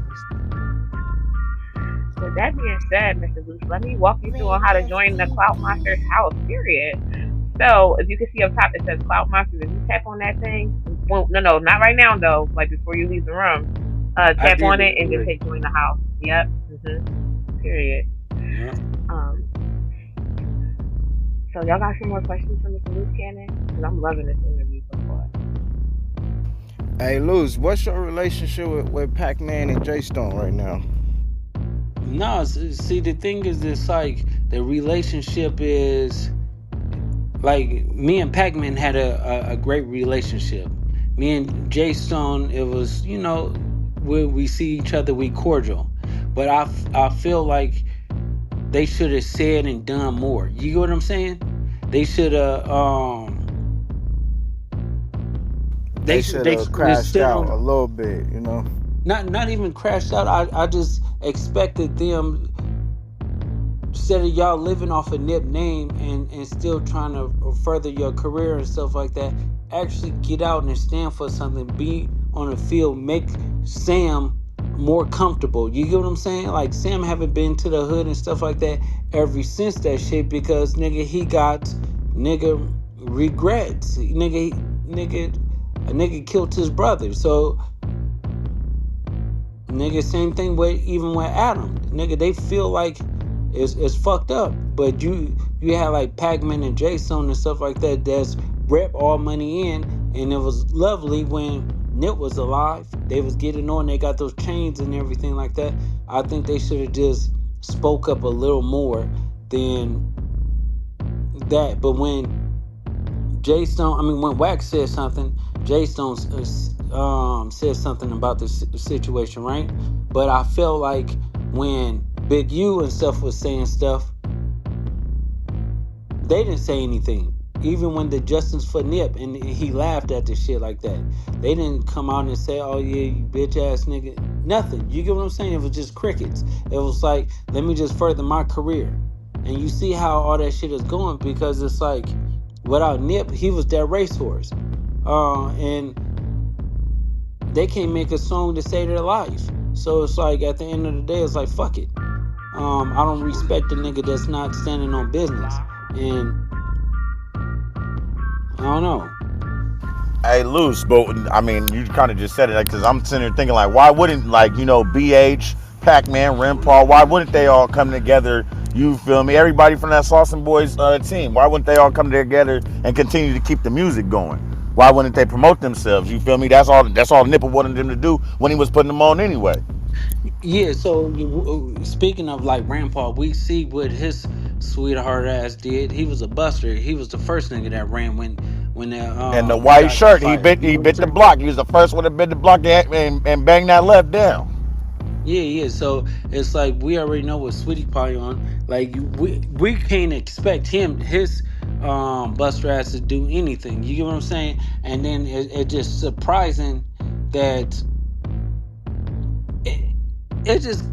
Q: With that being said, Mr. Luce, let me walk you through on how to join the Clout Monsters house, period. So, if you can see up top, it says Clout Monsters. If you tap on that thing, well, no, not right now, though, like before you leave the room,
E: I
Q: tap
E: did
Q: on
E: it
Q: it and just
E: already.
Q: hit join the house. Yep. Period.
E: Yeah.
Q: So, y'all got some more questions for Mr. Luce Cannon? Because I'm loving this interview so far.
O: Hey, Luce, what's your relationship with Pac-Man and J Stone right now?
E: No, see, the thing is, it's like the relationship is like me and Pac-Man had a great relationship. Me and Jay Stone, it was, when we see each other, we cordial. But I feel like they should have said and done more. You get what I'm saying? They should have
O: They should have crashed
E: instead
O: out
E: of
O: a little bit, you know?
E: not even crashed out. I just expected them, instead of y'all living off a Nip name and still trying to further your career and stuff like that, actually get out and stand for something, be on the field, make Sam more comfortable. You get what I'm saying? Like, Sam haven't been to the hood and stuff like that ever since that shit because he got regrets. A nigga killed his brother. So same thing with Adam. They feel like it's fucked up. But you had like Pac-Man and Jason and stuff like that that's rep all money in, and it was lovely when Nip was alive. They was getting on, they got those chains and everything like that. I think they should have just spoke up a little more than that. But when when Wack said something, Jay Stone said something about the situation, right? But I felt like when Big U and stuff was saying stuff, they didn't say anything. Even when the Justice for Nip and he laughed at the shit like that, they didn't come out and say, "Oh yeah, you bitch ass nigga." Nothing. You get what I'm saying? It was just crickets. It was like, let me just further my career. And you see how all that shit is going, because it's like, without Nip, he was that racehorse. And they can't make a song to save their life. So it's like, at the end of the day, it's like, fuck it. I don't respect the nigga that's not standing on business. And I don't know.
B: Hey, Luce, but I mean, you kind of just said it, because I'm sitting there thinking, like, why wouldn't, like, BH,
U: Pac-Man, Ren Paul. Why wouldn't they all come together? You feel me? Everybody from that Sauce Boys team. Why wouldn't they all come together and continue to keep the music going? Why wouldn't they promote themselves? You feel me? That's all Nipple wanted them to do when he was putting them on anyway.
E: Yeah, so speaking of like Grandpa, we see what his sweetheart ass did. He was a buster. He was the first nigga that ran when that
U: And the white
E: shots was
U: shirt, he
E: fired.
U: bit
E: You know what I'm
U: the
E: saying?
U: block. He was the first one to bit the block and bang that left down.
E: Yeah, yeah. So it's like we already know what Sweetie Pie on. Like we can't expect his buster ass to do anything. You get what I'm saying? And then it just surprising that it, it just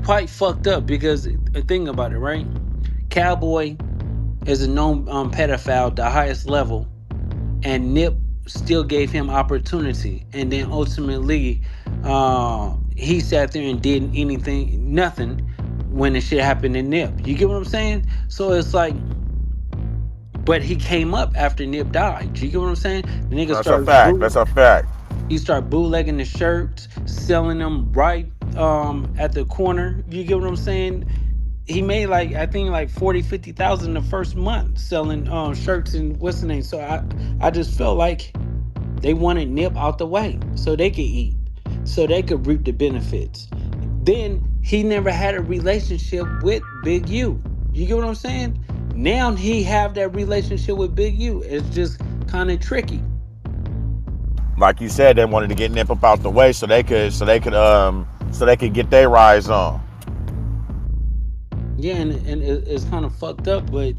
E: quite fucked up because think about it, right? Cowboy is a known pedophile, the highest level, and Nip still gave him opportunity, and then ultimately, he sat there and did nothing when the shit happened to Nip. You get what I'm saying? So it's like, but he came up after Nip died. You get what I'm saying? The nigga
U: That's a fact. That's a fact.
E: he started bootlegging the shirts, selling them right at the corner. You get what I'm saying? He made like I think like 40,000-50,000 the first month selling shirts and what's the name. So I just felt like they wanted Nip out the way so they could eat, so they could reap the benefits. Then he never had a relationship with Big U. You get what I'm saying? Now he have that relationship with Big U. It's just kind of tricky.
U: Like you said, they wanted to get Nip up out the way so they could get their rise on.
E: Yeah, and it's kind of fucked up, but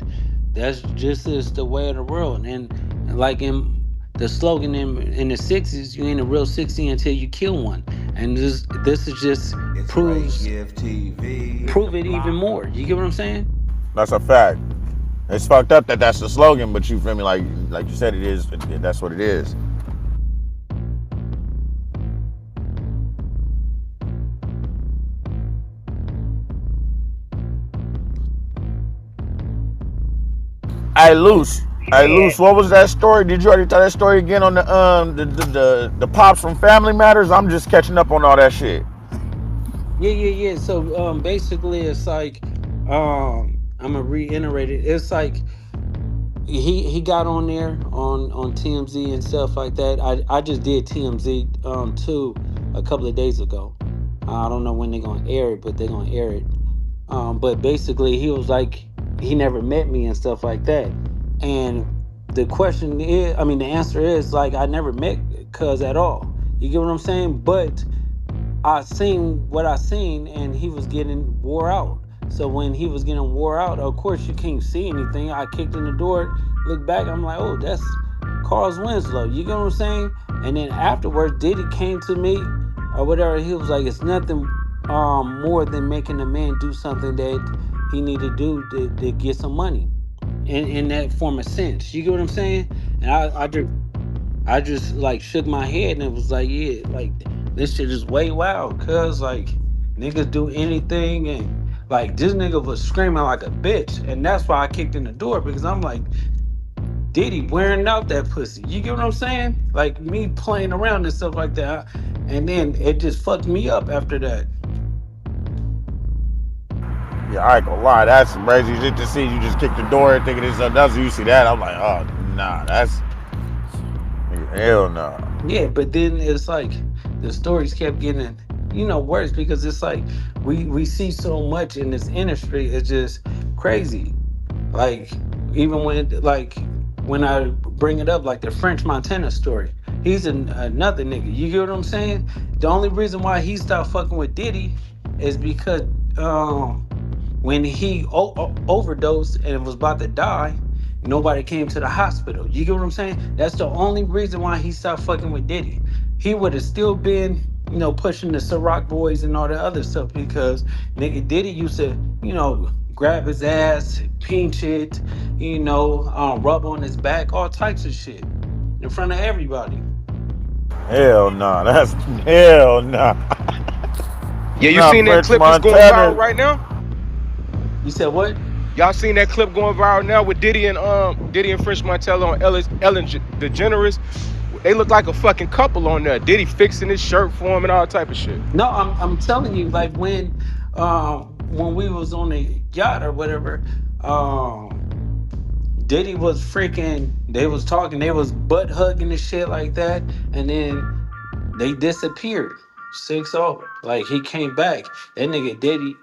E: that's just is the way of the world. And like in the slogan in the '60s, you ain't a real 60 until you kill one. And this is just prove it even more. You get what I'm saying?
U: That's a fact. It's fucked up that that's the slogan, but you feel me? Like you said, it is. That's what it is. Hey, Luce. Hey, Luce, what was that story? Did you already tell that story again on the pops from Family Matters? I'm just catching up on all that shit.
E: Yeah. So basically, it's like I'm gonna reiterate it. It's like he got on there on TMZ and stuff like that. I just did TMZ too a couple of days ago. I don't know when they're gonna air it, but they're gonna air it. But basically, he was like he never met me and stuff like that. And the question is, I mean, the answer is like I never met Cuz at all. You get what I'm saying? But I seen what I seen, and he was getting wore out. So when he was getting wore out, of course you can't see anything. I kicked in the door, looked back, I'm like, oh, that's Carl's Winslow. You get what I'm saying? And then afterwards, Diddy came to me or whatever. He was like, it's nothing more than making a man do something that he need to do to get some money. In that form of sense. You get what I'm saying? And I just like shook my head and it was like, yeah, like this shit is way wild, cuz like niggas do anything, and like this nigga was screaming like a bitch, and that's why I kicked in the door, because I'm like, Diddy wearing out that pussy. You get what I'm saying? Like me playing around and stuff like that. And then it just fucked me up after that.
U: Yeah, I ain't gonna lie, that's some crazy shit to see. You just kick the door and thinking it's something else. You see that, I'm like, oh nah, that's hell no. Nah.
E: Yeah, but then it's like the stories kept getting, worse, because it's like we see so much in this industry. It's just crazy. Like even when I bring it up, like the French Montana story, he's another nigga. You get what I'm saying? The only reason why he stopped fucking with Diddy is because when he overdosed and was about to die, nobody came to the hospital. You get what I'm saying? That's the only reason why he stopped fucking with Diddy. He would have still been, pushing the Ciroc boys and all the other stuff, because nigga Diddy used to, grab his ass, pinch it, rub on his back, all types of shit in front of everybody.
U: Hell no, that's hell no.
S: Yeah, you seen that clip that's going viral right now?
E: You said what?
S: Y'all seen that clip going viral now with Diddy and French Montana on Ellen DeGeneres? they look like a fucking couple on there. Diddy fixing his shirt for him and all type of shit.
E: No, I'm telling you, like when we was on the yacht or whatever, Diddy was freaking. They was talking. They was butt hugging and shit like that, and then they disappeared. 6-0. Like he came back. That nigga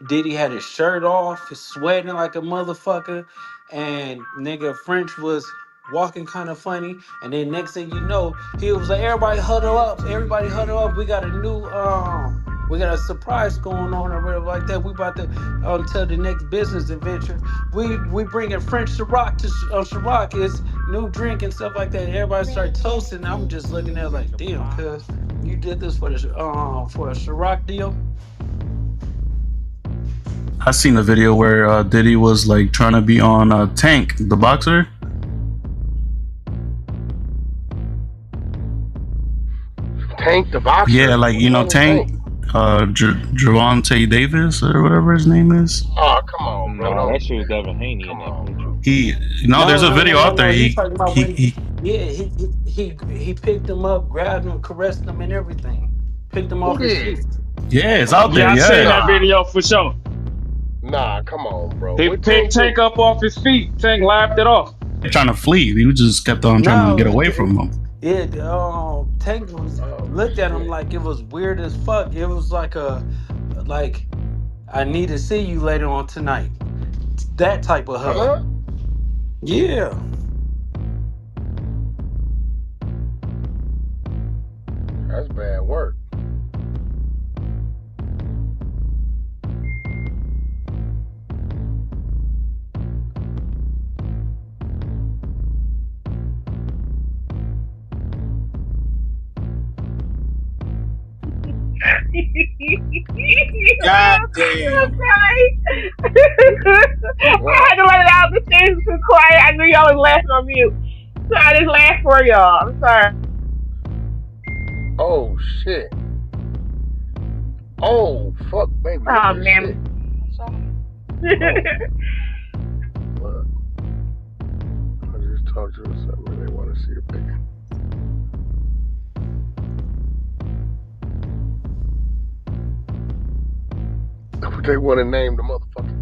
E: Diddy had his shirt off, sweating like a motherfucker, and nigga French was walking kind of funny. And then next thing you know, he was like, "Everybody huddle up! Everybody huddle up! We got a new we got a surprise going on or whatever like that. We about to tell the next business adventure. We bringing French Ciroc to Ciroc. It's new drink and stuff like that. Everybody start toasting. I'm just looking at it like, damn, cuz you did this for a Ciroc deal.
K: I seen a video where Diddy was like trying to be on Tank, the boxer.
A: Tank the boxer?
K: Yeah, like you know Tank, Gervonta Davis or whatever his name is.
A: Oh, come on, bro.
C: No, that shit was Devin Haney in that.
K: No, there's a video out there.
E: He's talking about when
K: he
E: he picked him up, grabbed him, caressed him, and everything. Picked him off his feet.
K: Yeah, it's out there.
J: I
K: Yeah,
J: seen that video for sure.
A: Nah, come on, bro.
J: He picked Tank up off his feet. Tank laughed it off.
K: Trying to flee. He just kept on trying to get away from him.
E: Yeah, Tank was looked at him like it was weird as fuck. It was like I need to see you later on tonight. That type of hug. Yeah.
A: That's bad work.
B: God damn.
Q: I had to let it out. The stage was too quiet. I knew y'all was laughing on mute. So I just laughed for y'all. I'm sorry.
A: Oh, shit. Oh, fuck, baby.
Q: Oh, man.
A: Look. I just talked to her something. They want to see a picture. They want to name the motherfucker.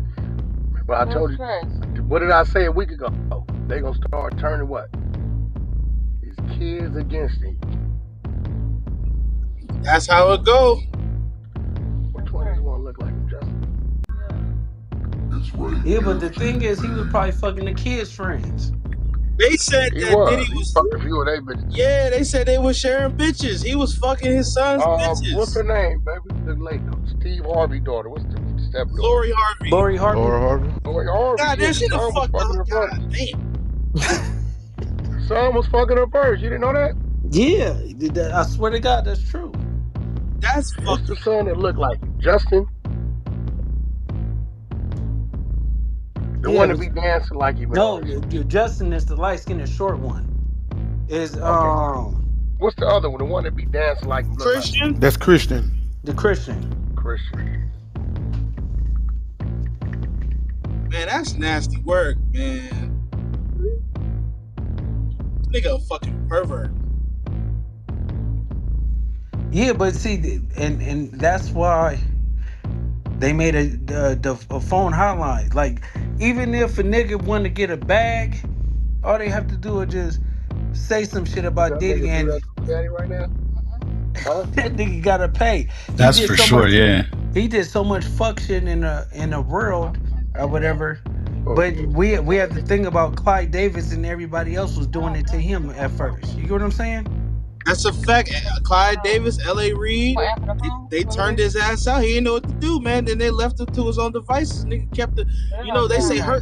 A: But I told you, what did I say a week ago? They gonna start turning what? His kids against him.
B: That's how it go.
A: Which one does one look like him, Justin?
E: Yeah, but the thing is, he was probably fucking the kids' friends.
B: They said
A: He
B: that
A: was.
B: Diddy was.
A: He fucked a few of they bitches.
B: Yeah, they said they was sharing bitches. He was fucking his son's bitches.
A: What's her name, baby? The lady, Steve Harvey daughter. What's the stepdaughter?
B: Lori Harvey.
A: Lori Harvey.
B: God, that shit
A: son was
B: fucked
A: fucking her
B: up.
A: first.
B: God damn.
A: Son was fucking her first. You didn't know that?
E: Yeah, I swear to God, that's true.
B: That's
A: What's the son that looked like him? Justin? The one that be dancing like him.
E: No, Justin is the light skinned short one. Is
A: What's the other one? The one that be dancing like him?
B: Christian?
A: Like?
H: That's Christian.
E: The Christian.
B: Man, that's nasty work, man. This nigga a fucking pervert.
E: Yeah, but see, and that's why they made a phone hotline. Like, even if a nigga want to get a bag, all they have to do is just say some shit about Diddy, and
A: Daddy right now? Huh?
E: that nigga gotta pay.
K: That's for sure. Yeah.
E: He did so much fuck shit in the world or whatever. But we have to think about Clyde Davis and everybody else was doing it to him at first. You get what I'm saying?
B: That's a fact. Clyde Davis, L.A. Reid, they turned his ass out. He didn't know what to do, man. Then they left him to his own devices. Nigga kept the,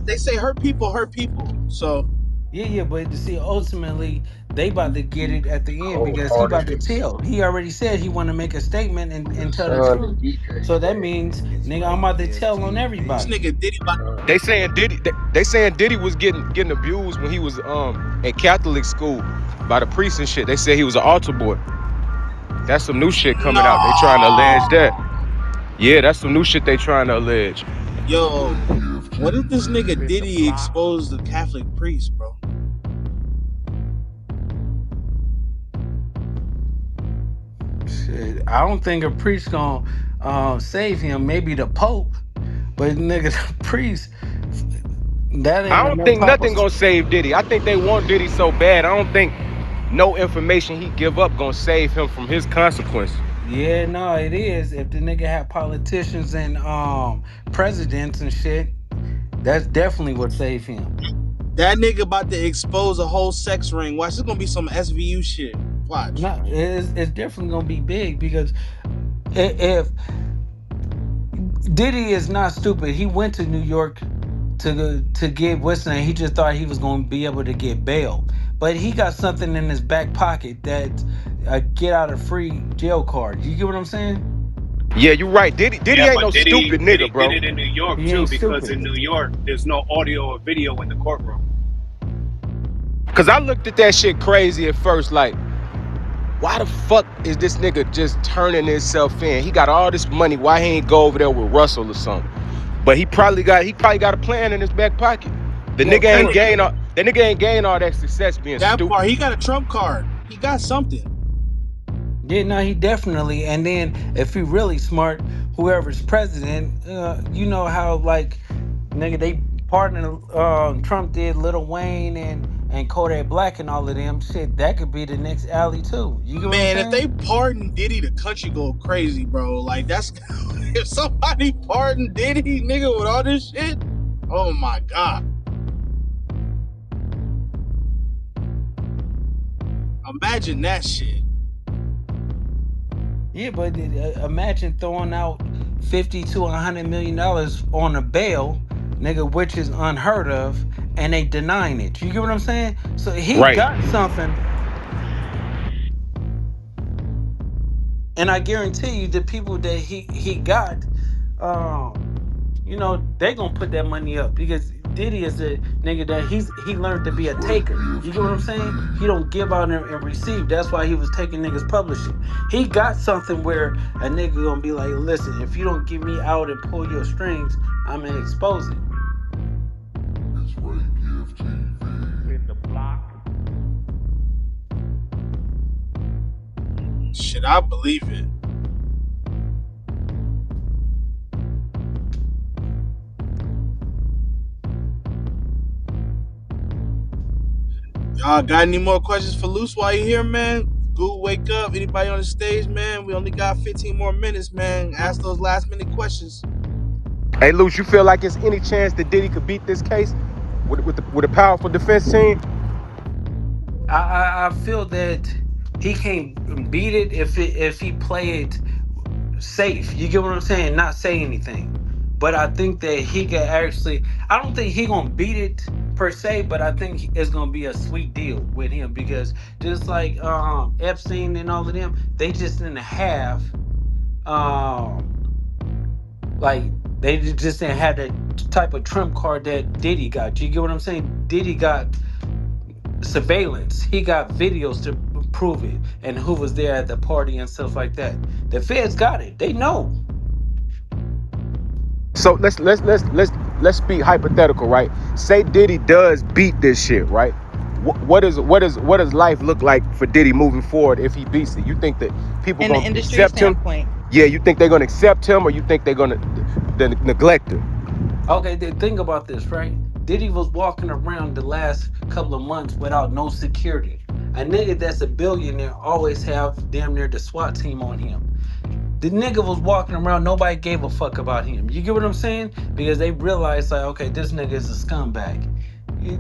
B: they say hurt people hurt people. So
E: yeah, but see, ultimately they about to get it at the end because he about to tell. He already said he want to make a statement and tell the truth. So that means, nigga, I'm about to tell on everybody.
B: This nigga Diddy.
S: They saying Diddy was getting abused when he was at Catholic school by the priests and shit. They said he was an altar boy. That's some new shit coming out. They trying to allege that. Yeah, that's some new shit they trying to allege.
B: Yo, what if this nigga Diddy exposed the Catholic priest, bro?
E: I don't think a priest gonna save him. Maybe the Pope, but nigga, the priest, that
S: I
E: ain't
S: don't
E: no
S: think
E: type of.
S: nothing gonna save Diddy. I think they want Diddy so bad. I don't think no information he give up gonna save him from his consequence.
E: Yeah, no, it is. If the nigga had politicians and presidents and shit, that's definitely what saved him.
I: That nigga about to expose a whole sex ring. Watch, this gonna be some SVU shit. Watch.
E: No, it's definitely gonna be big because if Diddy is not stupid, he went to New York to get what's name. He just thought he was gonna be able to get bail, but he got something in his back pocket that get out of free jail card. You get what I'm saying?
S: Yeah, you right. Diddy
V: Yeah,
S: ain't
V: but
S: no stupid
V: Diddy
S: nigga,
V: did
S: bro.
V: it in New York
E: He
V: too,
E: ain't
V: because
E: stupid.
V: in New York there's no audio or video in the courtroom.
S: Cause I looked at that shit crazy at first, like, why the fuck is this nigga just turning himself in? He got all this money. Why he ain't go over there with Russell or something? But he probably got a plan in his back pocket. The
E: Yeah,
S: nigga
E: for
S: ain't gain all that success being
I: That
S: stupid.
I: part, he got a trump card. He got something.
E: yeah, no, he definitely. And then if he really smart, whoever's president, you know how like nigga they partner. Trump did Lil Wayne and Kodak Black and all of them. Shit, that could be the next alley too. You get what I'm
I: Man, if
E: saying?
I: they pardon Diddy, the country go crazy, bro. Like, that's if somebody pardon Diddy, nigga, with all this shit, oh my god. Imagine that shit.
E: Yeah, but imagine throwing out $50 to $100 million on a bail, nigga, which is unheard of, and they denying it. You get what I'm saying? So he
S: Right.
E: got something, and I guarantee you, the people that he got, you know, they gonna put that money up because Diddy is a nigga that he learned to be a taker. You get what I'm saying? He don't give out and receive. That's why he was taking niggas publishing. He got something where a nigga gonna be like, listen, if you don't get me out and pull your strings, I'm gonna expose it.
I: Shit, I believe it. Y'all got any more questions for Luce while you here, man? Go wake up. Anybody on the stage, man? We only got 15 more minutes, man. Ask those last minute questions.
S: Hey, Luce, you feel like there's any chance that Diddy could beat this case with a powerful defense team?
E: I feel that he can't beat it if he play it safe. You get what I'm saying? Not say anything. But I think that he can actually. I don't think he gonna beat it per se, but I think it's gonna be a sweet deal with him because just like Epstein and all of them, they just didn't have like they just didn't have the type of trump card that Diddy got. You get what I'm saying? Diddy got surveillance. He got videos to prove it and who was there at the party and stuff like that. The feds got it. They know.
S: So let's speak hypothetical, right? Say Diddy does beat this shit, right? What does life look like for Diddy moving forward if he beats it? You think that people
F: In the
S: gonna
F: industry
S: accept him?
F: standpoint.
S: Yeah, you think they're gonna accept him, or you think they're gonna neglect him?
E: Okay, then think about this, right? Diddy was walking around the last couple of months without no security. A nigga that's a billionaire always have damn near the SWAT team on him. The nigga was walking around, nobody gave a fuck about him. You get what I'm saying? Because they realized, like, okay, this nigga is a scumbag.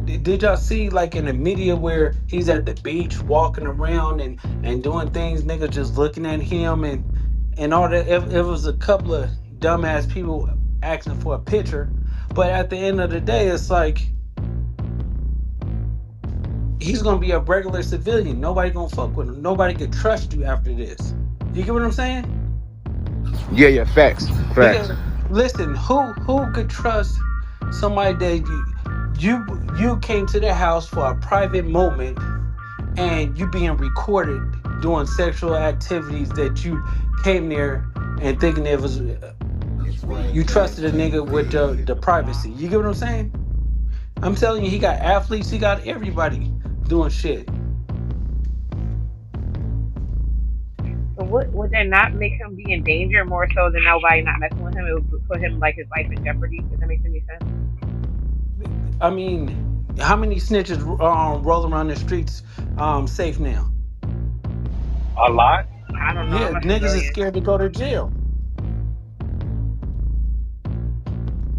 E: Did y'all see, like, in the media where he's at the beach walking around and doing things, niggas just looking at him and all that? It was a couple of dumbass people asking for a picture. But at the end of the day, it's like, he's gonna be a regular civilian. Nobody gonna fuck with him. Nobody could trust you after this. You get what I'm saying?
S: Yeah, facts.
E: Because listen, who could trust somebody that you came to their house for a private moment and you being recorded doing sexual activities that you came there and thinking it was you trusted a nigga with the privacy. You get what I'm saying? I'm telling you, he got athletes, he got everybody doing shit.
Q: would that not make him be in danger more so than nobody not messing with him? It would put him like his life in jeopardy. If that makes any sense.
E: I mean, how many snitches roll around the streets safe now?
V: A lot.
Q: I don't know.
E: Yeah,
Q: I'm a
E: niggas is
Q: civilian.
E: scared to go to jail.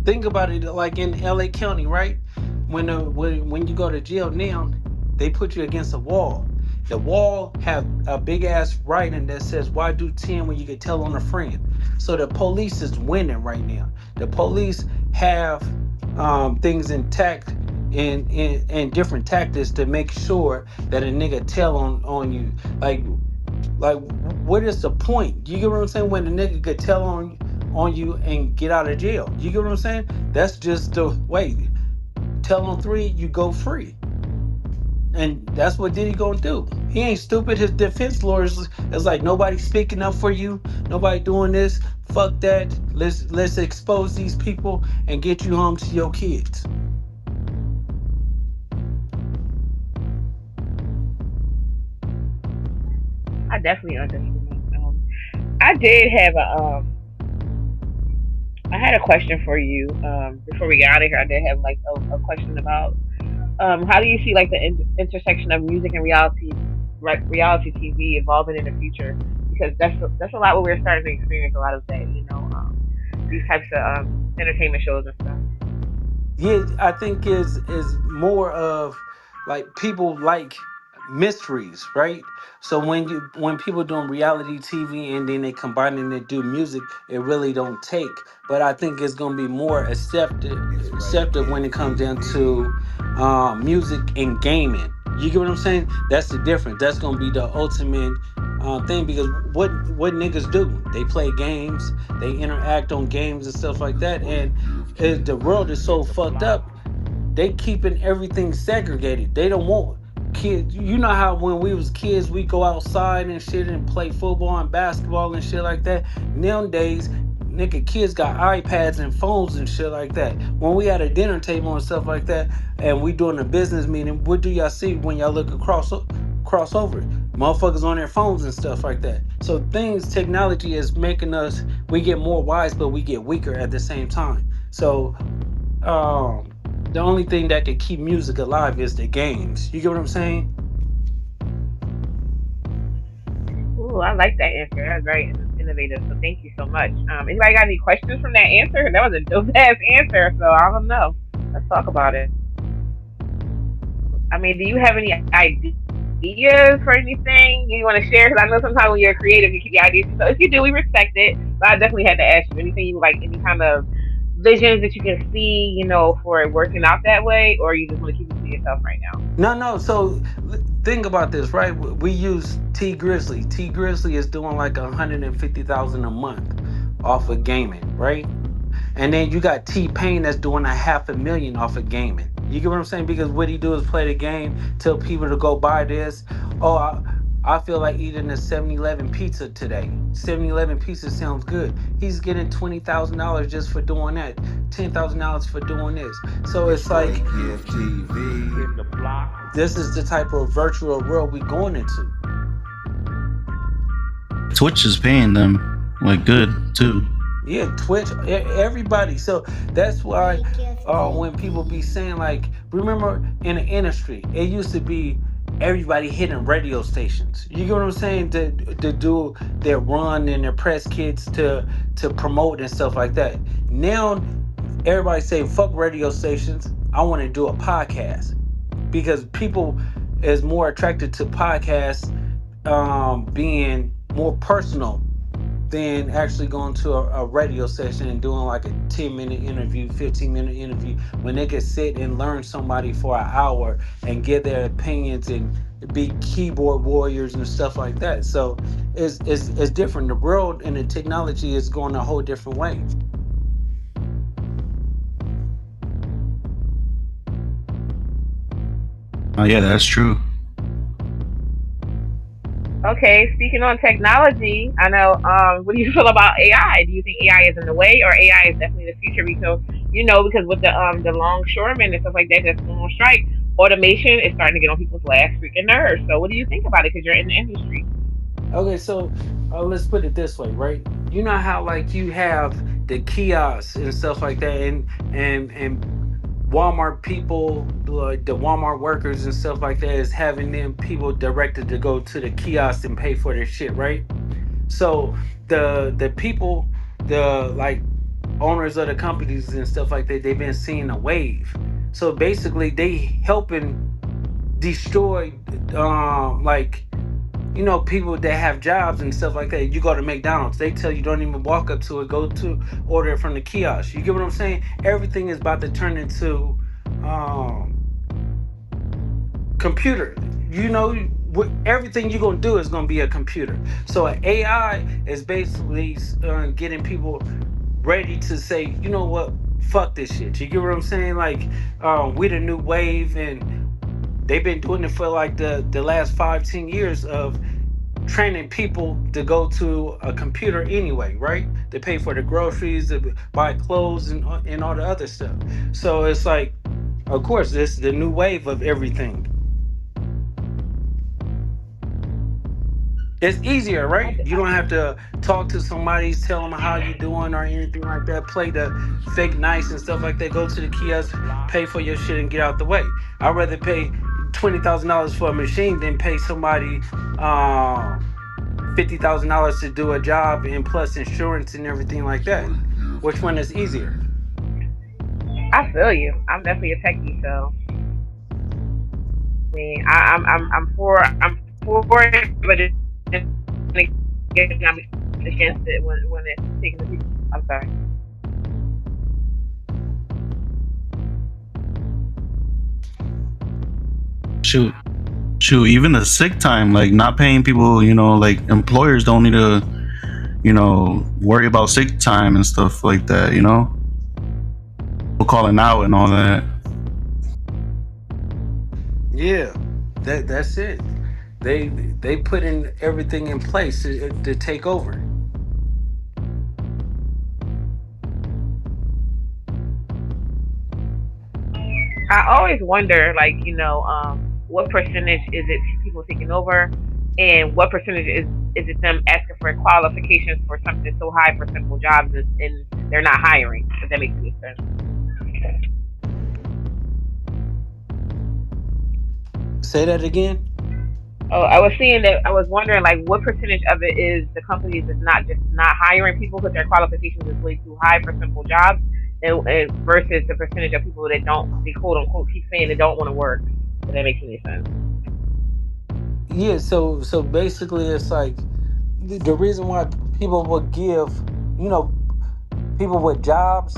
E: Think about it, like in LA County, right? When you go to jail now, they put you against a wall. The wall have a big ass writing that says, "Why do 10 when you can tell on a friend?" So the police is winning right now. The police have things intact and different tactics to make sure that a nigga tell on you. Like, what is the point? You get what I'm saying? When a nigga could tell on you and get out of jail. You get what I'm saying? That's just the way. Tell on 3, you go free. And that's what Diddy gonna do. He ain't stupid. His defense lawyers is like, nobody speaking up for you, nobody doing this. Fuck that. Let's expose these people and get you home to your kids.
Q: I definitely understand. I did have I had a question for you. Before we get out of here, I did have like a question about how do you see like the intersection of music and reality TV evolving in the future? Because that's a lot what we're starting to experience a lot of that. These types of entertainment shows and stuff.
E: Yeah, I think is more of like people like mysteries, right? So when people doing reality TV and then they combine and they do music, it really don't take. But I think it's gonna be more accepted when it comes down to music and gaming. You get what I'm saying? That's the difference. That's gonna be the ultimate thing because what niggas do? They play games, they interact on games and stuff like that, and the world is so fucked up. They keeping everything segregated. They don't want kids. You know how when we was kids, we go outside and shit and play football and basketball and shit like that. Nowadays, nigga, kids got iPads and phones and shit like that. When we at a dinner table and stuff like that, and we doing a business meeting, what do y'all see when y'all look cross over? Motherfuckers on their phones and stuff like that. So technology is making us, we get more wise, but we get weaker at the same time. So the only thing that can keep music alive is the games. You get what I'm saying?
Q: Ooh, I like that answer. That's very innovative. So thank you so much. Anybody got any questions from that answer? That was a dope ass answer. So I don't know. Let's talk about it. I mean, do you have any ideas for anything you want to share? Because I know sometimes when you're creative, you keep your ideas. So if you do, we respect it. But I definitely had to ask you anything you like, any kind of visions that you can see, for it working out that way, or you just want to keep it to yourself right now?
E: No. So think about this, right? We use T Grizzly. T Grizzly is doing like 150,000 a month off of gaming, right? And then you got T-Pain that's doing 500,000 off of gaming. You get what I'm saying? Because what he do is play the game, tell people to go buy this. Oh, I feel like eating a 7-Eleven pizza today. 7-Eleven pizza sounds good. He's getting $20,000 just for doing that. $10,000 for doing this. So it's like, this is the type of virtual world we going into.
K: Twitch is paying them like good too.
E: Yeah, Twitch, everybody. So that's why when people be saying like, remember in the industry, it used to be everybody hitting radio stations. You get what I'm saying? To do their run and their press kits to promote and stuff like that. Now everybody say fuck radio stations. I want to do a podcast because people is more attracted to podcasts being more personal than actually going to a radio session and doing like a 10-minute interview, 15-minute interview, when they could sit and learn somebody for an hour and give their opinions and be keyboard warriors and stuff like that. So it's different. The world and the technology is going a whole different way.
K: Oh yeah, that's true.
Q: Okay, speaking on technology, I know. What do you feel about AI? Do you think AI is in the way, or AI is definitely the future? Because because with the longshoremen and stuff like that that's going on strike, automation is starting to get on people's last freaking nerves. So, what do you think about it? Because you're in the industry.
E: Okay, so let's put it this way, right? You know how like you have the kiosks and stuff like that, and Walmart people, like the Walmart workers and stuff like that, is having them people directed to go to the kiosk and pay for their shit, right? So the people, the like owners of the companies and stuff like that, they've been seeing a wave. So basically, they helping destroy, like, you know, people that have jobs and stuff like that. You go to McDonald's, they tell you don't even walk up to it, go to order it from the kiosk. You get what I'm saying? Everything is about to turn into um computer. You know, everything you're gonna do is gonna be a computer. So an AI is basically getting people ready to say, you know what, fuck this shit. You get what I'm saying? Like, we the new wave, and they've been doing it for like the last 5-10 years of training people to go to a computer anyway, right? They pay for the groceries, to buy clothes, and all the other stuff. So it's like, of course, this is the new wave of everything. It's easier, right? You don't have to talk to somebody, tell them how you doing or anything like that. Play the fake nice and stuff like that. Go to the kiosk, pay for your shit, and get out the way. I'd rather pay $20,000 for a machine than pay somebody $50,000 to do a job and plus insurance and everything like that. Which one is easier?
Q: I feel you. I'm definitely a techie, so I mean, I'm for it, but it's again, I'm against it when it's taking the people. I'm sorry.
K: Shoot, even the sick time, like not paying people, you know, like employers don't need to, you know, worry about sick time and stuff like that, you know? People calling out and all that.
E: Yeah, that's it. They put in everything in place to take over.
Q: I always wonder, like, what percentage is it people taking over, and what percentage is it them asking for qualifications for something so high for simple jobs, and they're not hiring? If that makes any sense.
E: Say that again.
Q: Oh, I was wondering, like, what percentage of it is the companies is not just not hiring people because their qualifications is way too high for simple jobs, and versus the percentage of people that don't, they quote unquote keep saying they don't want to work. If that makes any sense.
E: Yeah, so basically it's like the reason why people would give, you know, people with jobs,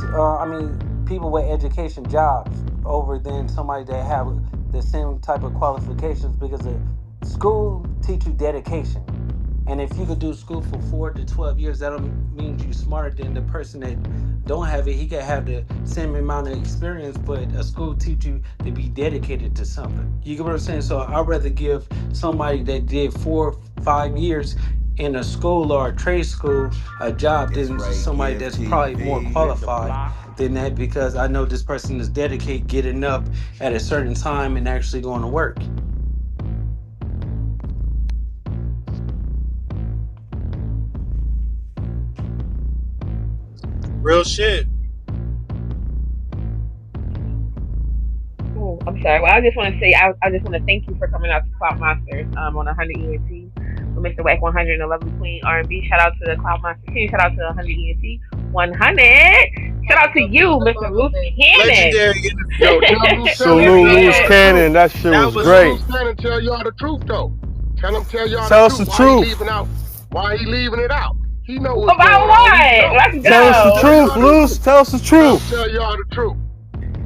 E: people with education jobs over than somebody that have the same type of qualifications, because the school teach you dedication. And if you could do school for 4 to 12 years, that don't mean you're smarter than the person that don't have it. He could have the same amount of experience, but a school teach you to be dedicated to something. You get what I'm saying? So I'd rather give somebody that did 4-5 years in a school or a trade school a job than somebody that's probably more qualified than that, because I know this person is dedicated, getting up at a certain time and actually going to work.
I: Real shit.
Q: Oh, I'm sorry. Well, I just want to say, I just want to thank you for coming out to Cloud Monsters on 100 ENT with Mr. Wack 100 and the lovely Queen R&B. Shout out to the Cloud Monsters team. Shout out to 100 ENT 100. Shout out to you, Mr. Luce Cannon.
L: Yo, salute Luce Cannon. That shit was great.
A: Luce Cannon tell y'all the truth though. Tell
L: us the truth.
A: Why he leaving it out? He know what's
Q: about
A: going
Q: what?
A: on.
Q: Let's go.
L: Tell us the truth, Luce. Tell us the truth.
A: Tell y'all the truth.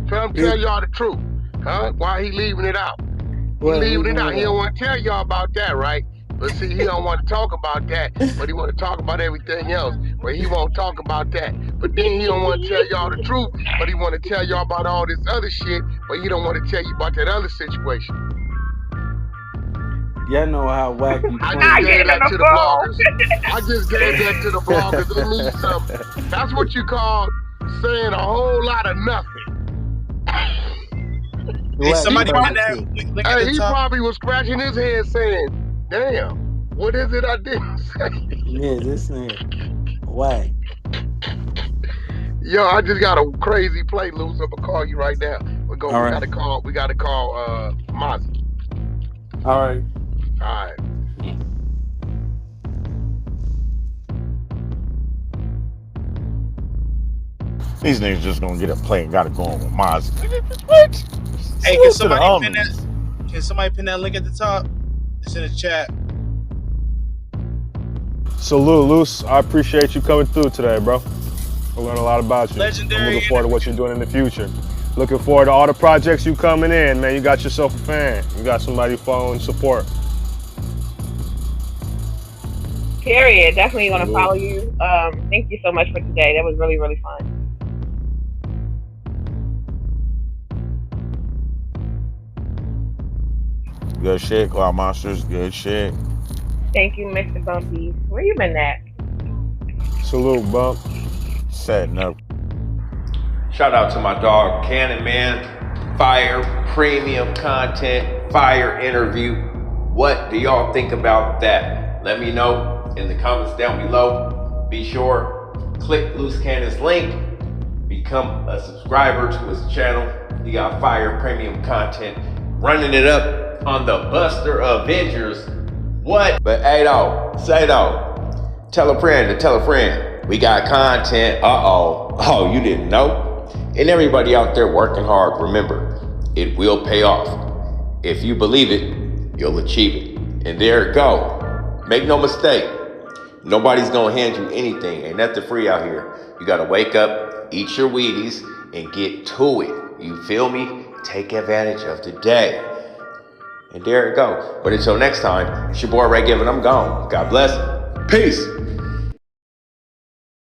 A: Tell y'all the truth. Huh? Why he leaving it out? He leaving it out. He don't want to tell y'all about that, right? But see, he don't want to talk about that, but he want to talk about everything else. But he won't talk about that. But then he don't want to tell y'all the truth, but he want to tell y'all about all this other shit, but he don't want to tell you about that other situation.
E: Y'all know how Wack be
A: I just gave that to the bloggers. They need some. That's what you call saying a whole lot of nothing.
I: Hey, somebody in that.
A: Hey, he probably was scratching his head saying, damn. What is it I didn't say?
E: Yeah, this nigga. Wack.
A: Yo, I just got a crazy play, Luce. I'm gonna call you right now. We
K: All right.
A: gotta call Mozzie.
K: All right.
A: All right.
U: These niggas just gonna get a play and gotta go on with Maz. What?
I: Hey, can somebody pin that link at the top? It's in the chat.
L: Salute, Luce. I appreciate you coming through today, bro. I learned a lot about you.
I: Legendary.
L: I'm looking forward to what you're doing in the future. Looking forward to all the projects you coming in, man. You got yourself a fan. You got somebody following support.
Q: Period. Definitely want to follow you. Thank you so much for today. That was really, really fun.
U: Good shit, Cloud Monsters. Good shit.
Q: Thank you, Mr. Bumpy. Where you been at?
L: Salute, Bump.
U: Setting up.
M: Shout out to my dog, Cannon Man. Fire, premium content, fire interview. What do y'all think about that? Let me know in the comments down below. Be sure, click Luce Cannon's link. Become a subscriber to his channel. He got fire premium content. Running it up on the Buster Avengers. What? But hey though, say though, tell a friend to tell a friend. We got content. Oh, you didn't know? And everybody out there working hard, remember, it will pay off. If you believe it, you'll achieve it. And there it go. Make no mistake. Nobody's gonna hand you anything. Ain't nothing free out here. You gotta wake up, eat your Wheaties, and get to it. You feel me? Take advantage of the day. And there it go. But until next time, it's your boy Ray Given. I'm gone. God bless. Peace.